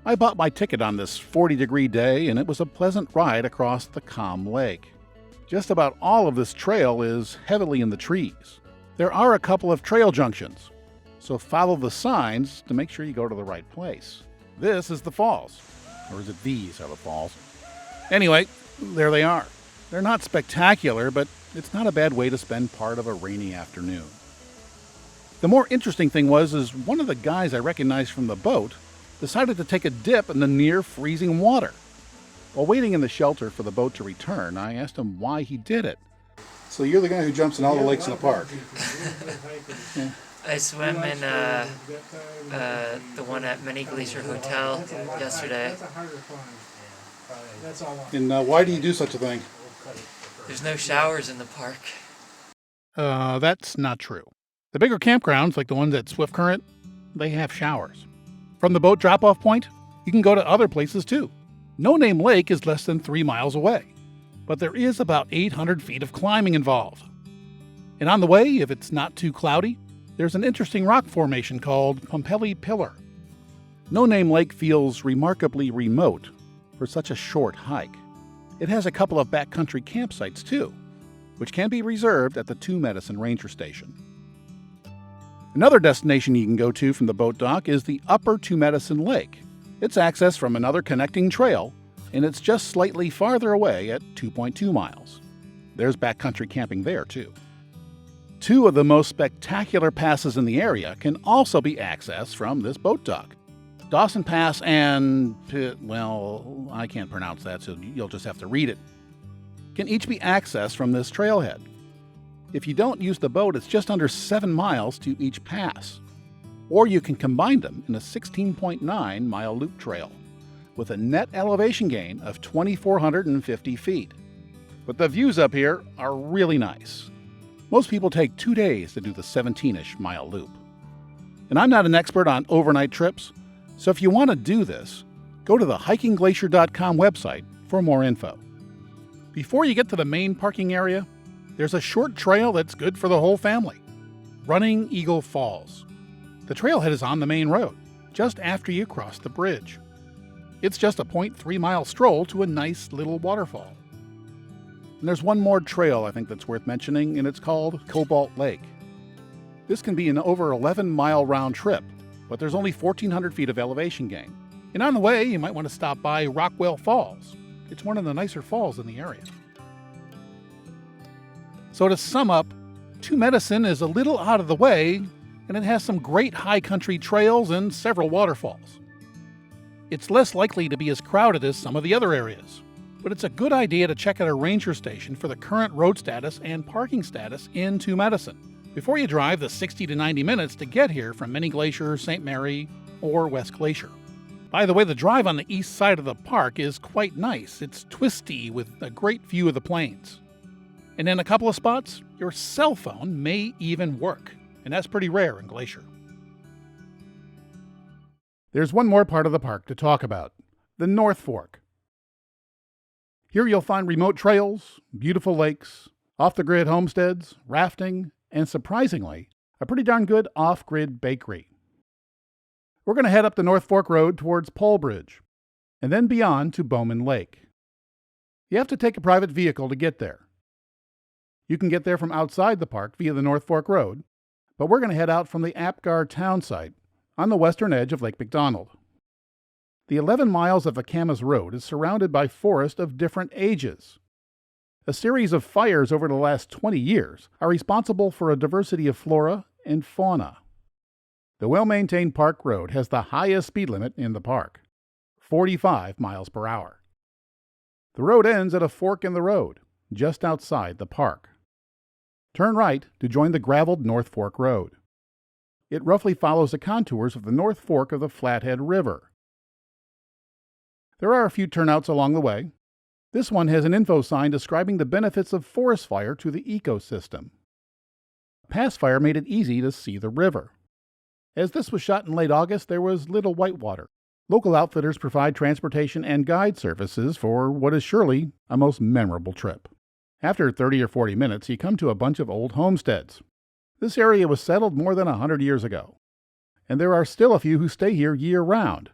I bought my ticket on this 40-degree day, and it was a pleasant ride across the calm lake. Just about all of this trail is heavily in the trees. There are a couple of trail junctions, so follow the signs to make sure you go to the right place. This is the falls. Or is it these are the falls? Anyway, there they are. They're not spectacular, but it's not a bad way to spend part of a rainy afternoon. The more interesting thing was one of the guys I recognized from the boat decided to take a dip in the near freezing water. While waiting in the shelter for the boat to return, I asked him why he did it. So you're the guy who jumps in all the lakes in the park. Yeah. I swam in the one at Many Glacier Hotel yesterday. And why do you do such a thing? There's no showers in the park. That's not true. The bigger campgrounds, like the ones at Swiftcurrent, they have showers. From the boat drop-off point, you can go to other places too. No Name Lake is less than 3 miles away, but there is about 800 feet of climbing involved. And on the way, if it's not too cloudy, there's an interesting rock formation called Pompeii Pillar. No Name Lake feels remarkably remote for such a short hike. It has a couple of backcountry campsites too, which can be reserved at the Two Medicine Ranger Station. Another destination you can go to from the boat dock is the Upper Two Medicine Lake. It's accessed from another connecting trail, and it's just slightly farther away at 2.2 miles. There's backcountry camping there too. Two of the most spectacular passes in the area can also be accessed from this boat dock. Dawson Pass and, well, I can't pronounce that, so you'll just have to read it, can each be accessed from this trailhead. If you don't use the boat, it's just under 7 miles to each pass. Or you can combine them in a 16.9 mile loop trail with a net elevation gain of 2,450 feet. But the views up here are really nice. Most people take 2 days to do the 17-ish mile loop. And I'm not an expert on overnight trips, so if you want to do this, go to the hikingglacier.com website for more info. Before you get to the main parking area, there's a short trail that's good for the whole family. Running Eagle Falls. The trailhead is on the main road, just after you cross the bridge. It's just a 0.3 mile stroll to a nice little waterfall. And there's one more trail I think that's worth mentioning, and it's called Cobalt Lake. This can be an over 11 mile round trip, but there's only 1,400 feet of elevation gain. And on the way, you might want to stop by Rockwell Falls. It's one of the nicer falls in the area. So to sum up, Two Medicine is a little out of the way, and it has some great high country trails and several waterfalls. It's less likely to be as crowded as some of the other areas, but it's a good idea to check out a ranger station for the current road status and parking status in Two Medicine before you drive the 60 to 90 minutes to get here from Many Glacier, St. Mary, or West Glacier. By the way, the drive on the east side of the park is quite nice. It's twisty with a great view of the plains. And in a couple of spots, your cell phone may even work, and that's pretty rare in Glacier. There's one more part of the park to talk about, the North Fork. Here you'll find remote trails, beautiful lakes, off-the-grid homesteads, rafting, and surprisingly, a pretty darn good off-grid bakery. We're going to head up the North Fork Road towards Polebridge, and then beyond to Bowman Lake. You have to take a private vehicle to get there. You can get there from outside the park via the North Fork Road, but we're going to head out from the Apgar town site on the western edge of Lake McDonald. The 11 miles of Akamas Road is surrounded by forest of different ages. A series of fires over the last 20 years are responsible for a diversity of flora and fauna. The well-maintained park road has the highest speed limit in the park, 45 miles per hour. The road ends at a fork in the road, just outside the park. Turn right to join the graveled North Fork Road. It roughly follows the contours of the North Fork of the Flathead River. There are a few turnouts along the way. This one has an info sign describing the benefits of forest fire to the ecosystem. Pass fire made it easy to see the river. As this was shot in late August, there was little whitewater. Local outfitters provide transportation and guide services for what is surely a most memorable trip. After 30 or 40 minutes, you come to a bunch of old homesteads. This area was settled more than 100 years ago, and there are still a few who stay here year-round,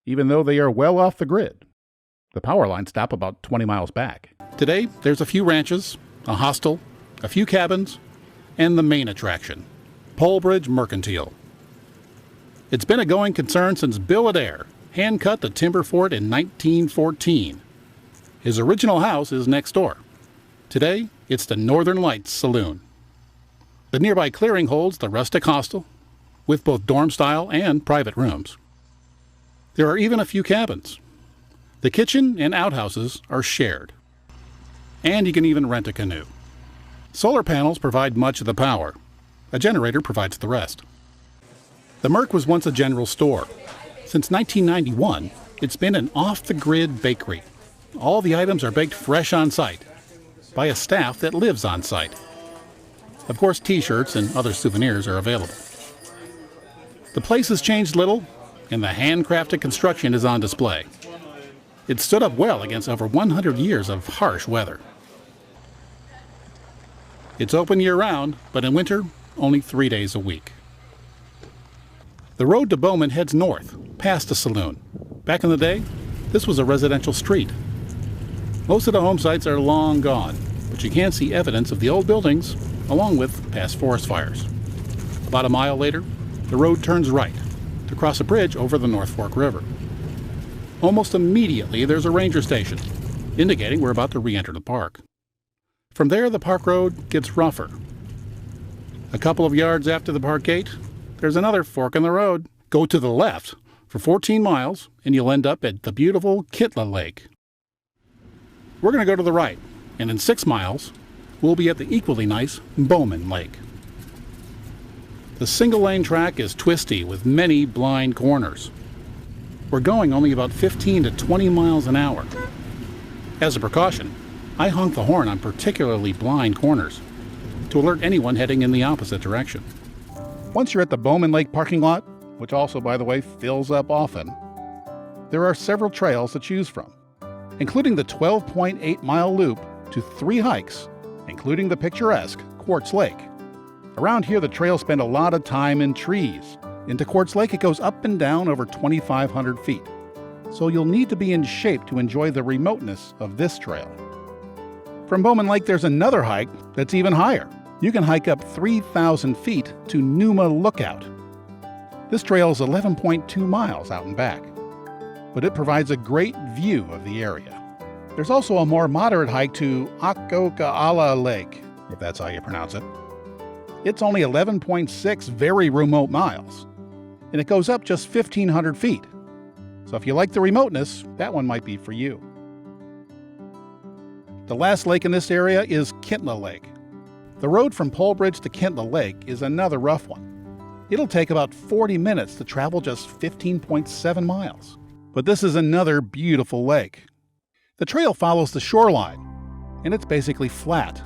even though they are well off the grid. The power lines stop about 20 miles back. Today, there's a few ranches, a hostel, a few cabins, and the main attraction, Polebridge Mercantile. It's been a going concern since Bill Adair hand-cut the timber fort in 1914. His original house is next door. Today, it's the Northern Lights Saloon. The nearby clearing holds the rustic hostel, with both dorm-style and private rooms. There are even a few cabins. The kitchen and outhouses are shared. And you can even rent a canoe. Solar panels provide much of the power. A generator provides the rest. The Merc was once a general store. Since 1991, it's been an off-the-grid bakery. All the items are baked fresh on site, by a staff that lives on site. Of course, t-shirts and other souvenirs are available. The place has changed little, and the handcrafted construction is on display. It stood up well against over 100 years of harsh weather. It's open year-round, but in winter, only 3 days a week. The road to Bowman heads north, past the saloon. Back in the day, this was a residential street. Most of the home sites are long gone, but you can see evidence of the old buildings, along with past forest fires. About a mile later, the road turns right to cross a bridge over the North Fork River. Almost immediately, there's a ranger station, indicating we're about to re-enter the park. From there, the park road gets rougher. A couple of yards after the park gate, there's another fork in the road. Go to the left for 14 miles, and you'll end up at the beautiful Kitla Lake. We're going to go to the right, and in 6 miles, we'll be at the equally nice Bowman Lake. The single-lane track is twisty with many blind corners. We're going only about 15 to 20 miles an hour. As a precaution, I honk the horn on particularly blind corners to alert anyone heading in the opposite direction. Once you're at the Bowman Lake parking lot, which also, by the way, fills up often, there are several trails to choose from, including the 12.8-mile loop to 3 hikes, including the picturesque Quartz Lake. Around here, the trails spend a lot of time in trees. Into Quartz Lake, it goes up and down over 2,500 feet, so you'll need to be in shape to enjoy the remoteness of this trail. From Bowman Lake, there's another hike that's even higher. You can hike up 3,000 feet to Numa Lookout. This trail is 11.2 miles out and back, but it provides a great view of the area. There's also a more moderate hike to Akoka'ala Lake, if that's how you pronounce it. It's only 11.6 very remote miles, and it goes up just 1,500 feet. So if you like the remoteness, that one might be for you. The last lake in this area is Kitla Lake. The road from Polebridge to Kitla Lake is another rough one. It'll take about 40 minutes to travel just 15.7 miles. But this is another beautiful lake. The trail follows the shoreline, and it's basically flat.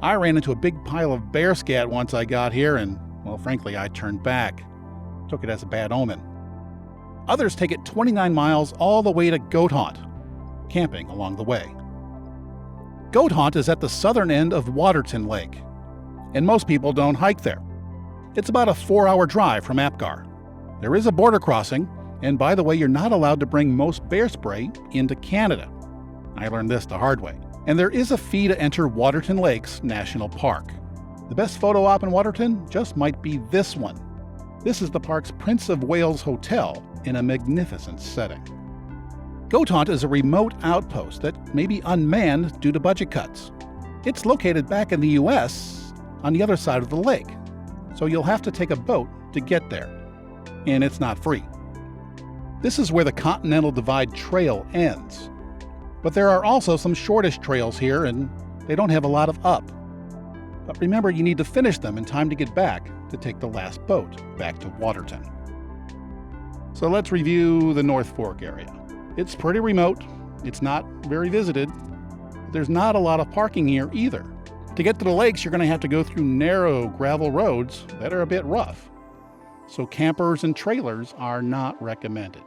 I ran into a big pile of bear scat once I got here, and, well, frankly, I turned back. Took it as a bad omen. Others take it 29 miles all the way to Goat Haunt, camping along the way. Goat Haunt is at the southern end of Waterton Lake, and most people don't hike there. It's about a 4-hour drive from Apgar. There is a border crossing, and by the way, you're not allowed to bring most bear spray into Canada. I learned this the hard way. And there is a fee to enter Waterton Lakes National Park. The best photo op in Waterton just might be this one. This is the park's Prince of Wales Hotel in a magnificent setting. Goat Haunt is a remote outpost that may be unmanned due to budget cuts. It's located back in the U.S. on the other side of the lake, so you'll have to take a boat to get there. And it's not free. This is where the Continental Divide Trail ends. But there are also some shortish trails here, and they don't have a lot of up. But remember, you need to finish them in time to get back to take the last boat back to Waterton. So let's review the North Fork area. It's pretty remote, it's not very visited, but there's not a lot of parking here either. To get to the lakes, you're going to have to go through narrow gravel roads that are a bit rough. So campers and trailers are not recommended.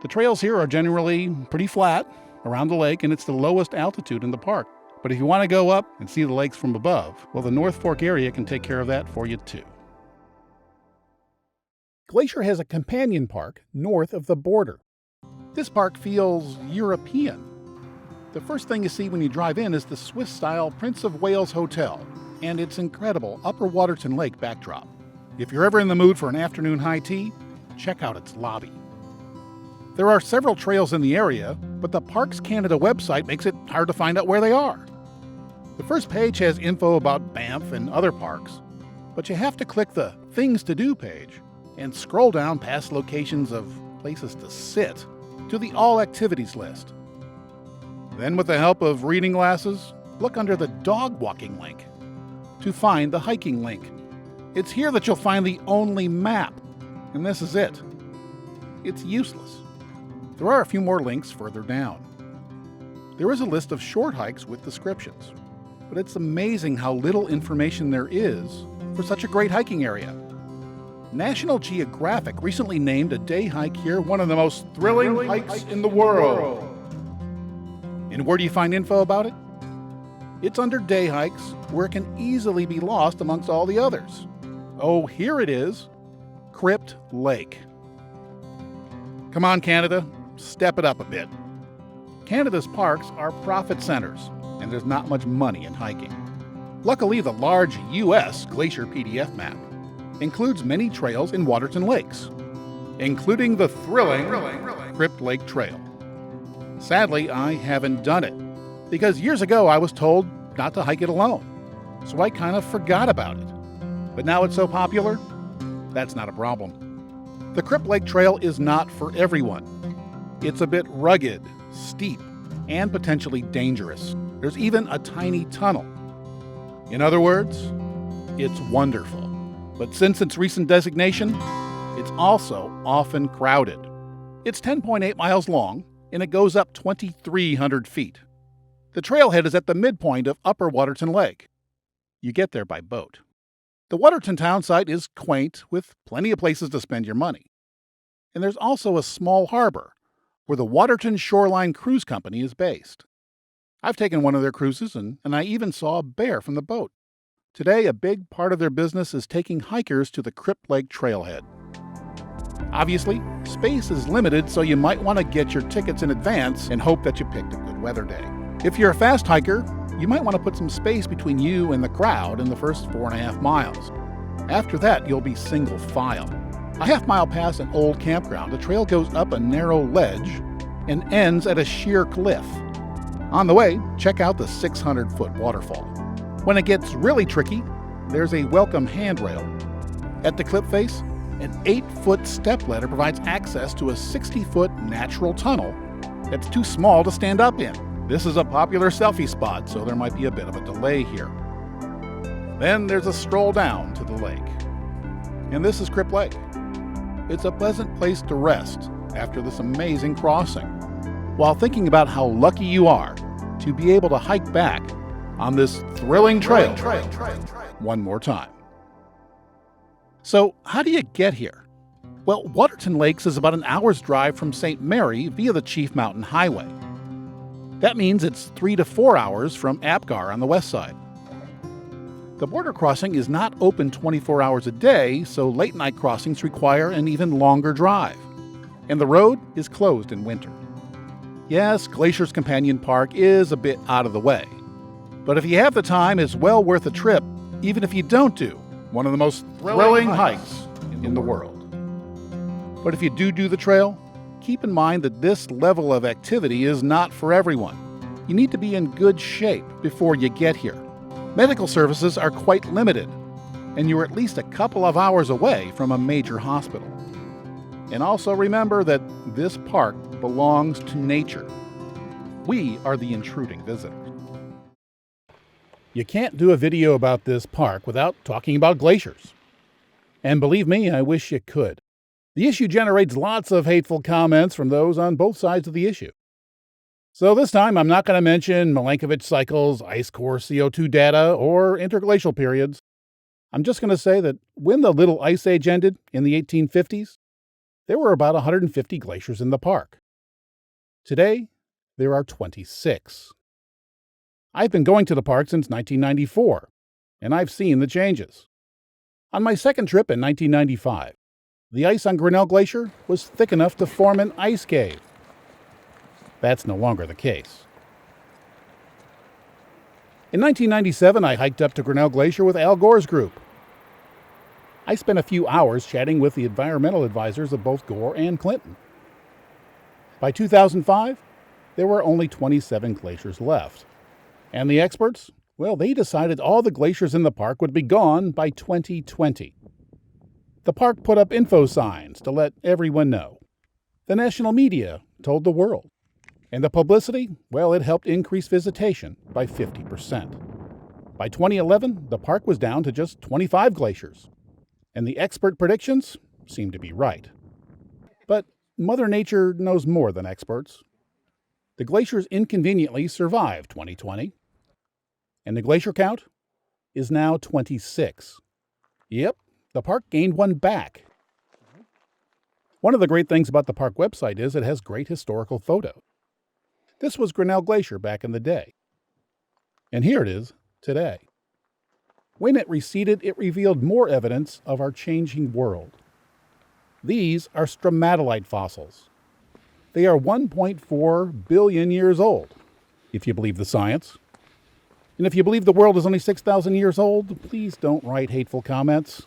The trails here are generally pretty flat around the lake, and it's the lowest altitude in the park. But if you want to go up and see the lakes from above, well, the North Fork area can take care of that for you too. Glacier has a companion park north of the border. This park feels European. The first thing you see when you drive in is the Swiss-style Prince of Wales Hotel and its incredible Upper Waterton Lake backdrop. If you're ever in the mood for an afternoon high tea, check out its lobby. There are several trails in the area, but the Parks Canada website makes it hard to find out where they are. The first page has info about Banff and other parks, but you have to click the Things to Do page and scroll down past locations of places to sit to the All Activities list. Then, with the help of reading glasses, look under the Dog Walking link to find the Hiking link. It's here that you'll find the only map, and this is it. It's useless. There are a few more links further down. There is a list of short hikes with descriptions, but it's amazing how little information there is for such a great hiking area. National Geographic recently named a day hike here one of the most thrilling hikes in the world. And where do you find info about it? It's under day hikes, where it can easily be lost amongst all the others. Oh, here it is, Crypt Lake. Come on, Canada, step it up a bit. Canada's parks are profit centers, and there's not much money in hiking. Luckily, the large U.S. Glacier PDF map includes many trails in Waterton Lakes, including the thrilling Crypt Lake Trail. Sadly, I haven't done it, because years ago I was told not to hike it alone, so I kind of forgot about it. But now it's so popular, that's not a problem. The Crypt Lake Trail is not for everyone. It's a bit rugged, steep, and potentially dangerous. There's even a tiny tunnel. In other words, it's wonderful. But since its recent designation, it's also often crowded. It's 10.8 miles long, and it goes up 2,300 feet. The trailhead is at the midpoint of Upper Waterton Lake. You get there by boat. The Waterton town site is quaint, with plenty of places to spend your money. And there's also a small harbor, where the Waterton Shoreline Cruise Company is based. I've taken one of their cruises, and I even saw a bear from the boat. Today, a big part of their business is taking hikers to the Crypt Lake trailhead. Obviously, space is limited, so you might want to get your tickets in advance and hope that you picked a good weather day. If you're a fast hiker, you might want to put some space between you and the crowd in the first 4.5 miles. After that, you'll be single file. A half-mile past an old campground, the trail goes up a narrow ledge and ends at a sheer cliff. On the way, check out the 600-foot waterfall. When it gets really tricky, there's a welcome handrail. At the cliff face, an 8-foot stepladder provides access to a 60-foot natural tunnel that's too small to stand up in. This is a popular selfie spot, so there might be a bit of a delay here. Then there's a stroll down to the lake. And this is Crypt Lake. It's a pleasant place to rest after this amazing crossing, while thinking about how lucky you are to be able to hike back on this thrilling trail one more time. So, how do you get here? Well, Waterton Lakes is about an hour's drive from St. Mary via the Chief Mountain Highway. That means it's 3 to 4 hours from Apgar on the west side. The border crossing is not open 24 hours a day, so late-night crossings require an even longer drive. And the road is closed in winter. Yes, Glacier's Companion Park is a bit out of the way. But if you have the time, it's well worth a trip, even if you don't do one of the most thrilling hikes in the world. But if you do the trail, keep in mind that this level of activity is not for everyone. You need to be in good shape before you get here. Medical services are quite limited, and you're at least a couple of hours away from a major hospital. And also remember that this park belongs to nature. We are the intruding visitors. You can't do a video about this park without talking about glaciers. And believe me, I wish you could. The issue generates lots of hateful comments from those on both sides of the issue. So this time, I'm not going to mention Milankovitch cycles, ice core CO2 data, or interglacial periods. I'm just going to say that when the Little Ice Age ended in the 1850s, there were about 150 glaciers in the park. Today, there are 26. I've been going to the park since 1994, and I've seen the changes. On my second trip in 1995, the ice on Grinnell Glacier was thick enough to form an ice cave. That's no longer the case. In 1997, I hiked up to Grinnell Glacier with Al Gore's group. I spent a few hours chatting with the environmental advisors of both Gore and Clinton. By 2005, there were only 27 glaciers left. And the experts? Well, they decided all the glaciers in the park would be gone by 2020. The park put up info signs to let everyone know. The national media told the world. And the publicity? Well, it helped increase visitation by 50%. By 2011, the park was down to just 25 glaciers. And the expert predictions seemed to be right. But Mother Nature knows more than experts. The glaciers inconveniently survived 2020. And the glacier count is now 26. Yep, the park gained one back. One of the great things about the park website is it has great historical photos. This was Grinnell Glacier back in the day. And here it is today. When it receded, it revealed more evidence of our changing world. These are stromatolite fossils. They are 1.4 billion years old, if you believe the science. And if you believe the world is only 6,000 years old, please don't write hateful comments.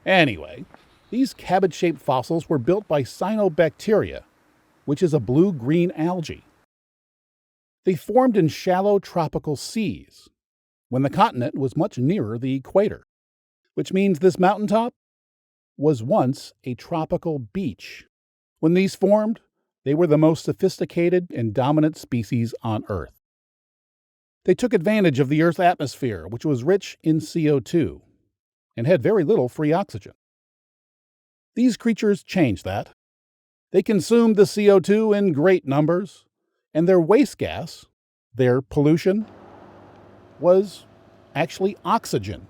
Anyway, these cabbage-shaped fossils were built by cyanobacteria, which is a blue-green algae. They formed in shallow tropical seas, when the continent was much nearer the equator. which means this mountaintop was once a tropical beach. When these formed, they were the most sophisticated and dominant species on Earth. They took advantage of the Earth's atmosphere, which was rich in CO2 and had very little free oxygen. These creatures changed that. They consumed the CO2 in great numbers, and their waste gas, their pollution, was actually oxygen.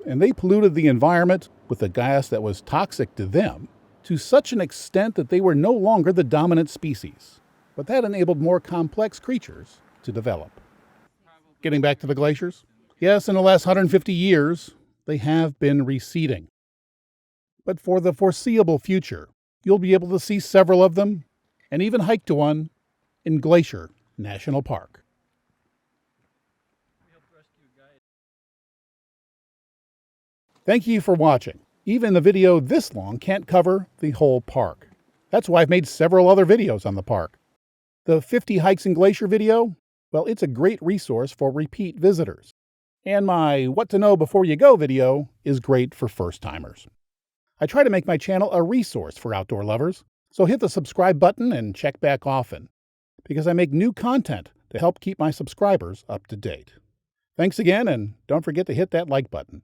And they polluted the environment with a gas that was toxic to them to such an extent that they were no longer the dominant species. But that enabled more complex creatures to develop. Getting back to the glaciers, yes, in the last 150 years, they have been receding. But for the foreseeable future, you'll be able to see several of them and even hike to one in Glacier National Park. Thank you for watching. Even a video this long can't cover the whole park. That's why I've made several other videos on the park. The 50 Hikes in Glacier video, well, it's a great resource for repeat visitors. And my What to Know Before You Go video is great for first-timers. I try to make my channel a resource for outdoor lovers, so hit the subscribe button and check back often, because I make new content to help keep my subscribers up to date. Thanks again, and don't forget to hit that like button.